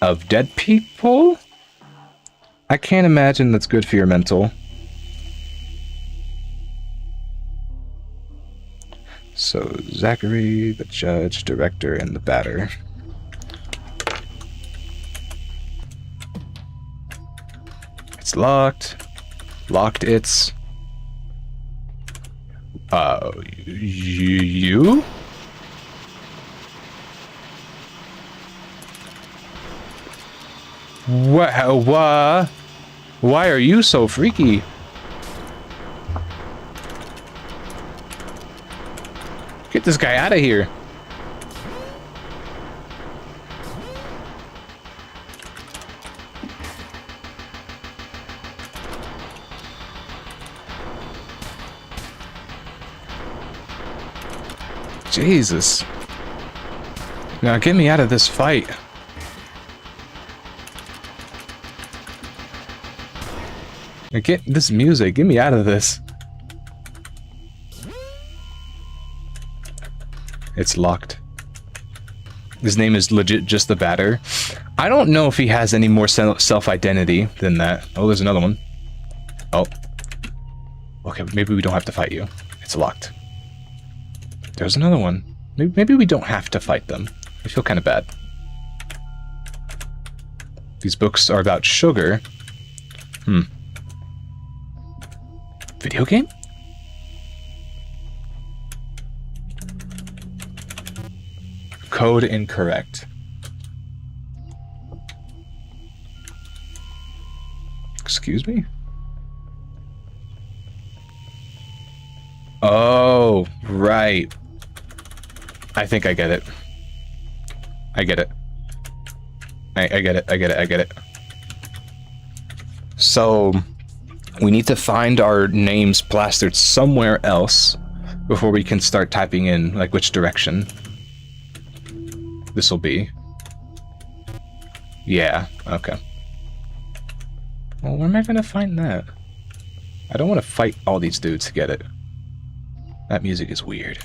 of dead people? I can't imagine that's good for your mental. So, Zachary, the judge, director, and the batter. It's locked. Locked it's... you? What? Why are you so freaky? Get this guy out of here. Jesus. Now get me out of this fight. Now get this music. Get me out of this. It's locked. His name is legit just the batter. I don't know if he has any more self-identity than that. Oh, there's another one. Oh. Okay, maybe we don't have to fight you. It's locked. There's another one. Maybe we don't have to fight them. I feel kind of bad. These books are about sugar. Video game? Code incorrect. Excuse me? Oh, right. I think I get it. I get it. I get it. I get it. I get it. So, we need to find our names plastered somewhere else before we can start typing in, like, which direction this will be. Yeah, okay. Well, where am I going to find that? I don't want to fight all these dudes to get it. That music is weird.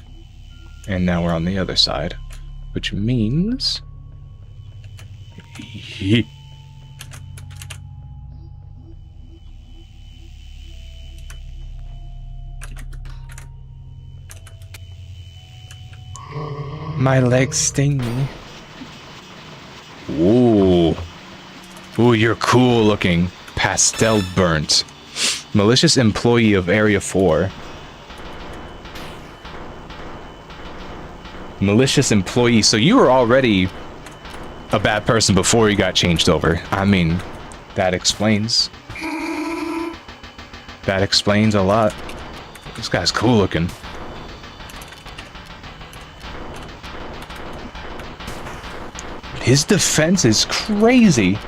And now we're on the other side, which means... My legs sting me. Ooh. Ooh, you're cool looking. Pastel burnt. Malicious employee of Area 4. Malicious employee. So you were already a bad person before you got changed over. I mean, that explains. That explains a lot. This guy's cool looking. His defense is crazy.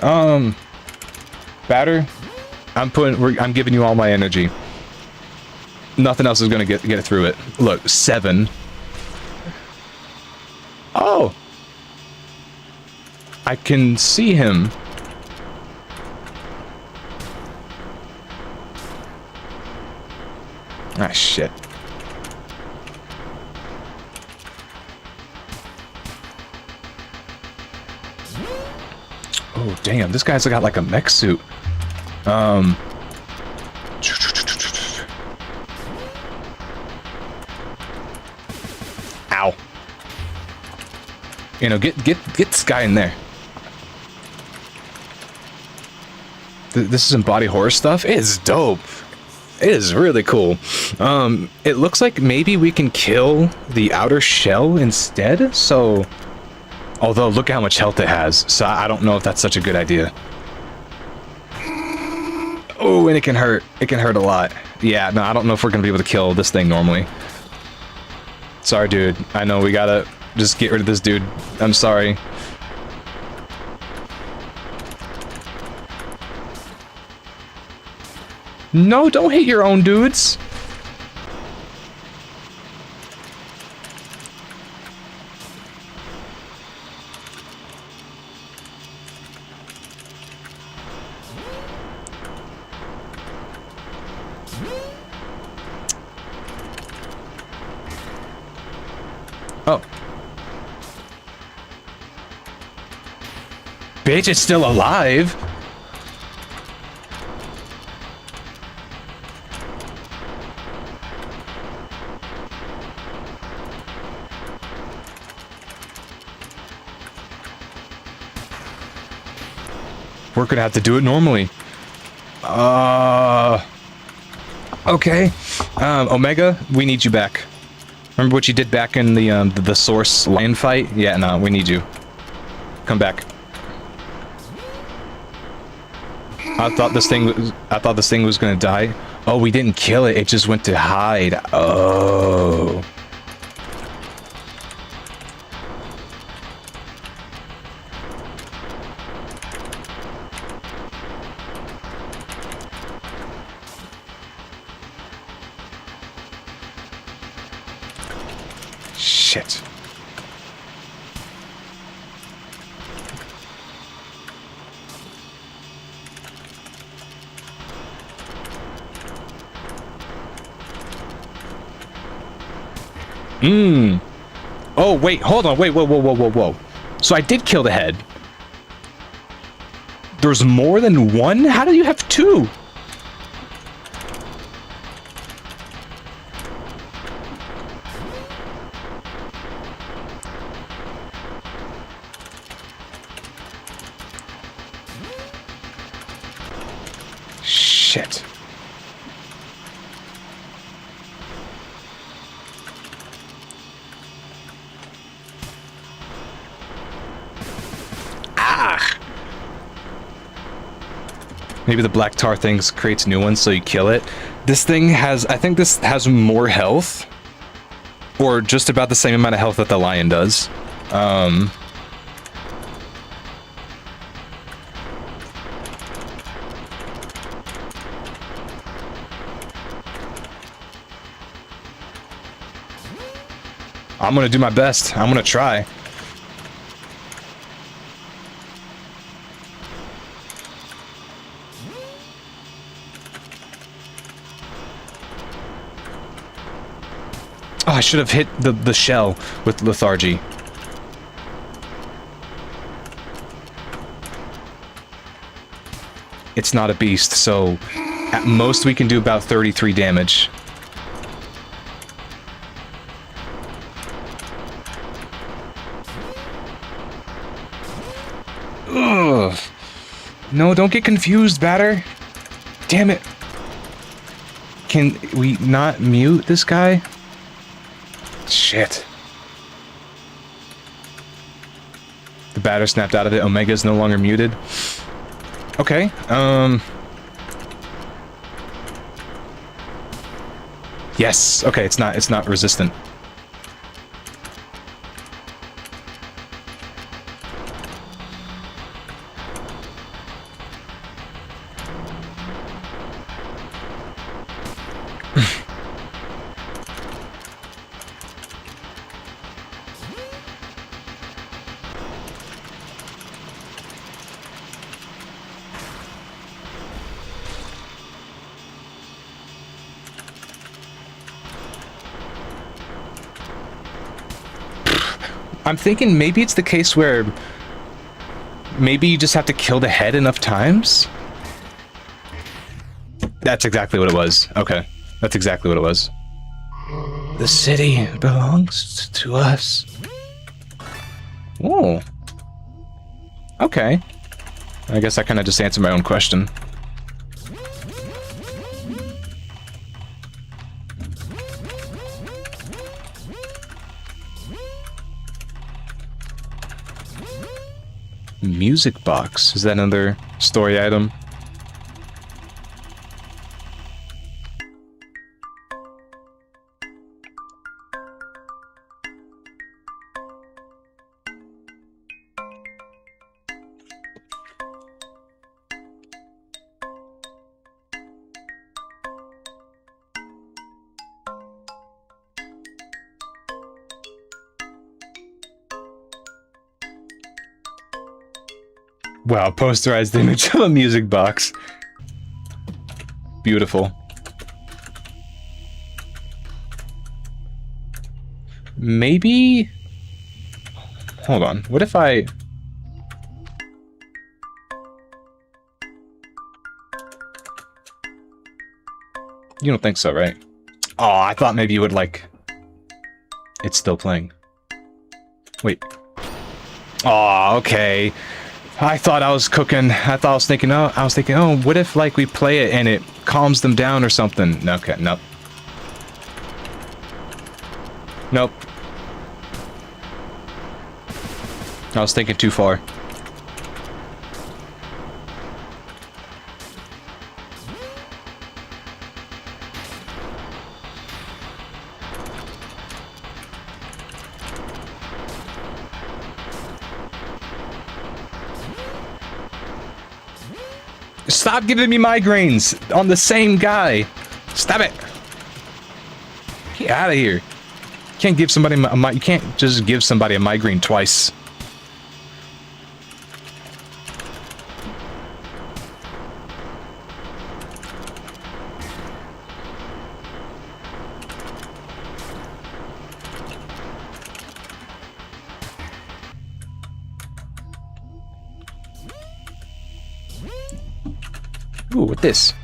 Batter, I'm giving you all my energy. Nothing else is gonna get through it. Look, 7. Oh, I can see him. Ah, shit. Oh, damn, this guy's got like a mech suit. Ow. You know, get this guy in there. This is some body horror stuff. It is dope. It is really cool. It looks like maybe we can kill the outer shell instead. So, although look at how much health it has. So I don't know if that's such a good idea. Oh, and it can hurt. It can hurt a lot. Yeah, no, I don't know if we're gonna be able to kill this thing normally. Sorry, dude. I know we gotta just get rid of this dude. I'm sorry. No, don't hit your own dudes. Oh. Bitch, it's still alive. We're gonna have to do it normally. Okay. Omega, we need you back. Remember what you did back in the Source lion fight? Yeah, no, we need you. Come back. I thought this thing was gonna die. Oh, we didn't kill it. It just went to hide. Oh. Shit. Oh, wait, hold on. Wait, whoa. So I did kill the head. There's more than one? How do you have two? Shit. Ah! Maybe the black tar things creates new ones, so you kill it. This thing has, I think this has more health. Or just about the same amount of health that the lion does. I'm gonna do my best. I'm gonna try. Oh, I should have hit the shell with lethargy. It's not a beast, so at most we can do about 33 damage. Ugh. No, don't get confused, Batter. Damn it. Can we not mute this guy? Shit. The Batter snapped out of it. Omega's no longer muted. Okay, yes, okay, it's not resistant. I'm thinking maybe it's the case where maybe you just have to kill the head enough times? That's exactly what it was. Okay. That's exactly what it was. The city belongs to us. Oh. Okay. I guess I kind of just answered my own question. Music box. Is that another story item? Wow, posterized image of a music box. Beautiful. Maybe... Hold on. What if I... You don't think so, right? Oh, I thought maybe you would like... It's still playing. Wait. Oh, okay. I thought I was cooking. I was thinking, oh, what if like we play it and it calms them down or something? Okay, nope. Nope. I was thinking too far. Stop giving me migraines on the same guy. Stop it. Get out of here. You can't give somebody you can't just give somebody a migraine twice. Ooh, what this?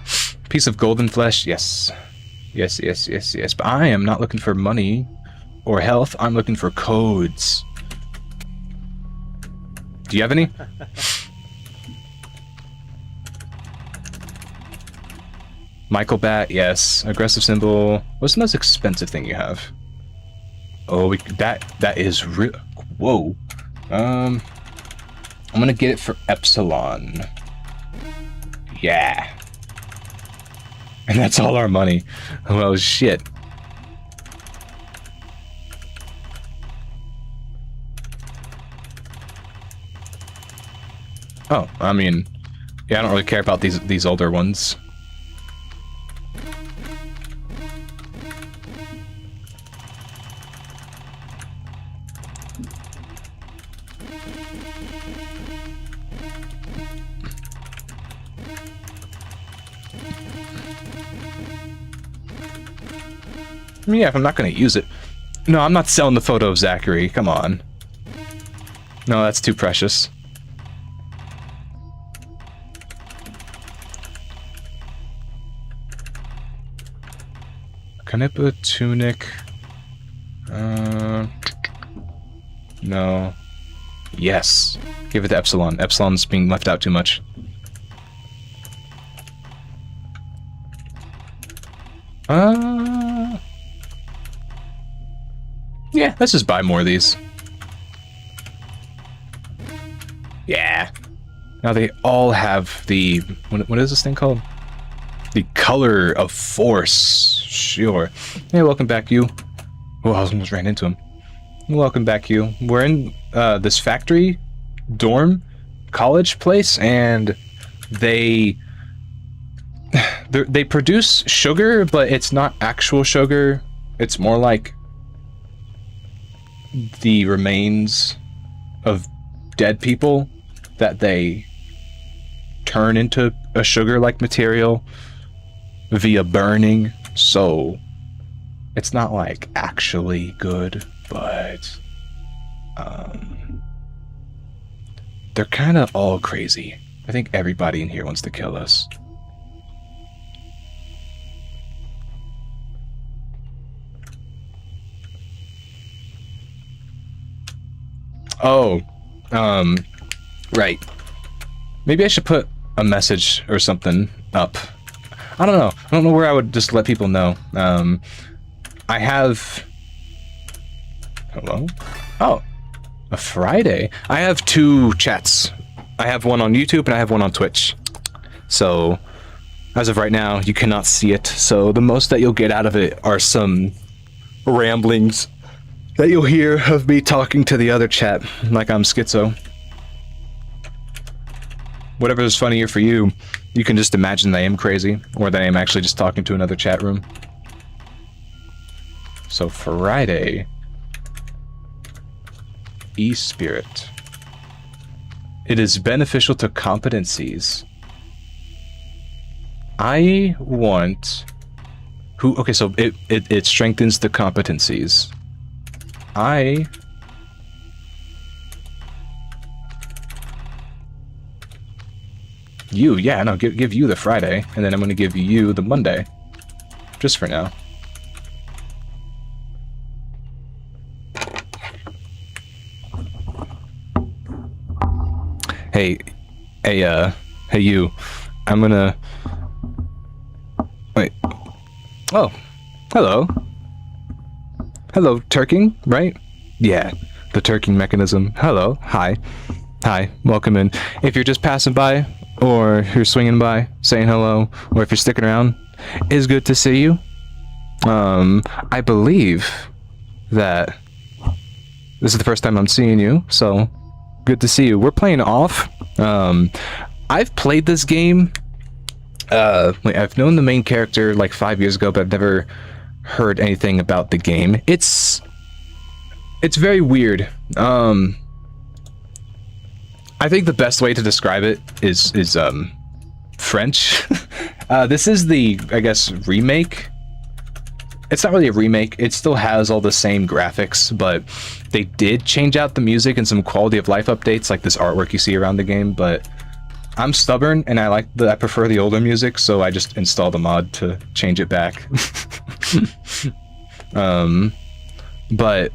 Piece of golden flesh? Yes. Yes, yes, yes, yes. But I am not looking for money or health. I'm looking for codes. Do you have any? Michael Bat, yes. Aggressive symbol. What's the most expensive thing you have? Oh, that is real. Whoa. I'm gonna get it for Epsilon. Yeah. And that's all our money. Well, shit. Oh, I mean, yeah, I don't really care about these older ones. I mean, yeah, if I'm not going to use it. No, I'm not selling the photo of Zachary. Come on. No, that's too precious. Kanipa tunic. No. Yes. Give it to Epsilon. Epsilon's being left out too much. Yeah, let's just buy more of these. Yeah. Now they all have the... What is this thing called? The color of force. Sure. Hey, welcome back, you. Oh, I almost ran into him. Welcome back, you. We're in this factory, dorm, college place, and they produce sugar, but it's not actual sugar. It's more like the remains of dead people that they turn into a sugar-like material via burning. So it's not like actually good, but they're kind of all crazy. I think everybody in here wants to kill us. Oh, right. Maybe I should put a message or something up. I don't know. I don't know where I would just let people know. I have... Hello? Oh, a Friday. I have 2 chats. I have one on YouTube and I have one on Twitch. So, as of right now, you cannot see it. So the most that you'll get out of it are some ramblings that you'll hear of me talking to the other chat, like I'm schizo. Whatever is funnier for you, you can just imagine that I am crazy, or that I am actually just talking to another chat room. So Friday... E-Spirit. It is beneficial to competencies. I want... Okay, so it strengthens the competencies. Yeah, no, give you the Friday, and then I'm gonna give you the Monday. Just for now. Hey you. I'm gonna... Wait. Oh, hello. Hello, turking, right? Yeah, the turking mechanism. Hello, hi. Hi, welcome in. If you're just passing by, or you're swinging by, saying hello, or if you're sticking around, it's good to see you. I believe that this is the first time I'm seeing you, so good to see you. We're playing off. I've played this game. I've known the main character like 5 years ago, but I've never heard anything about the game. It's very weird. I think the best way to describe it is French. This is the, I guess, remake. It's not really a remake. It still has all the same graphics, but they did change out the music and some quality of life updates, like this artwork you see around the game. But I'm stubborn and I prefer the older music, so I just installed a mod to change it back. But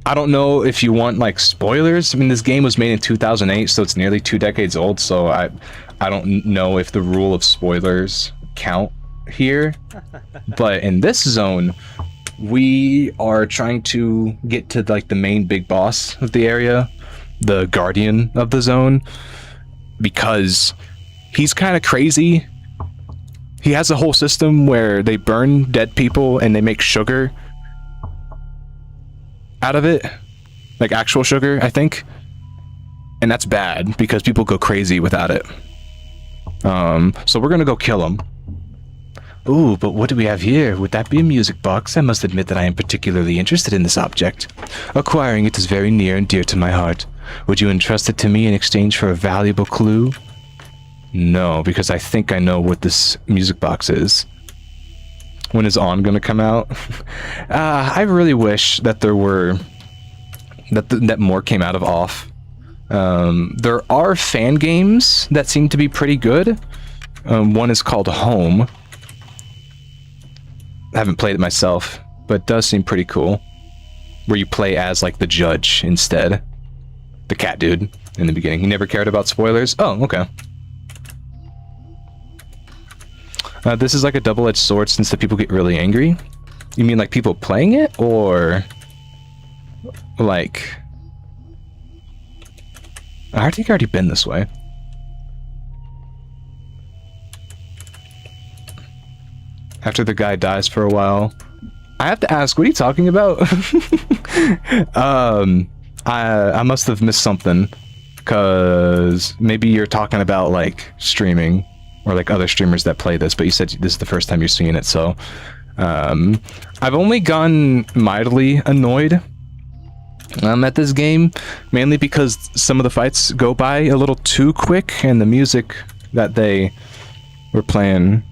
I don't know if you want like spoilers. I mean, this game was made in 2008, so it's nearly 2 decades old. So I don't know if the rule of spoilers count here. But in this zone, we are trying to get to like the main big boss of the area, the guardian of the zone, because he's kind of crazy. He has a whole system where they burn dead people and they make sugar out of it, like actual sugar, I think, and that's bad because people go crazy without it. So we're gonna go kill him. Ooh, but what do we have here? Would that be a music box? I must admit that I am particularly interested in this object. Acquiring it is very near and dear to my heart. Would you entrust it to me in exchange for a valuable clue? No, because I think I know what this music box is. When is On gonna come out? I really wish that there were... that more came out of Off. There are fan games that seem to be pretty good. One is called Home. I haven't played it myself, but it does seem pretty cool. Where you play as, like, the judge instead. The cat dude in the beginning. He never cared about spoilers? Oh, okay. This is like a double-edged sword since the people get really angry. You mean like people playing it, or... like... I think I've already been this way. After the guy dies for a while. I have to ask, what are you talking about? I must have missed something. Because maybe you're talking about, like, streaming. Or, like, other streamers that play this. But you said this is the first time you're seeing it, so... I've only gotten mildly annoyed at this game. Mainly because some of the fights go by a little too quick. And the music that they were playing...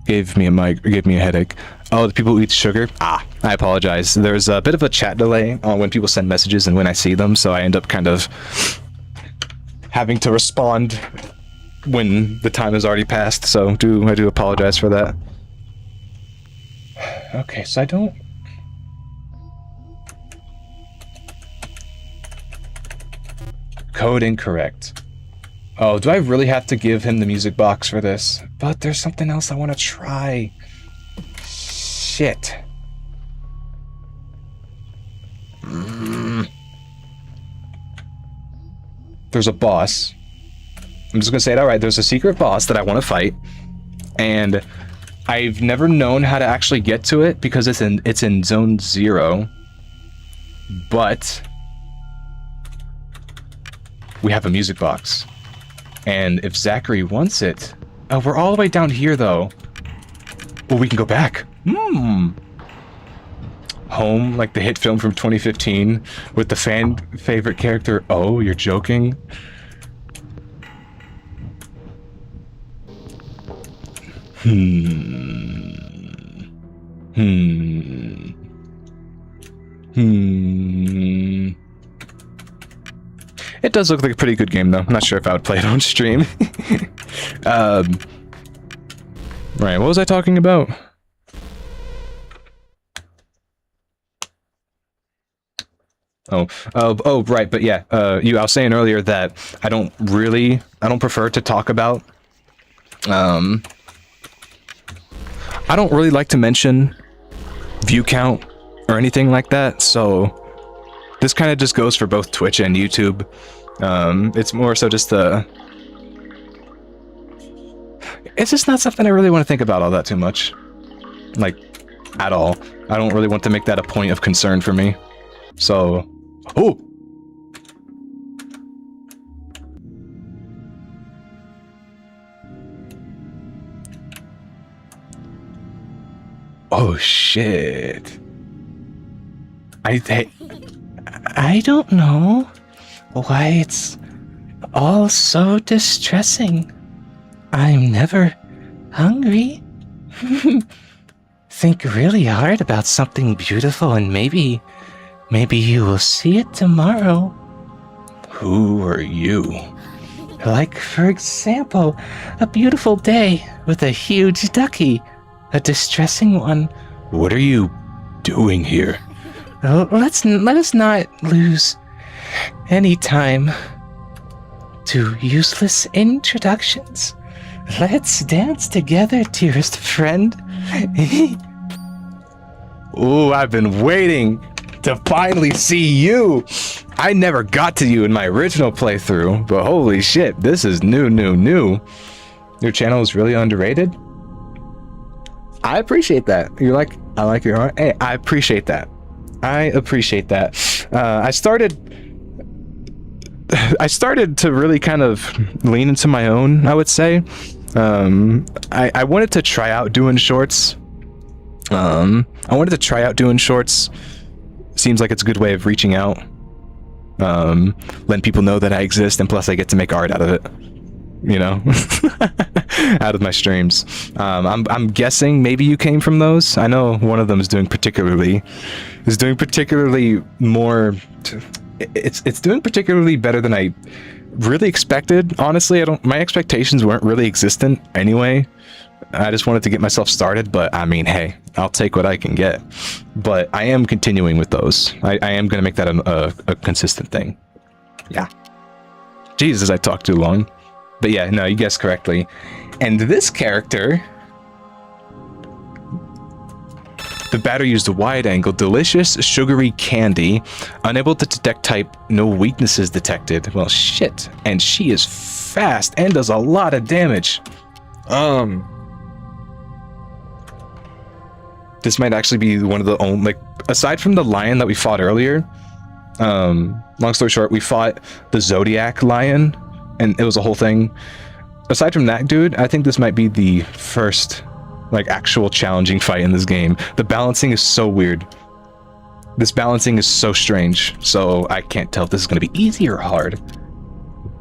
gave me a headache. Oh, the people who eat sugar? I apologize. There's a bit of a chat delay on when people send messages and when I see them, so I end up kind of having to respond when the time has already passed, so I do apologize for that. Okay, so I don't... Code incorrect. Oh, do I really have to give him the music box for this? But there's something else I want to try. Shit. There's a boss. I'm just gonna say it outright. There's a secret boss that I want to fight, and I've never known how to actually get to it because it's in Zone 0. But we have a music box, and if Zachary wants it, oh, we're all the way down here though. Well, we can go back. Home, like the hit film from 2015 with the fan favorite character. Oh, you're joking? It does look like a pretty good game, though. I'm not sure if I would play it on stream. Right, what was I talking about? Oh, right, but yeah, I was saying earlier that I don't prefer to talk about, I don't really like to mention view count or anything like that, so this kind of just goes for both Twitch and YouTube. It's more so just it's just not something I really want to think about all that too much. Like, at all. I don't really want to make that a point of concern for me. So... Oh! Oh, shit. I don't know why it's all so distressing. I'm never hungry. Think really hard about something beautiful and maybe you will see it tomorrow. Who are you? Like, for example, a beautiful day with a huge ducky. A distressing one. What are you doing here? Let us not lose any time to useless introductions. Let's dance together, dearest friend. Ooh, I've been waiting to finally see you. I never got to you in my original playthrough, but holy shit, this is new. Your channel is really underrated. I appreciate that. You're like, I like your art. Hey, I appreciate that. I started to really kind of lean into my own, I would say. I wanted to try out doing shorts. Seems like it's a good way of reaching out. Letting people know that I exist, and plus I get to make art out of it. You know, out of my streams. I'm guessing maybe you came from those. I know one of them is doing particularly more. It's doing particularly better than I really expected. Honestly, my expectations weren't really existent anyway. I just wanted to get myself started, but I mean, hey, I'll take what I can get. But I am continuing with those. I am going to make that a consistent thing. Yeah. Jesus, I talked too long. But yeah, no, you guessed correctly. And this character... The batter used a wide angle, delicious, sugary candy. Unable to detect type, no weaknesses detected. Well, shit. And she is fast and does a lot of damage. This might actually be one of the only... Like, aside from the lion that we fought earlier, long story short, we fought the Zodiac lion, and it was a whole thing. Aside from that dude, I think this might be the first, like, actual challenging fight in this game. The balancing is so weird. This balancing is so strange, so I can't tell if this is going to be easy or hard.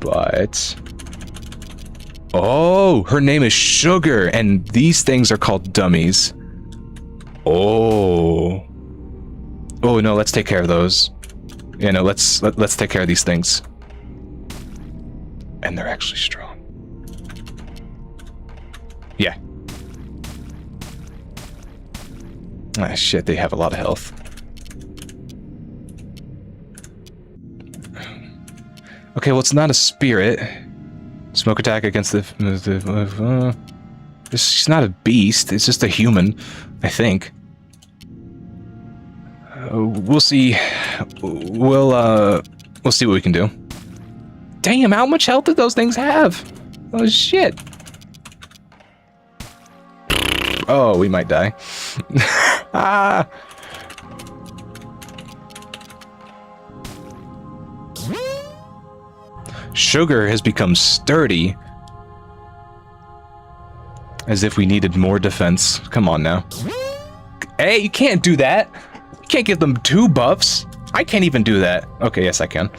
But... Oh, her name is Sugar, and these things are called dummies. Oh. Oh, no, let's take care of those. Yeah, no, let's take care of these things. And they're actually strong. Yeah. Ah, shit, they have a lot of health. Okay, well, it's not a spirit. Smoke attack against the... She's not a beast. It's just a human, I think. We'll see. We'll see what we can do. Damn, how much health did those things have? Oh, shit. Oh, we might die. Ah! Sugar has become sturdy. As if we needed more defense. Come on now. Hey, you can't do that! You can't give them 2 buffs! I can't even do that. Okay, yes I can.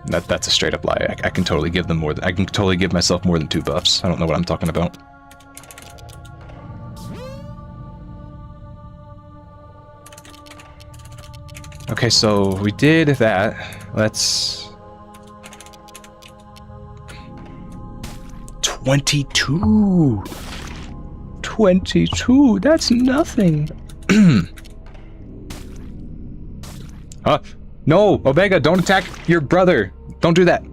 That's a straight up lie. I can totally give them more than... I can totally give myself more than 2 buffs. I don't know what I'm talking about. Okay, so we did that. Let's... 22! 22! That's nothing! No! Omega, don't attack your brother! Don't do that!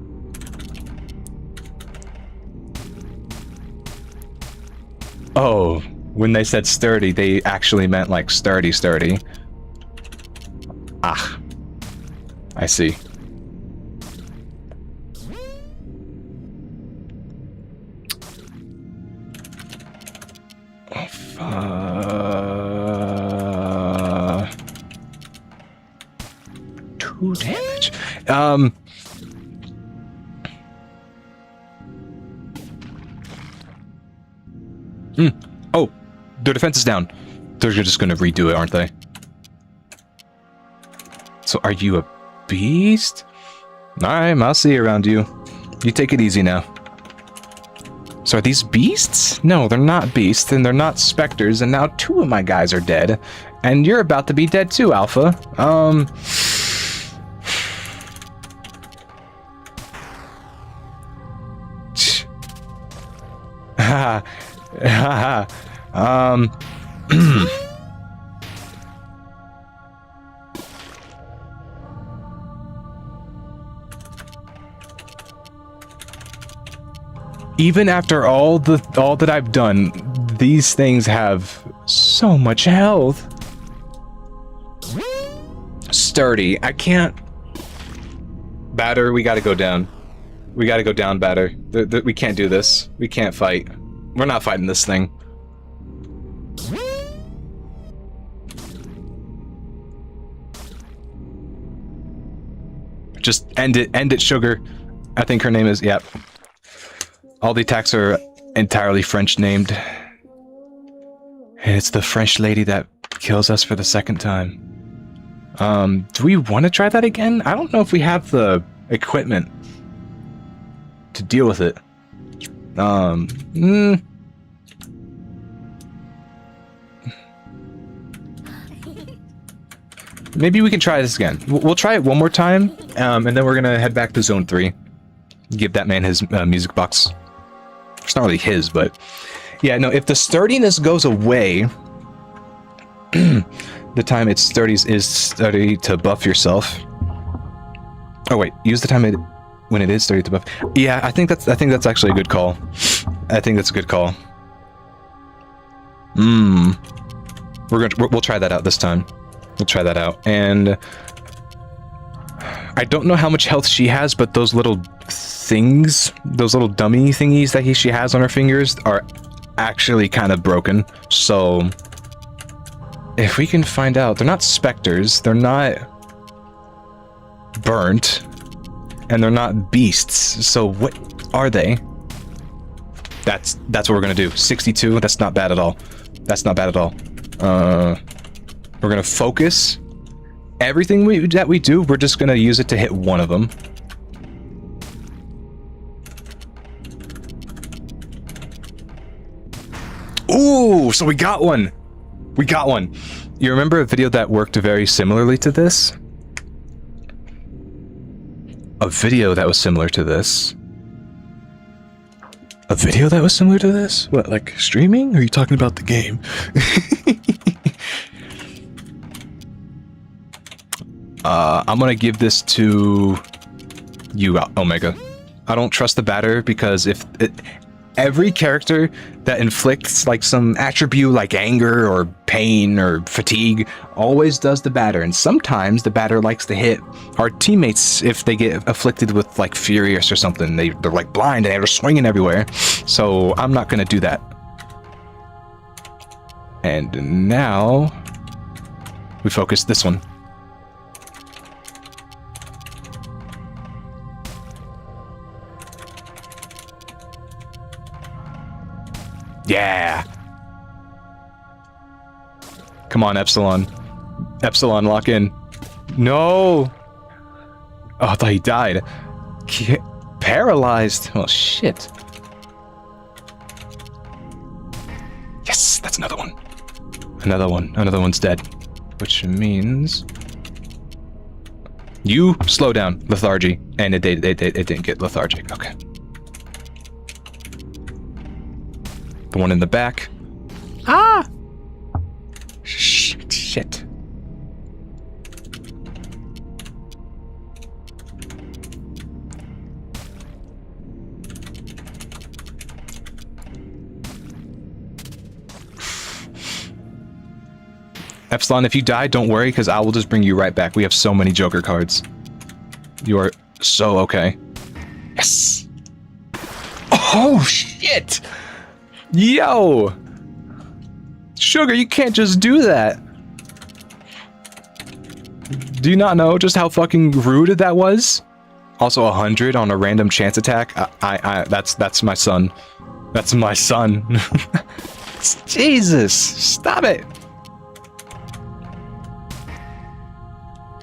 Oh, when they said sturdy, they actually meant like sturdy. Ah. I see. Oh, 2 damage. Oh, their defense is down. They're just gonna redo it, aren't they? So are you a beast? Alright, I'll see you around you. You take it easy now. So are these beasts? No, they're not beasts, and they're not specters, and now 2 of my guys are dead. And you're about to be dead too, Alpha. Haha. Haha. Even after all that I've done, these things have so much health. Sturdy. I can't. Batter, we gotta go down. We gotta go down, Batter. We can't do this. We can't fight. We're not fighting this thing. Just end it, Sugar. I think her name is, yep. All the attacks are entirely French named. And it's the French lady that kills us for the 2nd time. Do we want to try that again? I don't know if we have the equipment to deal with it. Maybe we can try this again. We'll try it one more time, and then we're gonna head back to Zone 3. Give that man his music box. It's not really his, but... Yeah, no, if the sturdiness goes away... the time it's sturdy to buff yourself. Oh wait, use the time when it is sturdy to buff. Yeah, I think that's actually a good call. I think that's a good call. We'll try that out this time. We'll try that out. And I don't know how much health she has, but those little things, those little dummy thingies that she has on her fingers are actually kind of broken. So if we can find out, they're not specters, they're not burnt, and they're not beasts. So what are they? That's what we're gonna do. 62. That's not bad at all. That's not bad at all. We're gonna focus. Everything that we do, we're just gonna use it to hit one of them. Ooh, so we got one. We got one. You remember a video that worked very similarly to this? A video that was similar to this. A video that was similar to this? What, like streaming? Or are you talking about the game? I'm gonna give this to You got Omega. I don't trust the batter because every character that inflicts like some attribute like anger or pain or fatigue always does the batter, and sometimes the batter likes to hit our teammates if they get afflicted with like furious or something. They're like blind and they're swinging everywhere, so I'm not gonna do that. And now we focus this one. Yeah. Come on, Epsilon. Epsilon, lock in. No. Oh, I thought he died. Paralyzed. Oh, shit. Yes, that's another one. Another one. Another one's dead. Which means... You slow down lethargy. And it didn't get lethargic. Okay. The one in the back. Ah! Shit. Epsilon, if you die, don't worry, because I will just bring you right back. We have so many Joker cards. You are so okay. Yes! Oh, shit! Yo! Sugar, you can't just do that. Do you not know just how fucking rude that was? Also 100 on a random chance attack. That's my son. That's my son. Jesus, stop it.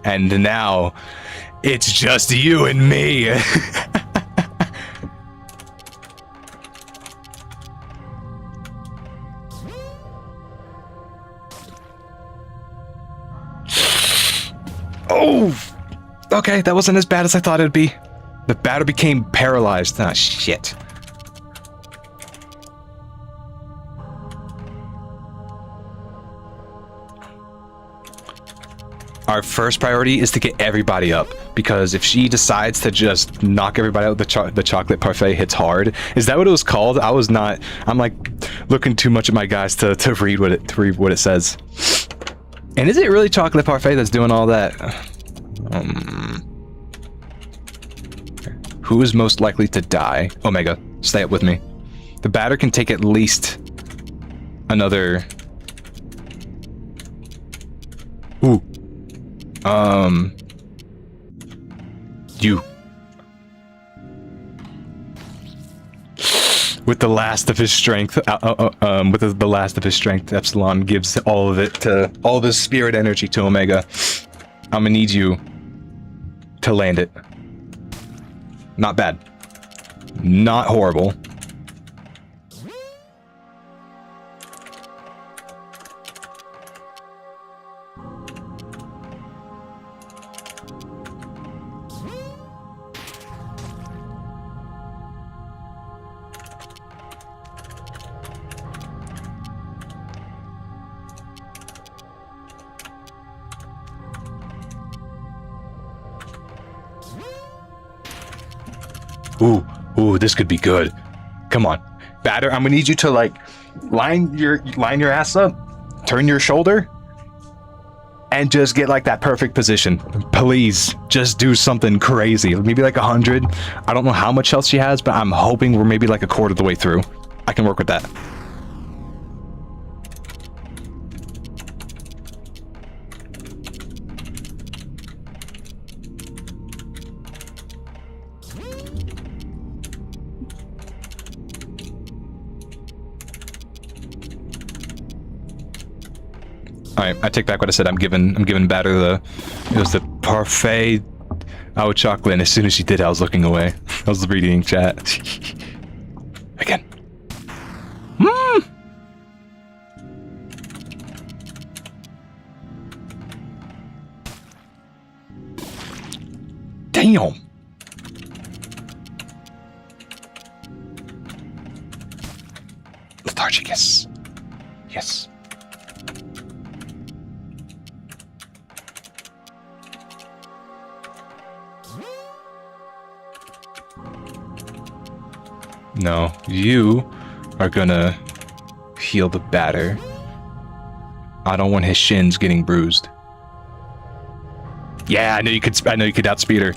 And now, it's just you and me. Oh! Okay, that wasn't as bad as I thought it'd be. The batter became paralyzed. Ah, shit. Our first priority is to get everybody up, because if she decides to just knock everybody out, the chocolate parfait hits hard. Is that what it was called? I'm like looking too much at my guys to read what it says. And is it really chocolate parfait that's doing all that? Who is most likely to die? Omega, stay up with me. The batter can take at least another... Ooh. You. With the last of his strength, with the last of his strength, Epsilon gives all of his spirit energy to Omega. I'm gonna need you to land it. Not bad. Not horrible. Ooh, this could be good. Come on. Batter, I'm gonna need you to like line your ass up, turn your shoulder, and just get like that perfect position. Please, just do something crazy. Maybe like 100. I don't know how much health she has, but I'm hoping we're maybe like a quarter of the way through. I can work with that. Alright, I take back what I said. I'm giving Batter it was the parfait au chocolate, and as soon as she did, I was looking away. I was reading chat. Again. Damn. Lethargic, yes. Yes. No, you are gonna heal the batter. I don't want his shins getting bruised. Yeah, I know you could outspeed her.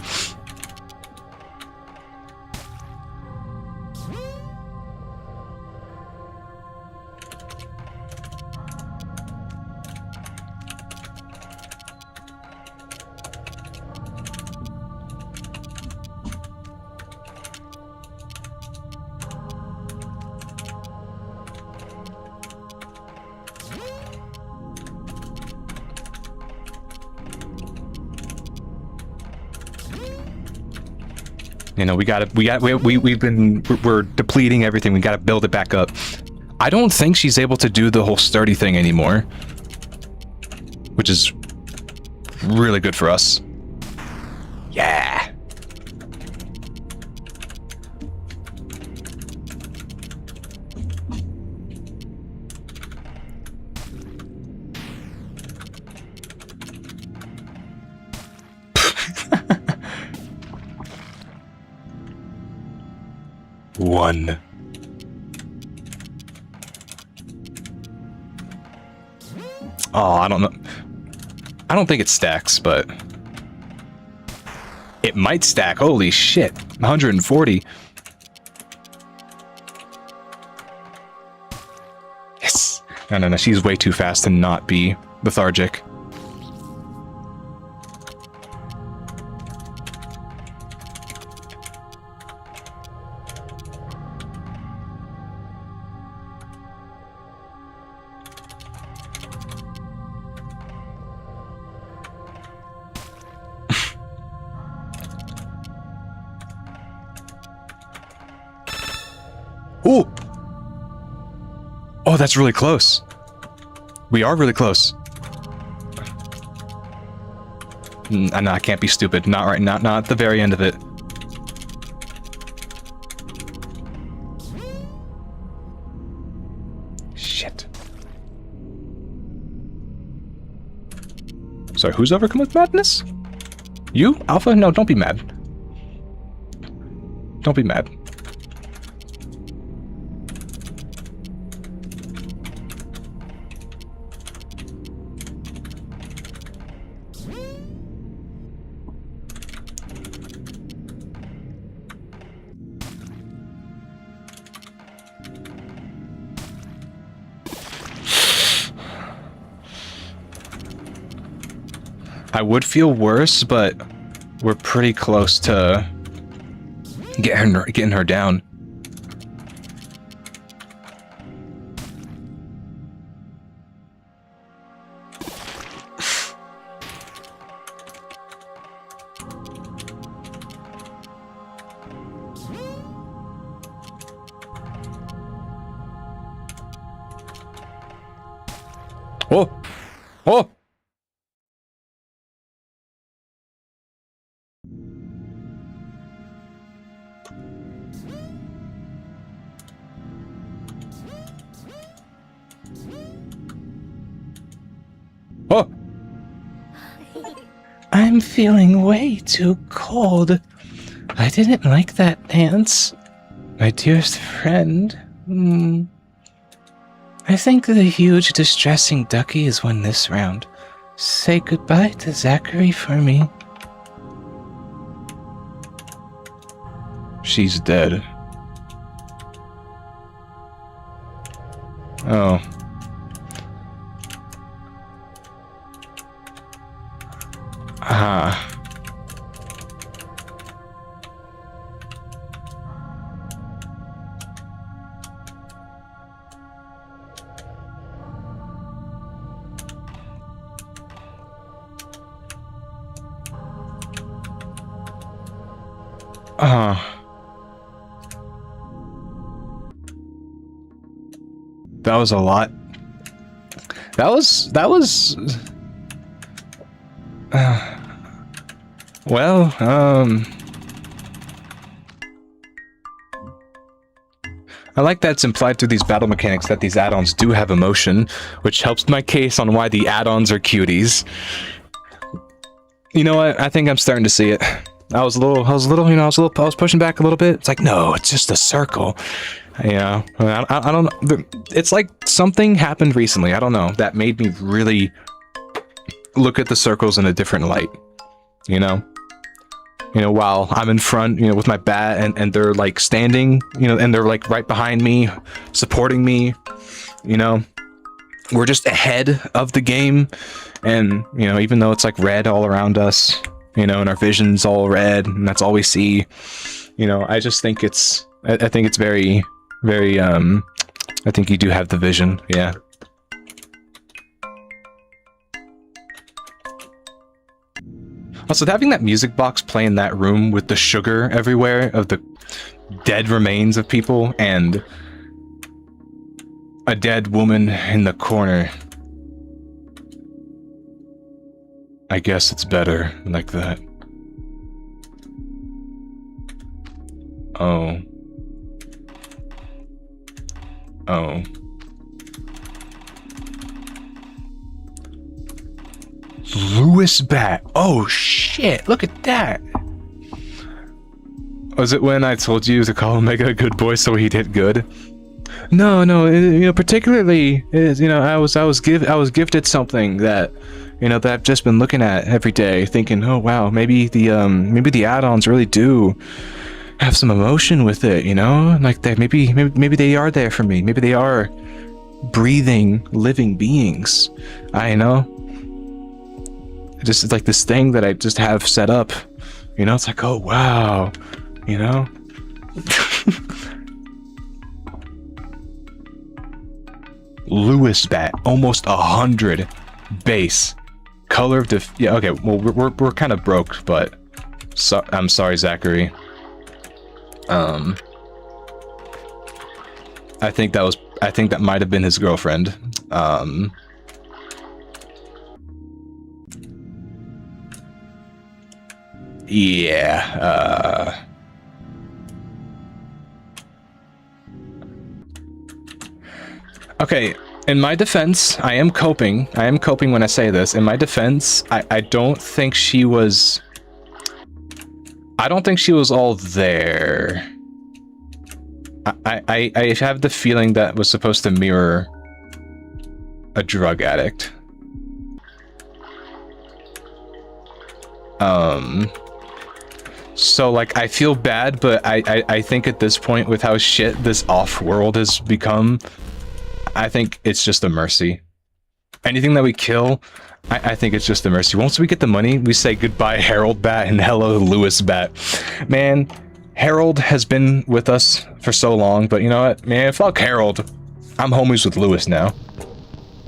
You know, we're depleting everything. We gotta build it back up. I don't think she's able to do the whole sturdy thing anymore, which is really good for us. Yeah. One. Oh, I don't know. I don't think it stacks, but it might stack. Holy shit. 140. Yes. No. She's way too fast to not be lethargic. Ooh! Oh, that's really close. We are really close. No, I can't be stupid. Not right now. Not at the very end of it. Shit. Sorry, who's overcome with madness? You? Alpha? No, don't be mad. Don't be mad. I would feel worse, but we're pretty close to getting her down. Oh! Oh! Oh! I'm feeling way too cold. I didn't like that dance. My dearest friend. I think the huge distressing ducky has won this round. Say goodbye to Zachary for me. She's dead. Oh. Ah. That was a lot. That was well, I like that it's implied through these battle mechanics that these add-ons do have emotion, which helps my case on why the add-ons are cuties. You know what? I think I'm starting to see it. I was pushing back a little bit. It's like, no, it's just a circle. You know, I don't know. It's like something happened recently. I don't know. That made me really look at the circles in a different light. You know, while I'm in front, with my bat, and they're like standing, and they're like right behind me, supporting me. We're just ahead of the game, and even though it's like red all around us, and our vision's all red, and that's all we see. I just think I think it's very, very. I think you do have the vision, yeah. Also, having that music box play in that room with the sugar everywhere of the dead remains of people and a dead woman in the corner. I guess it's better like that. Oh. Oh. Lewis bat. Oh shit, look at that. Was it when I told you to call Omega a good boy so he did good? No, particularly I was gifted something that that I've just been looking at every day, thinking, oh wow, maybe the add-ons really do have some emotion with it, like they maybe they are there for me. Maybe they are breathing, living beings. I know. Just like this thing that I just have set up, it's like, oh wow, Lewis bat, almost 100 base, color of yeah, okay, well we're kind of broke, but I'm sorry, Zachary. I think that might have been his girlfriend. Yeah, okay, in my defense, I am coping when I say this. In my defense, I don't think she was all there. I have the feeling that was supposed to mirror a drug addict. So like I feel bad, but I think at this point, with how shit this off-world has become, I think it's just a mercy. Anything that we kill, I think it's just a mercy. Once we get the money, we say goodbye Harold Bat and hello Lewis Bat. Man, Harold has been with us for so long, but you know what, man, fuck Harold. I'm homies with Lewis now.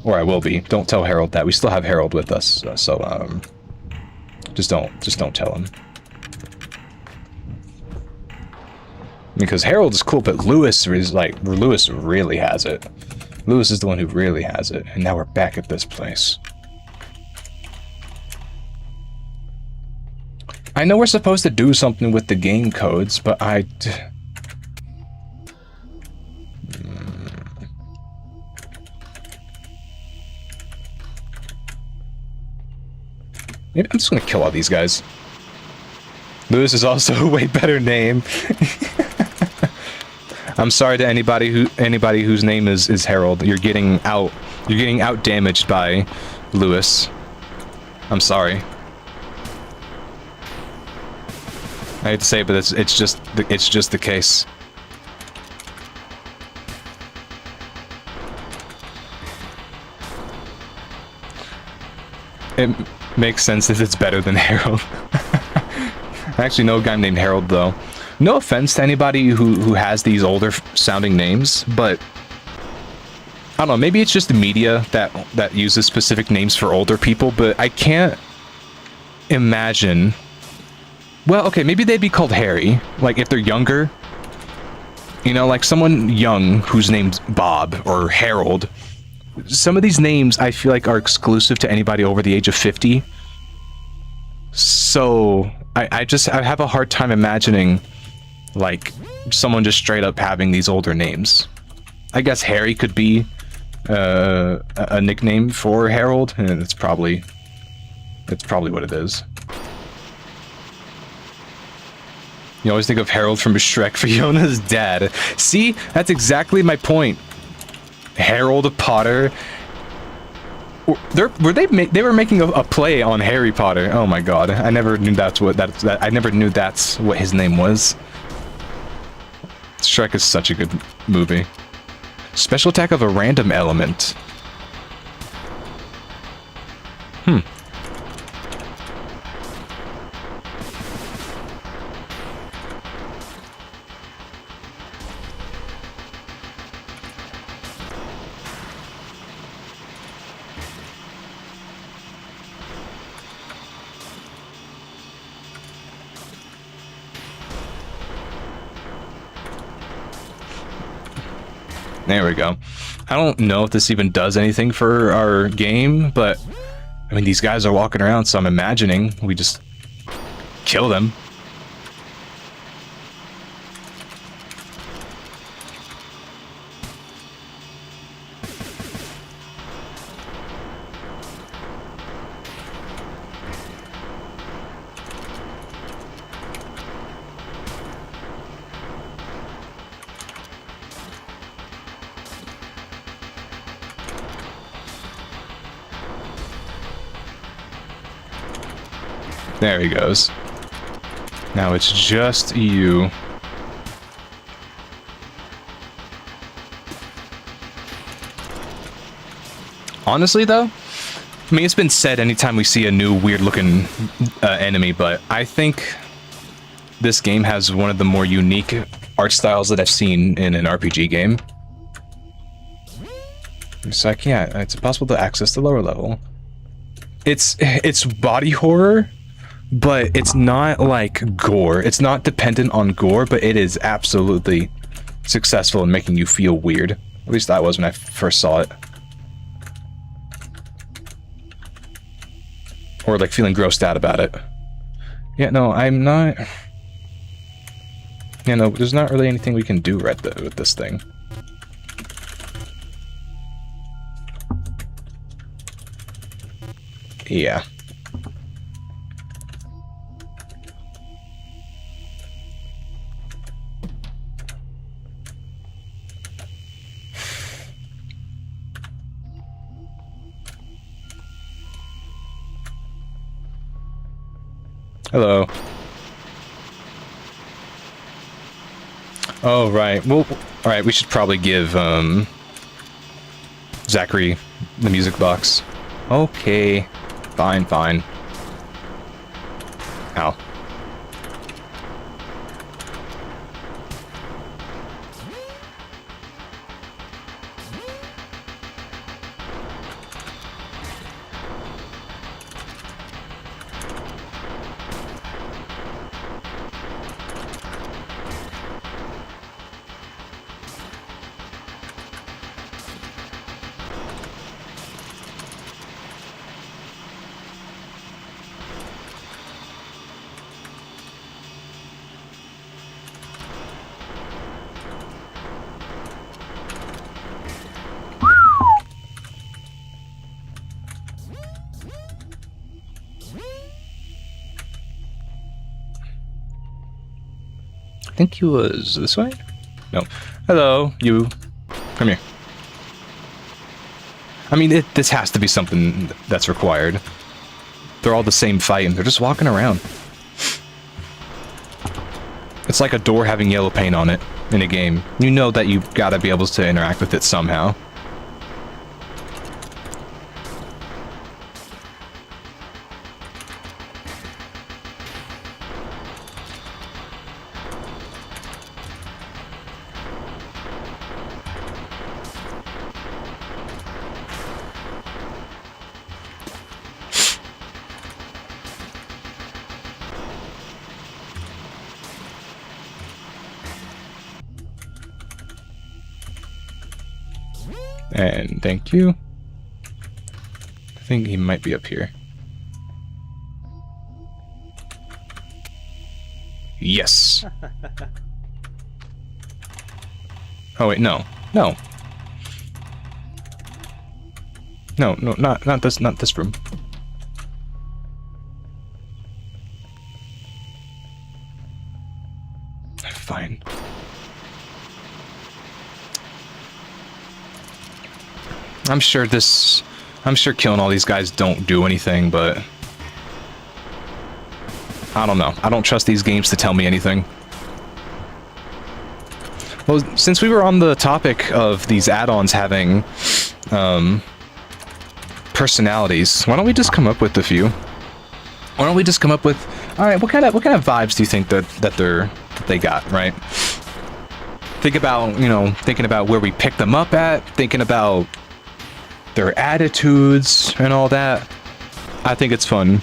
Or I will be. Don't tell Harold that. We still have Harold with us, so just don't tell him. Because Harold is cool, but Lewis really has it. Lewis is the one who really has it, and now we're back at this place. I know we're supposed to do something with the game codes, but maybe I'm just gonna kill all these guys. Lewis is also a way better name. I'm sorry to anybody whose name is Harold. You're getting out damaged by Lewis. I'm sorry. I hate to say it, but it's just the case. It makes sense if it's better than Harold. I actually know a guy named Harold, though. No offense to anybody who has these older sounding names, but I don't know, maybe it's just the media that uses specific names for older people, but I can't imagine. Well, okay, maybe they'd be called Harry, like if they're younger. Like someone young whose name's Bob or Harold. Some of these names I feel like are exclusive to anybody over the age of 50. So I have a hard time imagining like someone just straight up having these older names. I guess Harry could be a nickname for Harold, and it's probably what it is. You always think of Harold from Shrek, Fiona's dad. See? That's exactly my point. Harold Potter. They were making a play on Harry Potter. Oh my god. I never knew I never knew that's what his name was. Shrek is such a good movie. Special attack of a random element. There we go. I don't know if this even does anything for our game, but I mean, these guys are walking around, so I'm imagining we just kill them. There he goes. Now it's just you. Honestly, though, I mean, it's been said anytime we see a new weird-looking enemy, but I think this game has one of the more unique art styles that I've seen in an RPG game. It's like, yeah, it's possible to access the lower level. It's body horror, but it's not like gore. It's not dependent on gore, but it is absolutely successful in making you feel weird. At least I was when I first saw it. Or like feeling grossed out about it. Yeah, no, I'm not... Yeah, no, there's not really anything we can do with this thing. Yeah. Hello. Oh, right. Well, alright, we should probably give, Zachary the music box. Okay. Fine, fine. Ow. I think he was this way? No. Hello, you. Come here. I mean, this has to be something that's required. They're all the same fight, and they're just walking around. It's like a door having yellow paint on it in a game. You know that you've got to be able to interact with it somehow. And thank you. I think he might be up here. Yes. Oh wait, no. No. No, not this room. fine. I'm sure killing all these guys don't do anything, but I don't know. I don't trust these games to tell me anything. Well, since we were on the topic of these add-ons having personalities, why don't we just come up with a few? Why don't we just come up with, all right, what kind of vibes do you think that they got, right? Think about, you know, thinking about where we picked them up at, thinking about their attitudes and all that. I think it's fun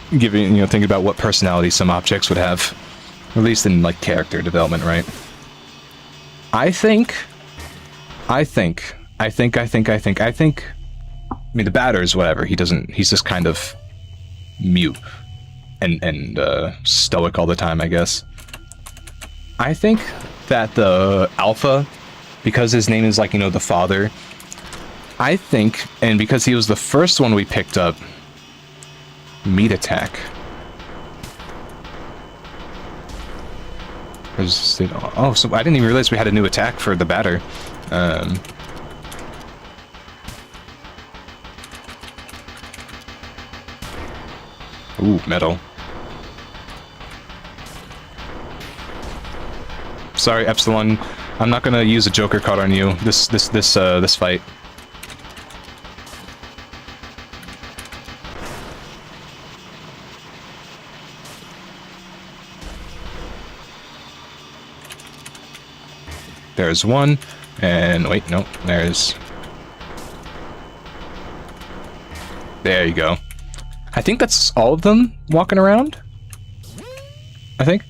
thinking about what personality some objects would have, at least in like character development, right? I mean, the batter's whatever. He's just kind of mute and stoic all the time, I guess. I think that the alpha, because his name is like, you know, the father, I think, and because he was the first one we picked up, meat attack. Oh, so I didn't even realize we had a new attack for the batter. Ooh, metal. Sorry, Epsilon. I'm not gonna use a Joker card on you this fight. There's one, and wait, no, there's... There you go. I think that's all of them walking around? I think.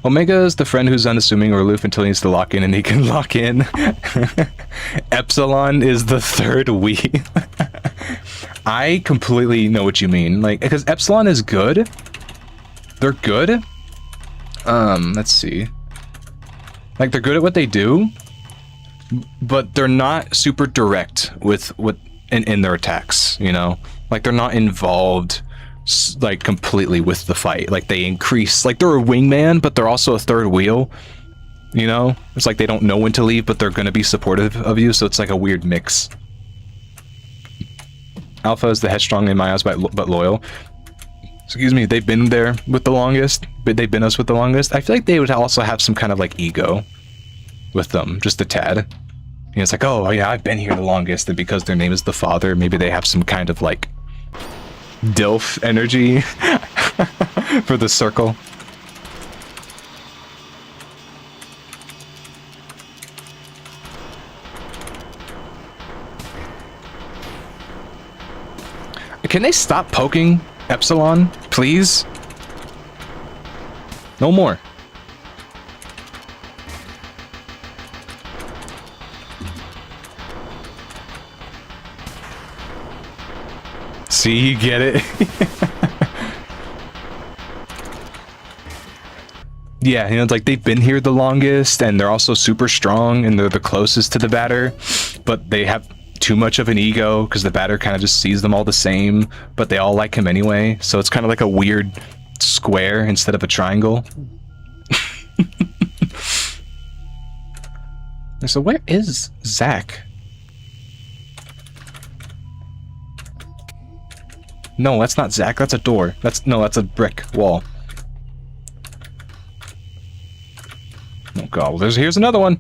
Omega is the friend who's unassuming or aloof until he needs to lock in and he can lock in. Epsilon is the third we. I completely know what you mean. Like, because Epsilon is good. They're good. Let's see. Like, they're good at what they do, but they're not super direct with in their attacks, you know? Like, they're not involved like completely with the fight. Like, they increase, like, they're a wingman, but they're also a third wheel, you know? It's like they don't know when to leave, but they're gonna be supportive of you, so it's like a weird mix. Alpha is the headstrong in my eyes, but loyal. Excuse me, they've been there with the longest, but they've been us with the longest. I feel like they would also have some kind of like ego with them, just a tad. You know, it's like, oh yeah, I've been here the longest, and because their name is the father, maybe they have some kind of like DILF energy for the circle. Can they stop poking Epsilon, please? No more. See, you get it? Yeah, you know, it's like they've been here the longest, and they're also super strong, and they're the closest to the batter, but they have too much of an ego, because the batter kind of just sees them all the same, but they all like him anyway, so it's kind of like a weird square instead of a triangle. So where is Zach? No, that's not Zach, that's a door. That's a brick wall. Oh god, well, here's another one.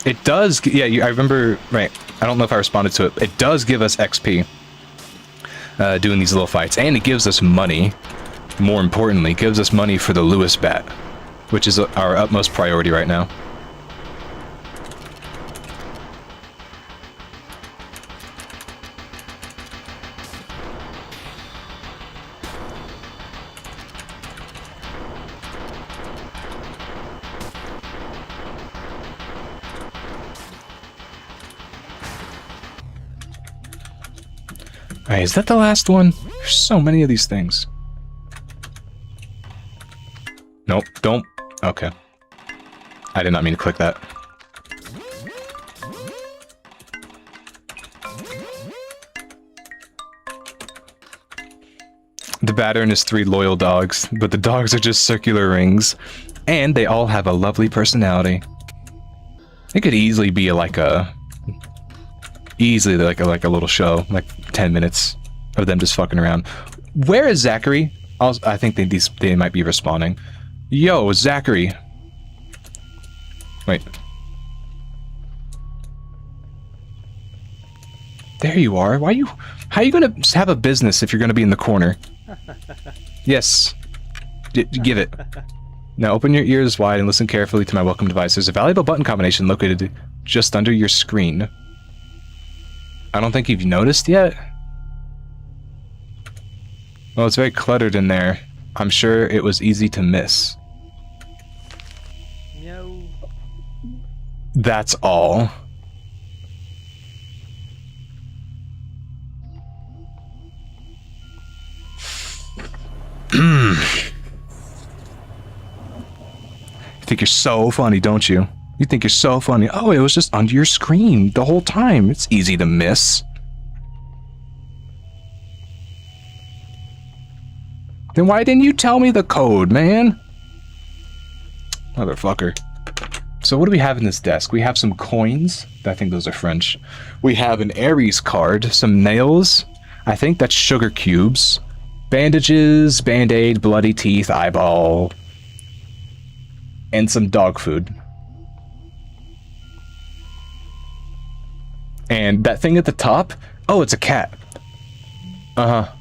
It does, yeah, I remember, right, I don't know if I responded to it. It does give us XP, doing these little fights, and it gives us money. More importantly, it gives us money for the Lewis bat, which is our utmost priority right now. Alright, is that the last one? There's so many of these things. Nope, don't. Okay. I did not mean to click that. The batter and his 3 loyal dogs, but the dogs are just circular rings, and they all have a lovely personality. It could easily be like a little show, like 10 minutes of them just fucking around. Where is Zachary? I think they might be respawning. Yo, Zachary. Wait. There you are. How are you gonna have a business if you're gonna be in the corner? Yes. Give it. Now open your ears wide and listen carefully to my welcome device. There's a valuable button combination located just under your screen. I don't think you've noticed yet. Well, it's very cluttered in there. I'm sure it was easy to miss. No. That's all. You think you're so funny, don't you? You think you're so funny. Oh, it was just under your screen the whole time. It's easy to miss. Then why didn't you tell me the code, man? Motherfucker. So what do we have in this desk? We have some coins. I think those are French. We have an Aries card, some nails. I think that's sugar cubes. Bandages, band-aid, bloody teeth, eyeball. And some dog food. And that thing at the top? Oh, it's a cat. Uh-huh.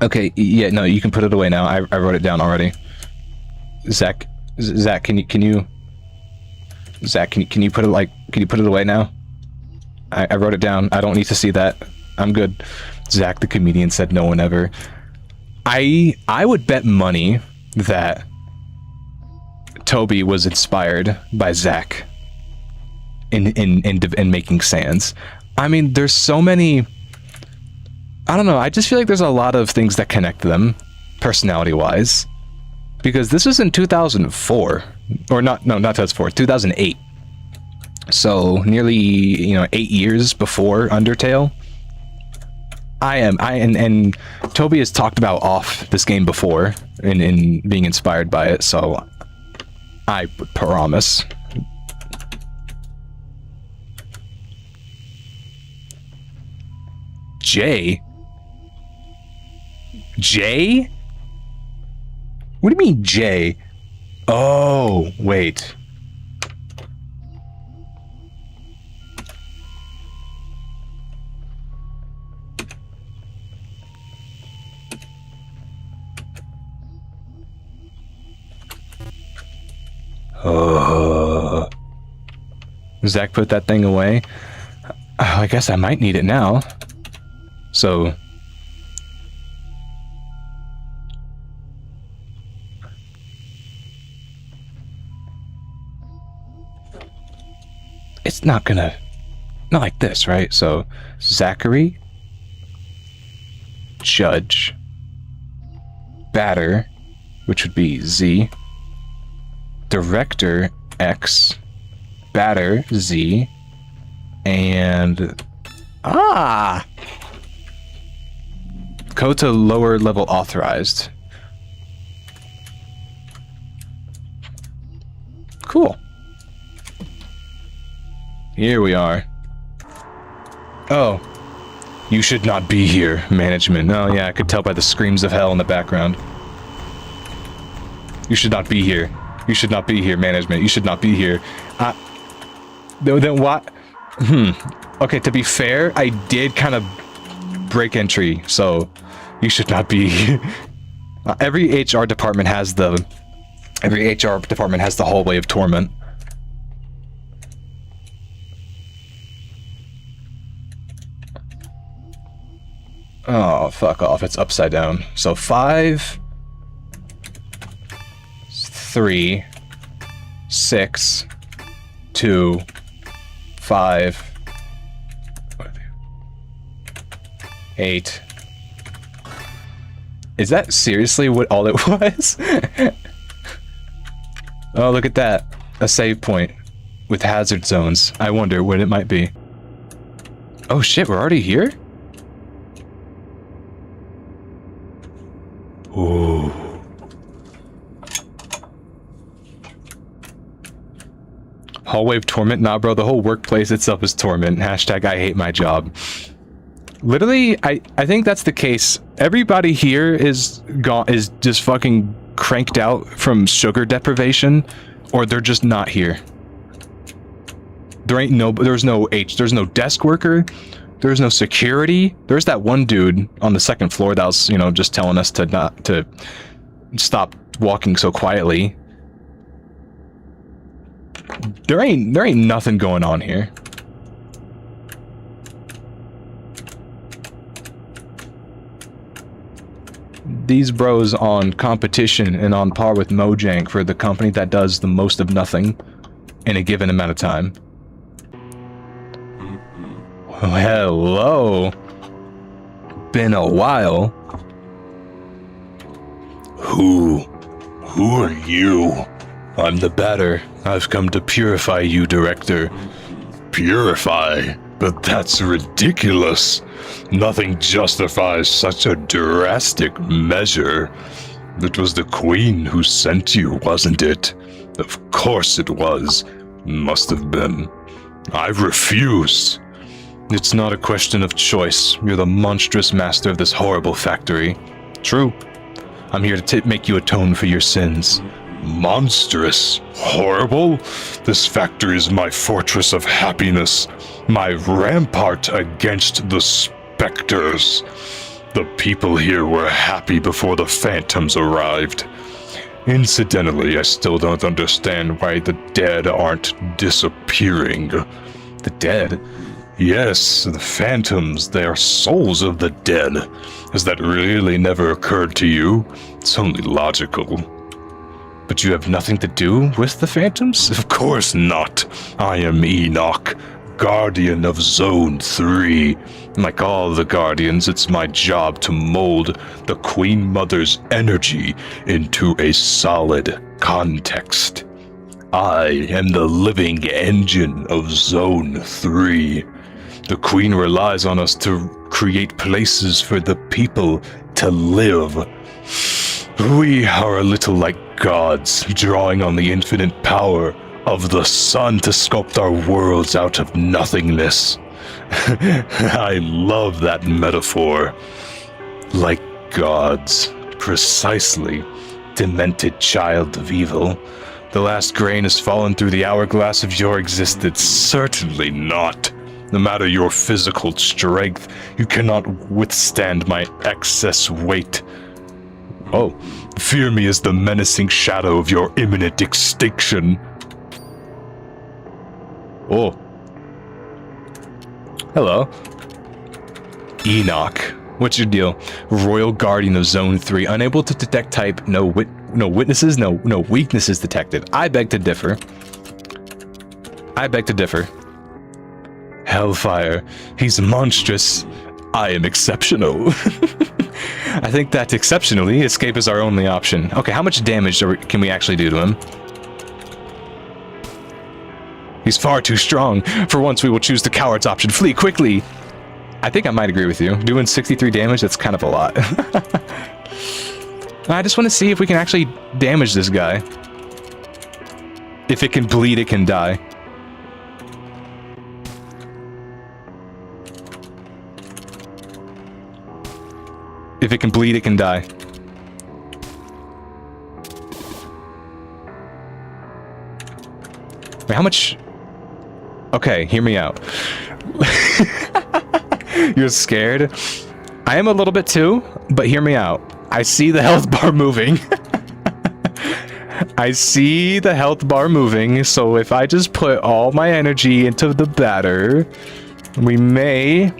Okay, yeah, no, you can put it away now. I wrote it down already. Zach, can you put it away now? I wrote it down. I don't need to see that. I'm good. Zach the comedian said no one ever. I would bet money that Toby was inspired by Zach in making Sans. I mean, there's so many. I don't know. I just feel like there's a lot of things that connect them, personality-wise, because this was in 2004, or not 2004, 2008. So nearly 8 years before Undertale. And Toby has talked about off this game before in being inspired by it, so I promise. Jay? Jay? What do you mean Jay? Oh, wait. Zach put that thing away. I guess I might need it now. So... it's not gonna... not like this, right? So, Zachary... Judge... Batter, which would be Z... Director, X... Batter, Z... and... Code to lower level authorized. Cool. Here we are. Oh. You should not be here, management. Oh yeah, I could tell by the screams of hell in the background. You should not be here. You should not be here, management. You should not be here. Then what? Okay, to be fair, I did kind of break entry, so you should not be here. Every HR department has the hallway of torment. Oh, fuck off. It's upside down. So 5, 3, 6, 2, 5, 8. Is that seriously what all it was? Oh, look at that. A save point with hazard zones. I wonder what it might be. Oh shit, we're already here? Ooh. Hallway of torment? Nah, bro, the whole workplace itself is torment. Hashtag I hate my job. Literally, I think that's the case. Everybody here is just fucking cranked out from sugar deprivation, or they're just not here. There's no desk worker, there's no security. There's that one dude on the second floor that was, you know, just telling us to stop walking so quietly. There ain't nothing going on here. These bros on competition and on par with Mojang for the company that does the most of nothing in a given amount of time. Oh, hello. Been a while. Who are you? I'm the batter. I've come to purify you, Director. Purify? But that's ridiculous. Nothing justifies such a drastic measure. It was the Queen who sent you, wasn't it? Of course it was. Must have been. I refuse. It's not a question of choice. You're the monstrous master of this horrible factory. True. I'm here to make you atone for your sins. Monstrous? Horrible? This factory is my fortress of happiness. My rampart against the specters. The people here were happy before the phantoms arrived. Incidentally, I still don't understand why the dead aren't disappearing. The dead? Yes, the phantoms, they are souls of the dead. Has that really never occurred to you? It's only logical. But you have nothing to do with the phantoms? Of course not. I am Enoch, Guardian of Zone 3. Like all the Guardians, it's my job to mold the Queen Mother's energy into a solid context. I am the living engine of Zone 3. The Queen relies on us to create places for the people to live. We are a little like gods, drawing on the infinite power of the sun to sculpt our worlds out of nothingness. I love that metaphor. Like gods, precisely, demented child of evil. The last grain has fallen through the hourglass of your existence. Certainly not. No matter your physical strength, you cannot withstand my excess weight. Oh, fear me as the menacing shadow of your imminent extinction. Oh. Hello. Enoch. What's your deal? Royal Guardian of Zone 3. Unable to detect type. No witnesses. No weaknesses detected. I beg to differ. Hellfire. He's monstrous. I am exceptional. I think that exceptionally, escape is our only option. Okay, how much damage can we actually do to him? He's far too strong. For once, we will choose the coward's option. Flee quickly! I think I might agree with you. Doing 63 damage, that's kind of a lot. I just want to see if we can actually damage this guy. If it can bleed, it can die. If it can bleed, it can die. Wait, how much? Okay, hear me out. You're scared? I am a little bit too, but hear me out. I see the health bar moving. I see the health bar moving, so if I just put all my energy into the batter, we may...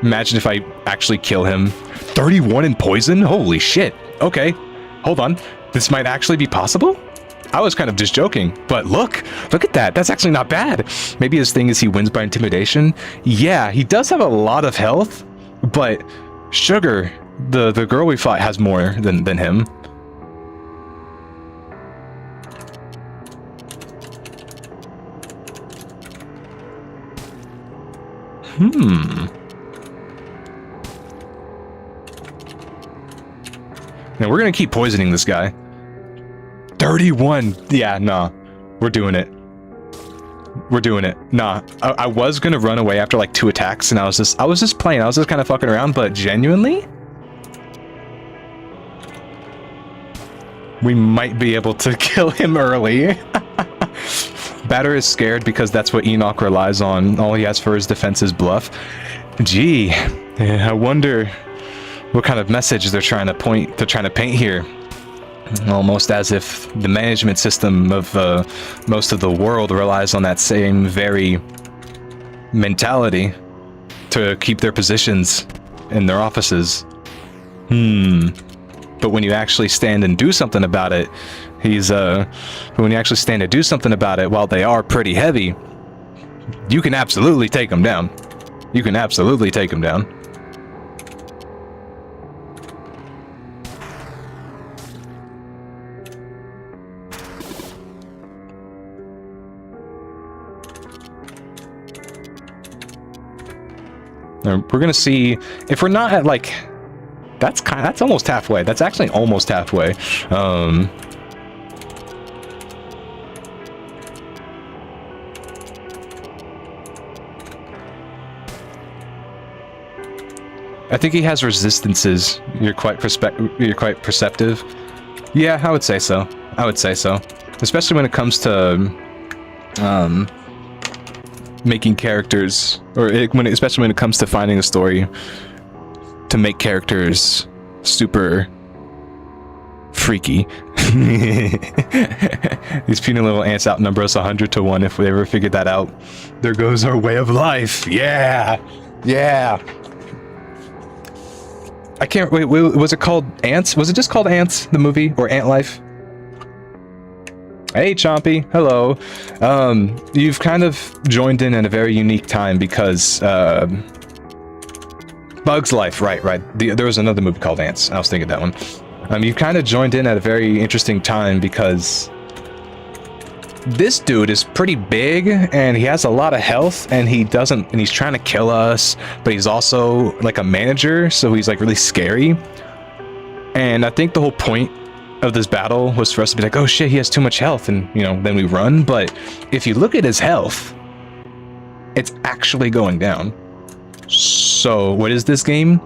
Imagine if I actually kill him. 31 in poison? Holy shit. Okay, hold on. This might actually be possible? I was kind of just joking, but look at that. That's actually not bad. Maybe his thing is he wins by intimidation. Yeah, he does have a lot of health, but sugar, The girl we fought has more than him. Now we're gonna keep poisoning this guy. 31. Yeah, nah. We're doing it. We're doing it. Nah. I was gonna run away after like 2 attacks, and I was just playing. I was just kind of fucking around, but genuinely, we might be able to kill him early. Batter is scared because that's what Enoch relies on. All he has for his defense is bluff. Gee, I wonder what kind of message they're trying to paint here. Almost as if the management system of most of the world relies on that same very mentality to keep their positions in their offices. But when you actually stand and do something about it, when you actually stand to do something about it, while they are pretty heavy, you can absolutely take them down. You can absolutely take them down. Now, we're gonna see if we're not at like that's almost halfway. That's actually almost halfway. I think he has resistances. You're quite perceptive. Yeah, I would say so. I would say so. Especially when it comes to making characters, especially when it comes to finding a story to make characters super freaky. These puny little ants outnumber us 100 to 1 if we ever figured that out. There goes our way of life. Yeah! Yeah! I can't wait. Was it called Ants? Was it just called Ants, the movie, or Ant Life? Hey, Chompy. Hello. You've kind of joined in at a very unique time because Bug's Life. Right. There was another movie called Ants. I was thinking that one. You've kind of joined in at a very interesting time because this dude is pretty big and he has a lot of health, and he's trying to kill us, but he's also like a manager, so he's like really scary. And I think the whole point of this battle was for us to be like, oh shit, he has too much health, and then we run. But if you look at his health, it's actually going down. So what is this game?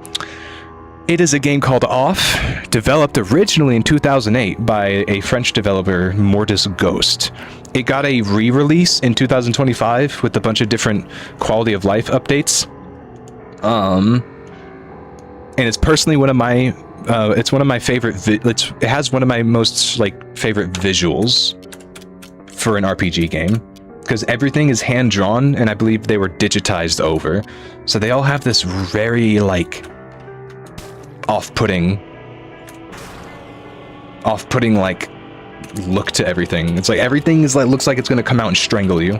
It is a game called Off, developed originally in 2008 by a French developer, Mortis Ghost. It got a re-release in 2025 with a bunch of different quality of life updates. And it's personally one of my favorite. It has one of my most favorite visuals for an RPG game, because everything is hand drawn, and I believe they were digitized over, so they all have this very off-putting look to everything. It's like everything is looks like it's gonna come out and strangle you.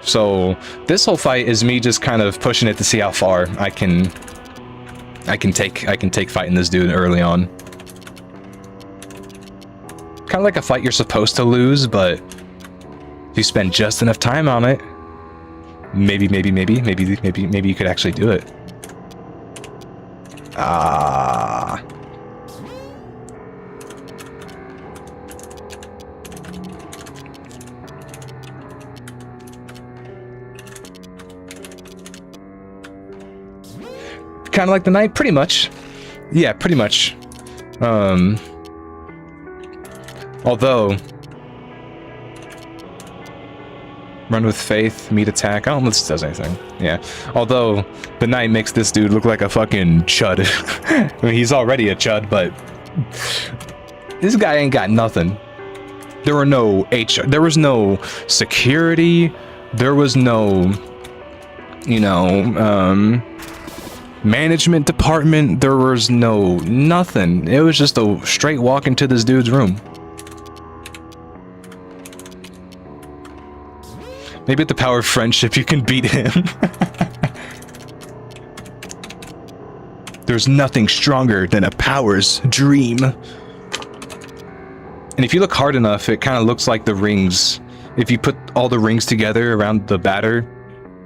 So this whole fight is me just kind of pushing it to see how far I can take fighting this dude early on. Kind of like a fight you're supposed to lose, but if you spend just enough time on it, maybe you could actually do it. Kind of like the knight, pretty much. Yeah, pretty much. Although, run with faith, meet attack. I don't know if this does anything. Yeah. Although, the knight makes this dude look like a fucking chud. I mean, he's already a chud, but this guy ain't got nothing. There were no HR. There was no security. There was no, management department. There was nothing. It was just a straight walk into this dude's room. Maybe at the power of friendship you can beat him. There's nothing stronger than a power's dream. And if you look hard enough, it kind of looks like the rings. If you put all the rings together around the batter,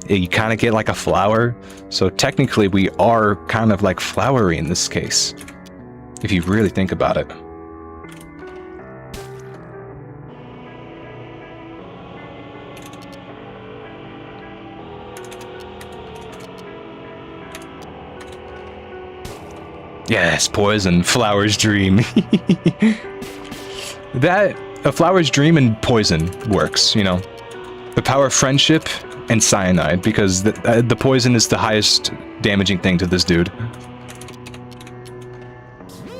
you kind of get like a flower. So technically we are kind of like flowery in this case, if you really think about it. Yes, poison, flower's dream. A flower's dream and poison works, you know. The power of friendship and cyanide, because the poison is the highest damaging thing to this dude.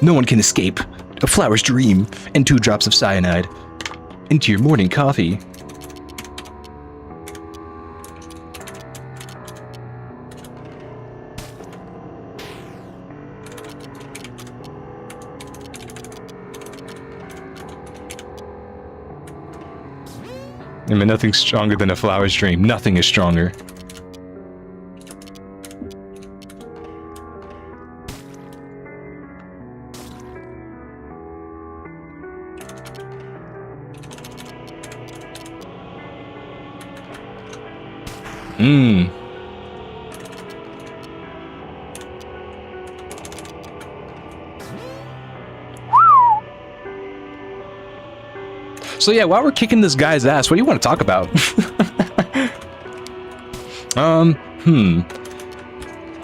No one can escape a flower's dream and 2 drops of cyanide into your morning coffee. I mean, nothing's stronger than a flower's dream. Nothing is stronger. So yeah, while we're kicking this guy's ass, what do you want to talk about?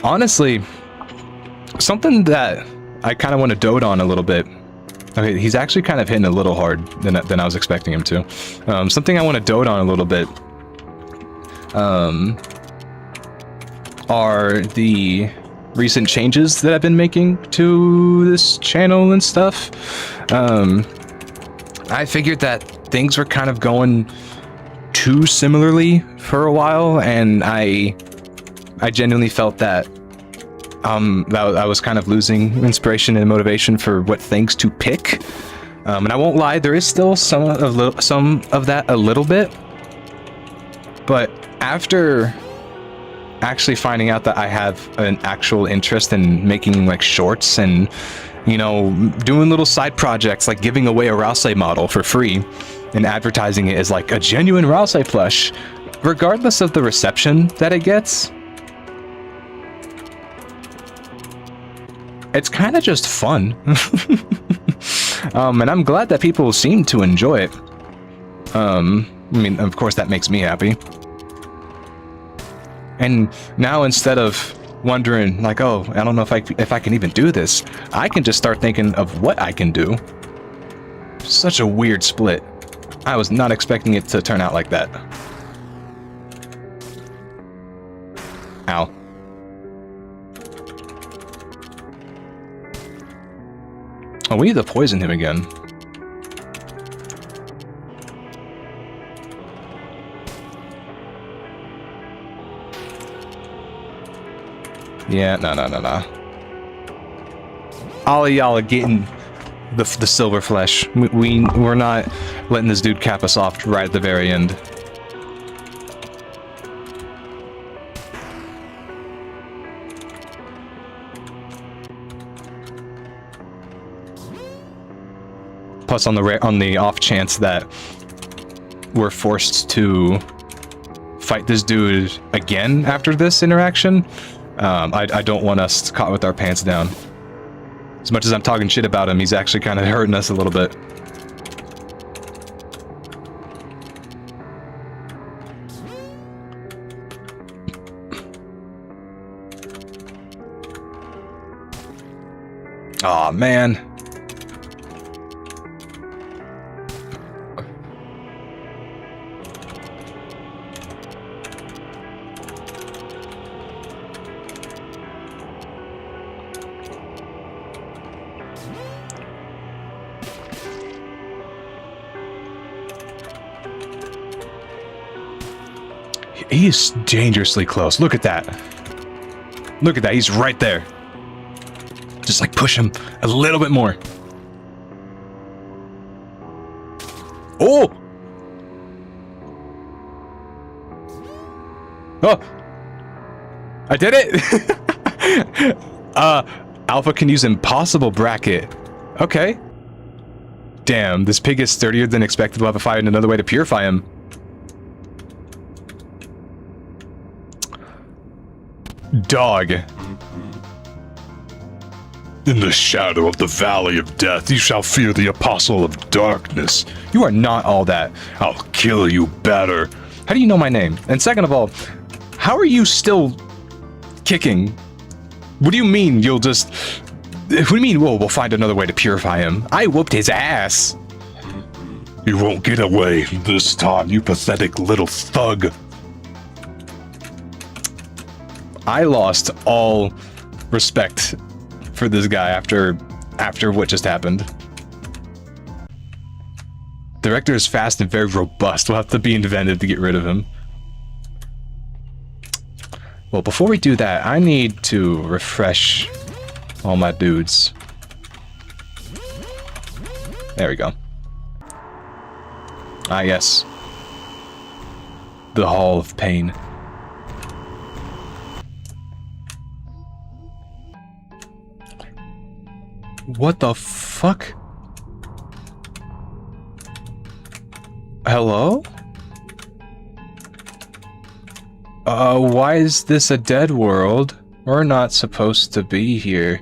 Honestly, something that I kind of want to dote on a little bit. Okay, he's actually kind of hitting a little hard than I was expecting him to. Something I want to dote on a little bit are the recent changes that I've been making to this channel and stuff. I figured that things were kind of going too similarly for a while, and I genuinely felt that I was kind of losing inspiration and motivation for what things to pick. And I won't lie, there is still some of that a little bit. But after actually finding out that I have an actual interest in making like shorts and, you know, doing little side projects like giving away a Ralsei model for free and advertising it as like a genuine Ralsei plush, regardless of the reception that it gets, it's kind of just fun. And I'm glad that people seem to enjoy it. I mean, of course that makes me happy. And now instead of wondering like, oh, I don't know if I can even do this, I can just start thinking of what I can do. Such a weird split. I was not expecting it to turn out like that. Ow. Oh, we need to poison him again. Yeah, no. All of y'all are getting the silver flesh. We're not letting this dude cap us off right at the very end. Plus, on the off chance that we're forced to fight this dude again after this interaction, I don't want us caught with our pants down. As much as I'm talking shit about him, he's actually kind of hurting us a little bit. Aw, man. He's dangerously close. Look at that. Look at that. He's right there. Just like push him a little bit more. Oh! Oh! I did it! Alpha can use impossible bracket. Okay. Damn, this pig is sturdier than expected. We'll have to find another way to purify him. Dog. In the shadow of the valley of death, you shall fear the apostle of darkness. You are not all that. I'll kill you better. How do you know my name? And second of all, how are you still kicking? What do you mean you'll just... What do you mean, whoa, we'll find another way to purify him? I whooped his ass. You won't get away this time, you pathetic little thug. I lost all respect for this guy after what just happened. The director is fast and very robust. We'll have to be inventive to get rid of him. Well, before we do that, I need to refresh all my dudes. There we go. Ah, yes. The Hall of Pain. What the fuck? Hello? Why is this a dead world? We're not supposed to be here.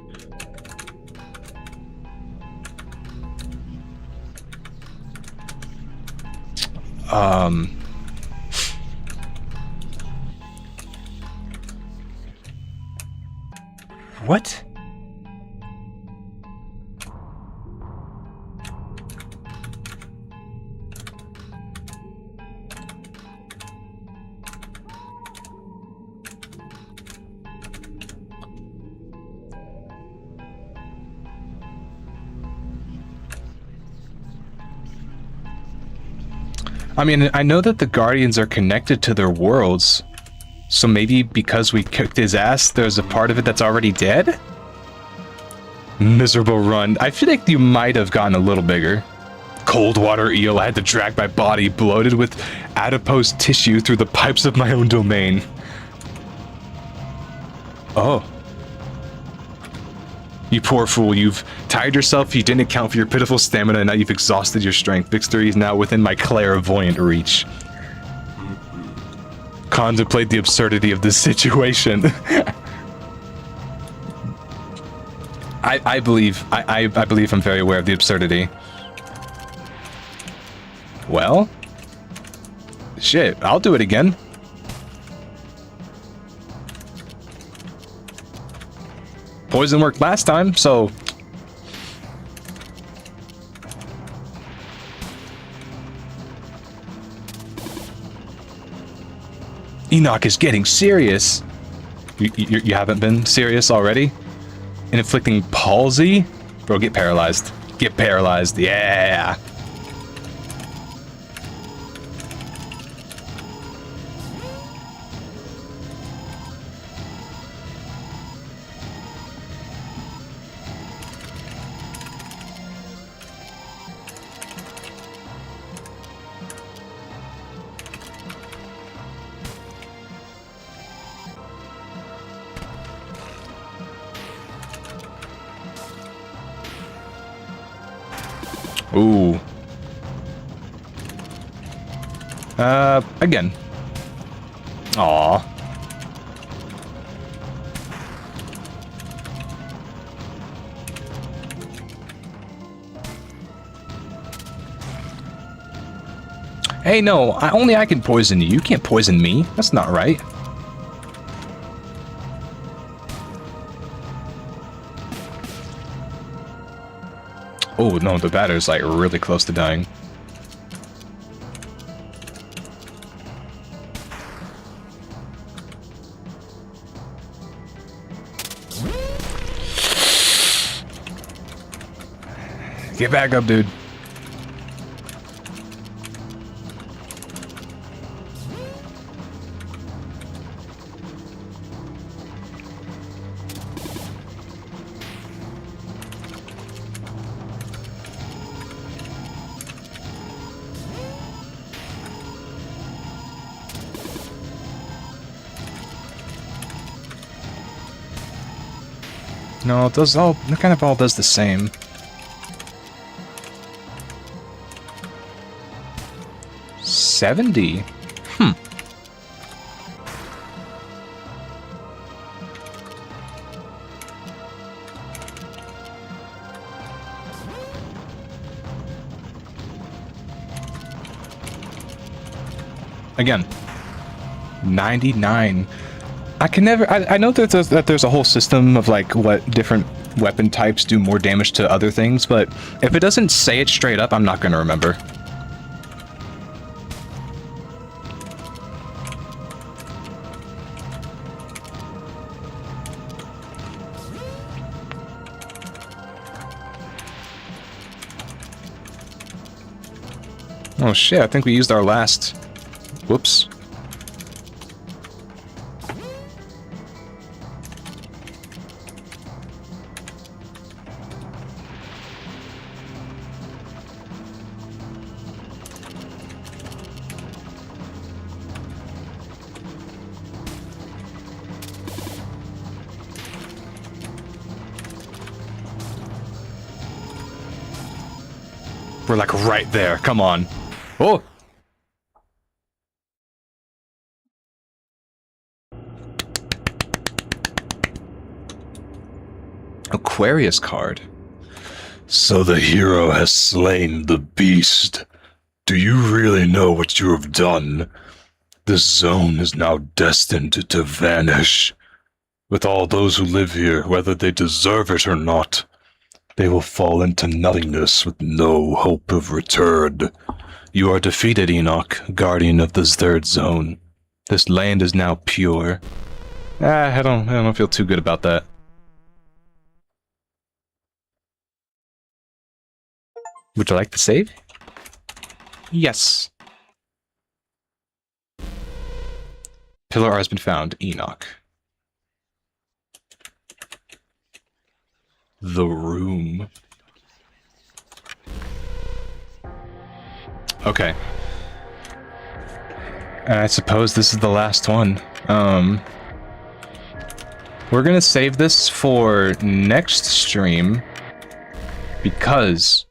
What? I mean, I know that the Guardians are connected to their worlds, so maybe because we kicked his ass, there's a part of it that's already dead? Miserable run. I feel like you might have gotten a little bigger. Cold water eel, I had to drag my body bloated with adipose tissue through the pipes of my own domain. Oh. You poor fool, you've tired yourself, you didn't account for your pitiful stamina, and now you've exhausted your strength. Victory is now within my clairvoyant reach. Contemplate the absurdity of this situation. I believe I'm very aware of the absurdity. Well, shit, I'll do it again. Poison worked last time, so... Enoch is getting serious. You haven't been serious already? In inflicting palsy? Bro, get paralyzed. Get paralyzed, yeah! Ooh. Again. Aww. Hey, no, only I can poison you. You can't poison me. That's not right. Oh, no, the batter's like really close to dying. Get back up, dude. No, it kind of all does the same. $70. Again, 99. I can never. I know that there's a whole system of like what different weapon types do more damage to other things, but if it doesn't say it straight up, I'm not going to remember. Oh shit, I think we used our last... Whoops. We're like right there, come on. Oh! Aquarius card. So the hero has slain the beast. Do you really know what you have done? This zone is now destined to vanish. With all those who live here, whether they deserve it or not, they will fall into nothingness with no hope of return. You are defeated, Enoch, guardian of this third zone. This land is now pure. I don't feel too good about that. Would you like to save? Yes. Pillar R has been found, Enoch. The room. Okay. And I suppose this is the last one. We're gonna save this for next stream because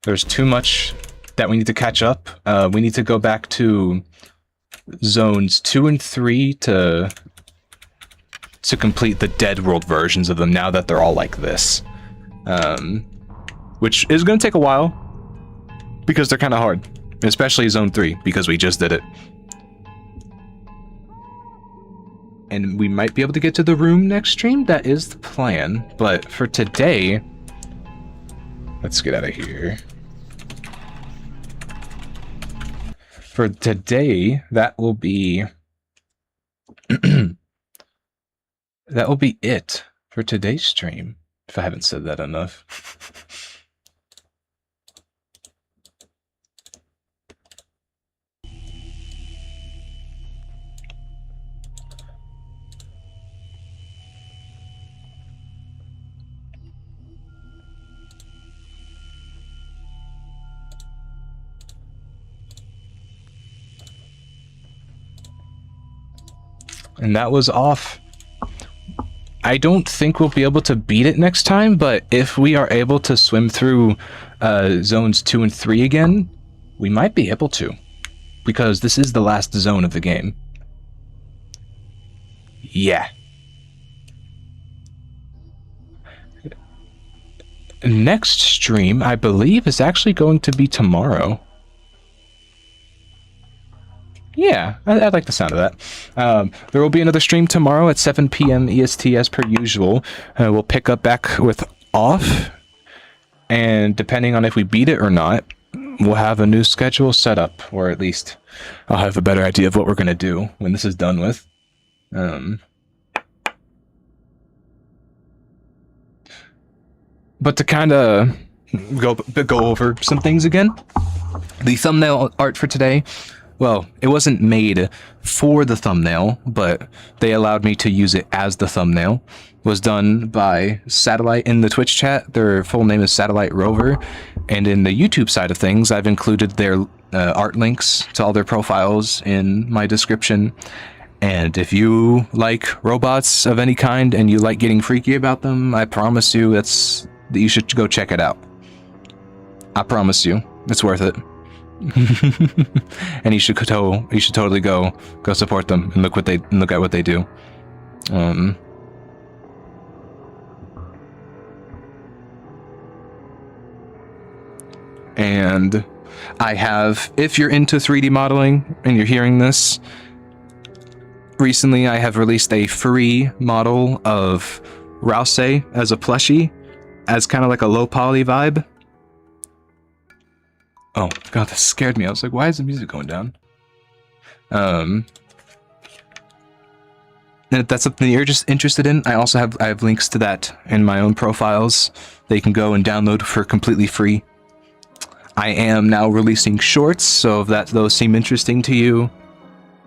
there's too much that we need to catch up. We need to go back to zones 2 and 3 to complete the Dead World versions of them now that they're all like this. Which is going to take a while because they're kind of hard. Especially Zone 3 because we just did it. And we might be able to get to the room next stream. That is the plan. But for today, let's get out of here. For today, that will be... that will be it for today's stream, if I haven't said that enough. And that was off. I don't think we'll be able to beat it next time, but if we are able to swim through zones 2 and 3 again, we might be able to. Because this is the last zone of the game. Yeah. Next stream, I believe, is actually going to be tomorrow. Yeah, I like the sound of that. There will be another stream tomorrow at 7 p.m. EST as per usual. We'll pick up back with off, and depending on if we beat it or not, we'll have a new schedule set up, or at least I'll have a better idea of what we're going to do when this is done with. But to kind of go over some things again, the thumbnail art for today, well, it wasn't made for the thumbnail, but they allowed me to use it as the thumbnail. Was done by Satellite in the Twitch chat. Their full name is Satellite Rover. And in the YouTube side of things, I've included their art links to all their profiles in my description. And if you like robots of any kind and you like getting freaky about them, I promise you that you should go check it out. I promise you, it's worth it. And you should totally go support them and look at what they do. And I have, if you're into 3D modeling and you're hearing this, recently I have released a free model of Ralsei as a plushie, as kind of like a low poly vibe. Oh god, that scared me. I was like, why is the music going down? And if that's something you're just interested in, I have links to that in my own profiles that you can go and download for completely free. I am now releasing shorts, so if those seem interesting to you,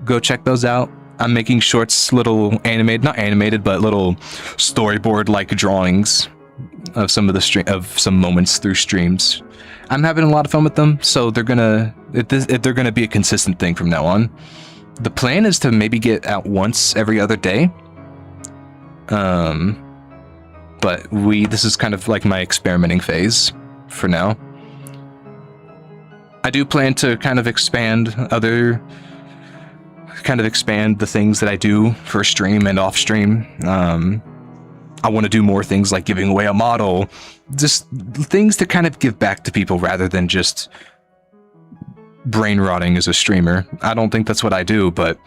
go check those out. I'm making shorts, little not animated, but little storyboard-like drawings of some moments through streams. I'm having a lot of fun with them, so they're gonna be a consistent thing from now on. The plan is to maybe get out once every other day. But this is kind of like my experimenting phase for now. I do plan to kind of expand the things that I do for stream and off stream. I want to do more things like giving away a model, just things to kind of give back to people rather than just brain rotting as a streamer. I don't think that's what I do, but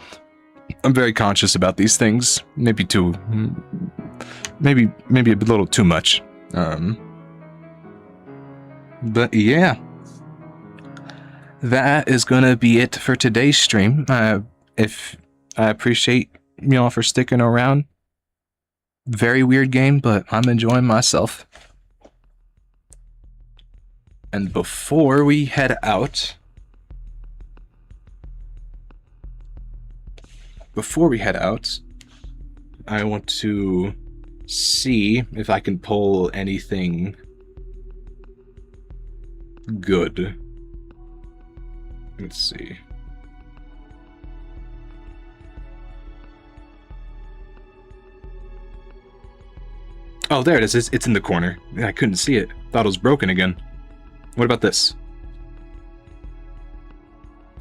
I'm very conscious about these things. Maybe a little too much. But yeah. That is gonna be it for today's stream. If I appreciate y'all for sticking around. Very weird game, but I'm enjoying myself. And before we head out, I want to see if I can pull anything good. Let's see. Oh, there it is. It's in the corner. I couldn't see it. Thought it was broken again. What about this?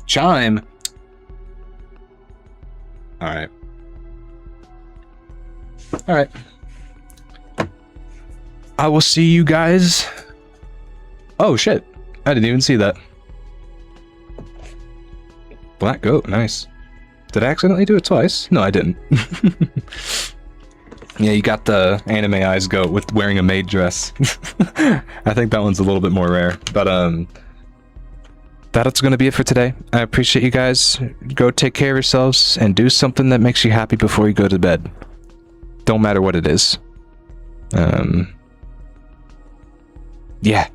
Chime! Alright. Alright. I will see you guys. Oh, shit. I didn't even see that. Black goat, nice. Did I accidentally do it twice? No, I didn't. Yeah, you got the anime eyes goat with wearing a maid dress. I think that one's a little bit more rare. But that's gonna be it for today. I appreciate you guys. Go take care of yourselves and do something that makes you happy before you go to bed. Don't matter what it is. Yeah.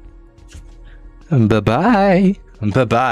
Bye-bye. Bye-bye.